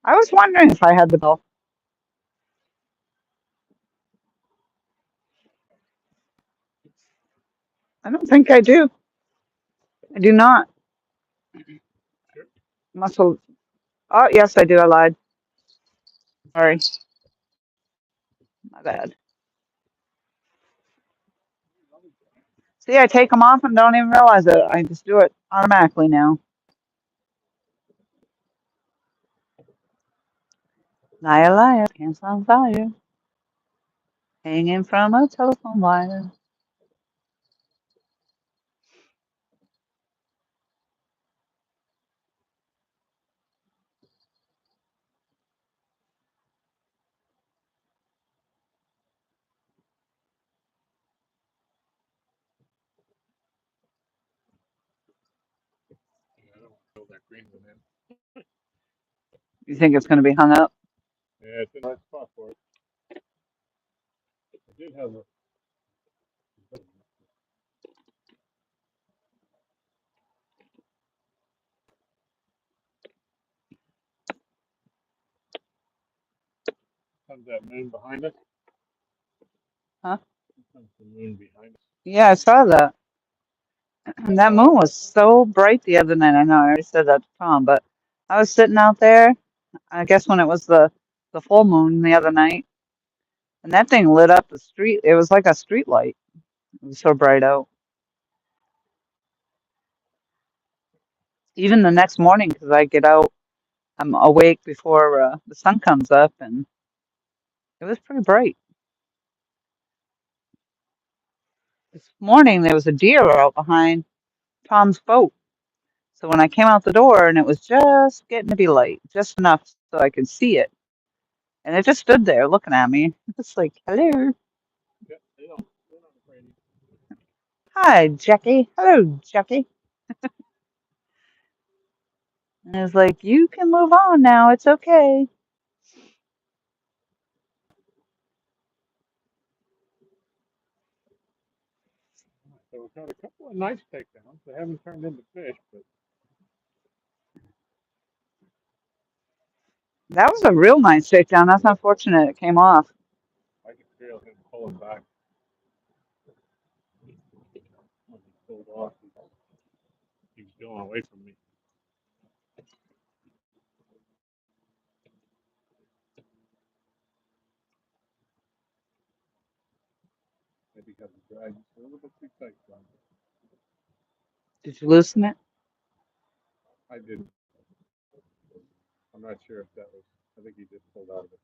I was wondering if I had the bill. I don't think I do. I do not. Must have. Oh, yes, I do. I lied. Sorry. My bad. See, I take them off and don't even realize it. I just do it automatically now. Liar, liar, pants on fire, hanging from a telephone wire. Yeah, I don't want to fill that green one in. You think it's going to be hung up? Yeah, it's a nice spot for it. I did have a comes that moon behind us. Huh? Comes the moon behind us. Yeah, I saw that. And that moon was so bright the other night. I know I already said that to Tom, but I was sitting out there, I guess when it was the full moon the other night, and that thing lit up the street. It was like a street light. It was so bright out. Even the next morning, because I get out, I'm awake before the sun comes up, and it was pretty bright. This morning there was a deer out behind Tom's boat. So when I came out the door and it was just getting to be light, just enough so I could see it, and it just stood there looking at me. It's like, hello, Yeah, they're not afraid. hi, Jackie. Hello, Jackie. And it's like, you can move on now. It's okay. So we've had a couple of nice takedowns. They haven't turned into fish, but That was a real nice takedown. That's unfortunate it came off. I could feel him pulling back when he pulled off. He was going away from me. Maybe because the drag was a little bit too tight for him. Did you loosen it? I didn't. I'm not sure if that was. I think he just pulled out of it.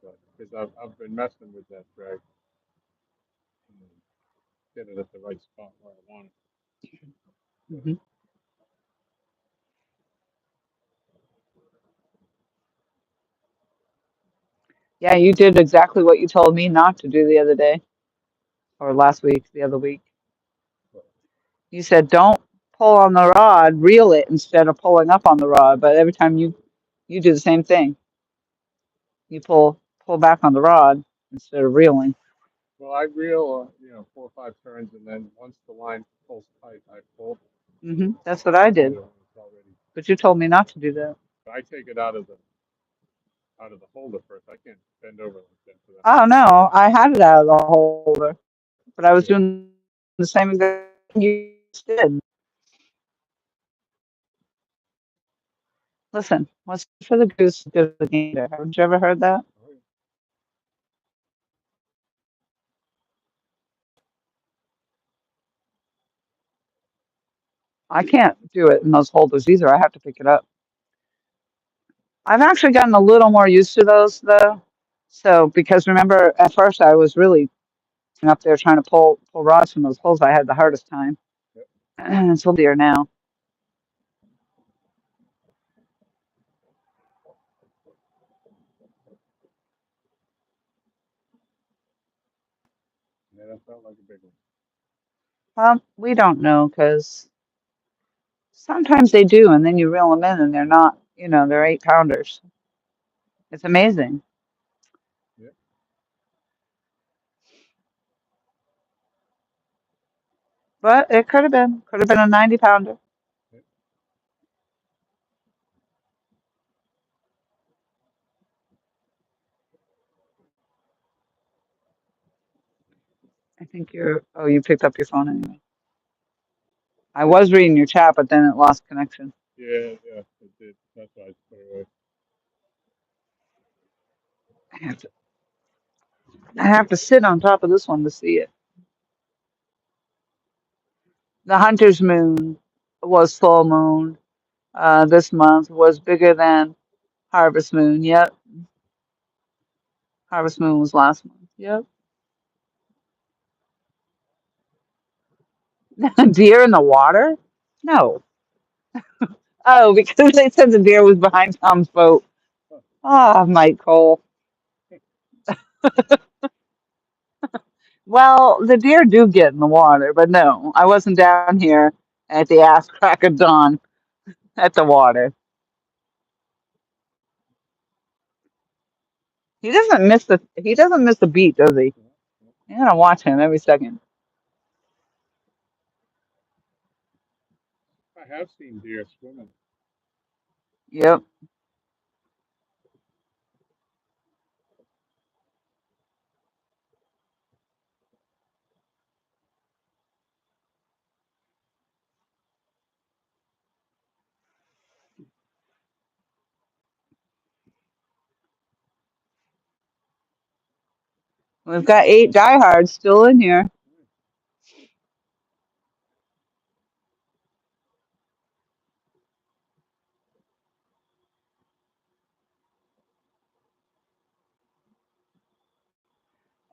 But because I've been messing with that drag and get it at the right spot where I want it. Hmm. Yeah, you did exactly what you told me not to do the other day, or last week, the other week. But You said don't pull on the rod, reel it instead of pulling up on the rod. But every time you do the same thing. You pull back on the rod instead of reeling. well, I reel, 4 or 5 turns, and then once the line pulls tight, I pull. That's what I You did. know, it's already. But you told me not to do that. I take it out of the holder first. I can't bend over like that for that Oh much. no, I had it out of the holder, but I was Yeah. doing the same exact thing you just did. Listen, what's good for the goose is good for the gander. Haven't you ever heard that? Oh, yeah. I can't do it in those holders either. I have to pick it up. I've actually gotten a little more used to those though. So because remember at first I was really up there trying to pull rods from those holes. I had the hardest time. Yep. It's a little easier now. Yeah, that felt like a big one. Well, we don't know because sometimes they do, and then you reel them in, and they're not. They're 8 pounders. It's amazing, Yeah. but it could have been a 90 pounder. Yeah. I think you picked up your phone anyway. I was reading your chat, but then it lost connection. Yeah. Yeah. It did. That's why I put it away. I have to, I have to sit on top of this one to see it. The hunter's moon was full moon. This month was bigger than harvest moon. Yep, harvest moon was last month. Yep. Deer in the water? No. Oh, because they said the deer was behind Tom's boat. Ah, Michael. Well, the deer do get in the water, but no, I wasn't down here at the ass crack of dawn at the water. He doesn't miss the beat, does he? You gotta watch him every second. I have seen deer swimming. Yep. We've got 8 diehards still in here.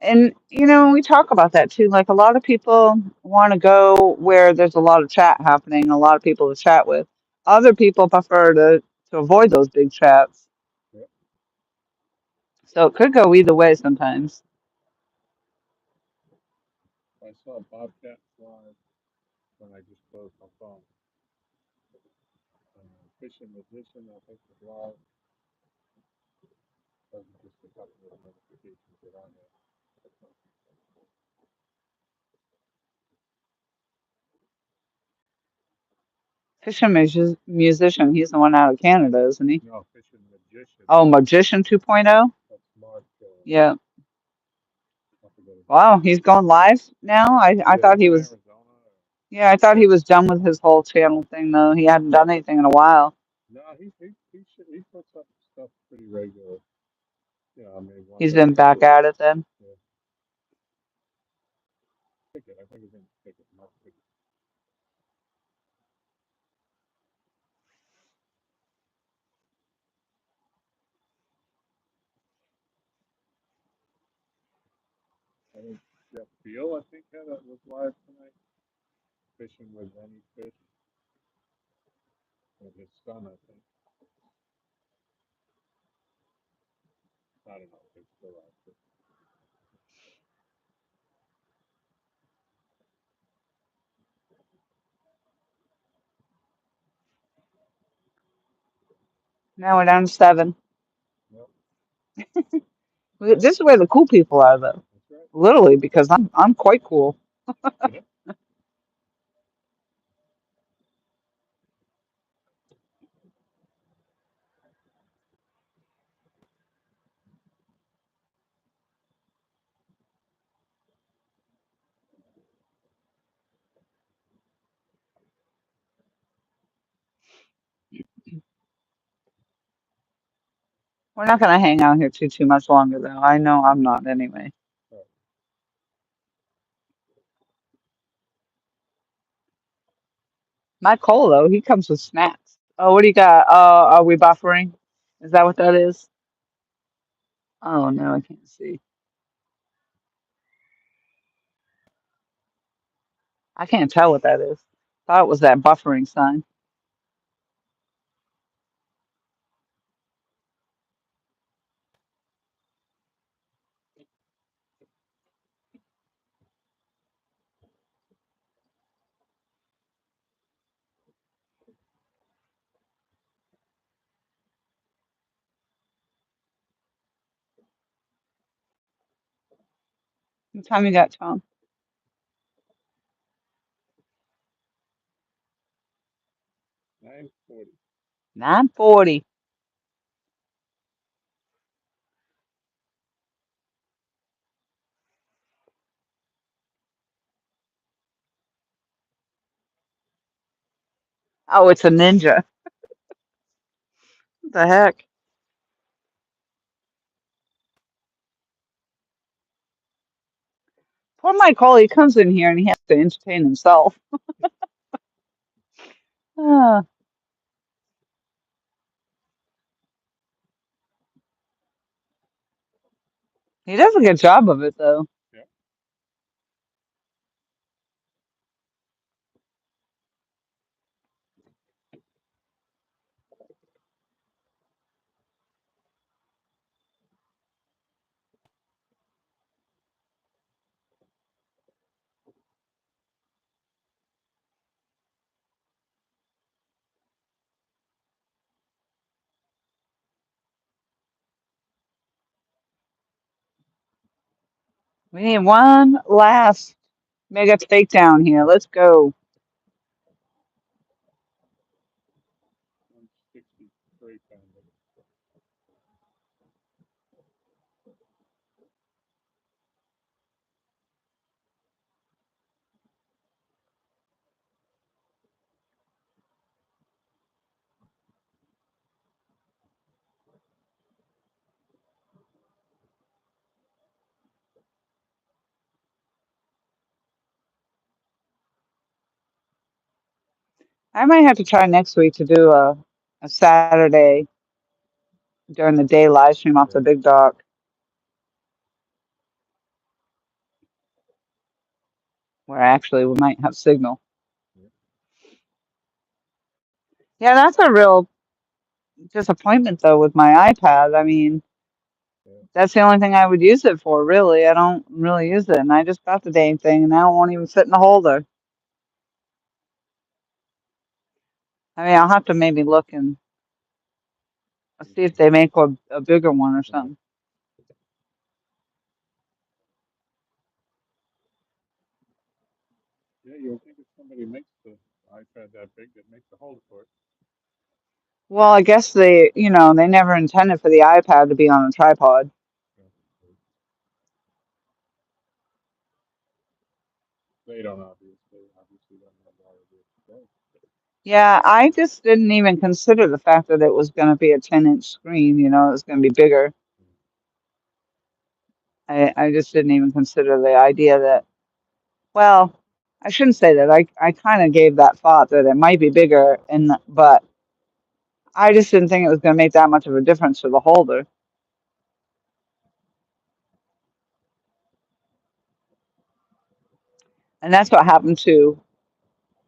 And we talk about that too. Like a lot of people want to go where there's a lot of chat happening, a lot of people to chat with. Other people prefer to avoid those big chats. Yep. So it could go either way sometimes. I saw a bobcat fly when I just closed my phone. Fishing magician, I think the blog doesn't just a couple of notifications that I have. Fisher musician, he's the one out of Canada, isn't he? No, fishing magician. Oh, Magician 2.0? That's Mark. Yeah. I forget his name. Wow, he's going live now? I Either thought him he in was, Arizona. yeah, I thought he was done with his whole channel thing though. He hadn't done anything in a while. No, he puts up stuff pretty regular. You know, I mean, once He's every been couple back of at weeks. it then. Yeah. I think he's in ticket. Mark ticket. I think Jeff Beal, I think, was live tonight. Fishing with any fish. With his son, I think. I don't know if they're still out there. Now we're down to 7. Yep, This is where the cool people are though. that's right. Literally, because I'm quite cool. Yeah. We're not gonna hang out here too much longer though. I know I'm not anyway. Right. My Cole though, he comes with snacks. Oh, what do you got? Are we buffering? Is that what that is? Oh no, I can't see. I can't tell what that is. Thought it was that buffering sign. What time you got, Tom? 9:40. 9:40. Oh, it's a ninja. What the heck? Poor Mike Cole, he comes in here and he has to entertain himself. Ah, he does a good job of it, though. Yeah. We need one last mega takedown here. Let's go. 163 pound. I might have to try next week to do a Saturday during the day live stream off Yeah. the big dock where actually we might have signal. Yeah. Yeah, that's a real disappointment though with my iPad. I mean, Yeah. that's the only thing I would use it for, really. I don't really use it, and I just got the dang thing, and now it won't even fit in the holder. I mean, I'll have to maybe look and see if they make a bigger one or Right. something. Yeah, you would think if somebody makes the iPad that big, that makes the holder for it. Well, I guess they never intended for the iPad to be on a tripod. Yeah. They don't obviously don't know why it is today. Yeah, I just didn't even consider the fact that it was going to be a 10-inch screen, it was going to be bigger. I just didn't even consider the idea that, well, I shouldn't say that. I kind of gave that thought that it might be bigger, but I just didn't think it was going to make that much of a difference for the holder. And that's what happened to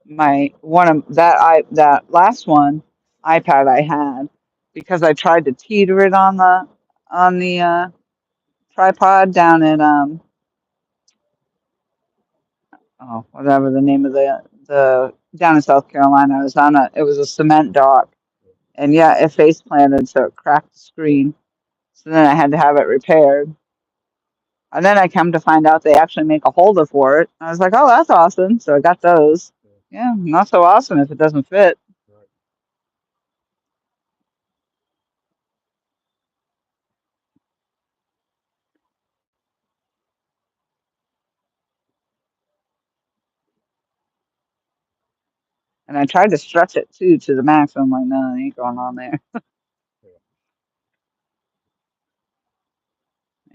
my one of that last one iPad I had because I tried to teeter it on the tripod down at oh, whatever the name of the down in South Carolina. It was a cement dock, and yeah, it face planted, so it cracked the screen. So then I had to have it repaired. And then I come to find out they actually make a holder for it. I was like, oh, that's awesome. So I got those. Yeah. Yeah, not so awesome if it doesn't fit. Right. And I tried to stretch it too to the max. I'm like, no, it ain't going on there. Yeah.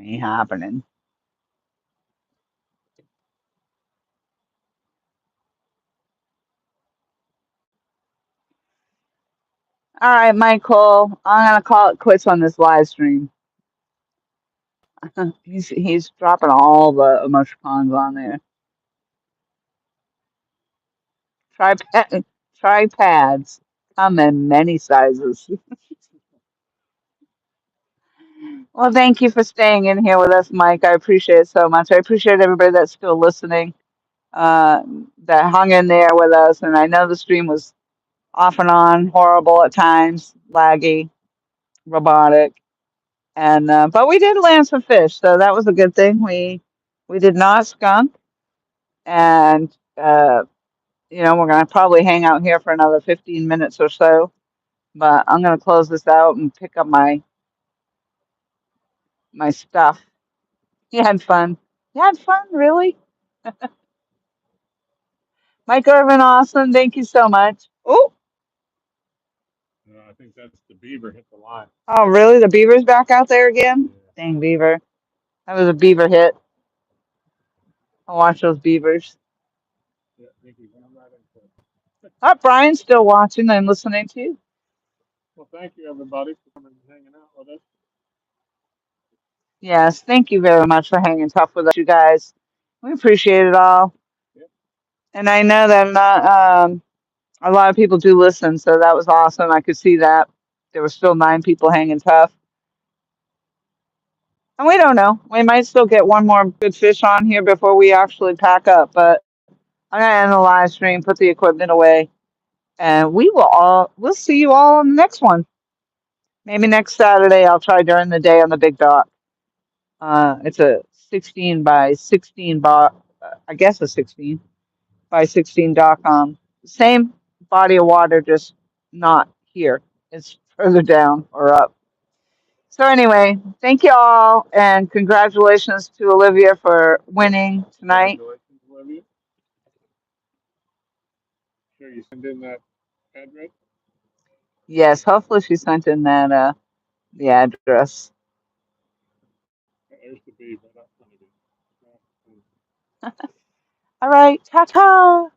Ain't happening. All right, Michael, I'm gonna call it quits on this live stream. He's dropping all the emoticons on there. Tripod tripads come in many sizes. Well, thank you for staying in here with us, Mike. I appreciate it so much. I appreciate everybody that's still listening, uh, that hung in there with us. And I know the stream was off and on, horrible at times, laggy, robotic, and but we did land some fish, so that was a good thing. We did not skunk, and we're gonna probably hang out here for another 15 minutes or so. But I'm gonna close this out and pick up my stuff. You had fun. You had fun, really? Mike Irvin, awesome. Thank you so much. Oh, I think that's the beaver hit the line. oh, really? The beaver's back out there again? Yeah. Dang beaver. That was a beaver hit. I'll watch those beavers. Yeah. I think he went right into it. Oh, Brian's still watching and listening to you. Well, thank you everybody for coming and hanging out with us. Yes, thank you very much for hanging tough with us, you guys. We appreciate it all. Yeah. And I know that not a lot of people do listen, so that was awesome. I could see that. There were still 9 people hanging tough. And we don't know. We might still get one more good fish on here before we actually pack up. But I'm gonna end the live stream, put the equipment away, and we'll see you all on the next one. Maybe next Saturday I'll try during the day on the big dock. It's a 16 by 16 bar, I guess a 16 by 16 dock. Same body of water, just not here. It's further down or up. So anyway, thank you all, and congratulations to Olivia for winning tonight. Congratulations, Olivia. Sure, you send in that address. Yes, hopefully she sent in that the address. There's the B, but that's gonna be. All right, ta ta.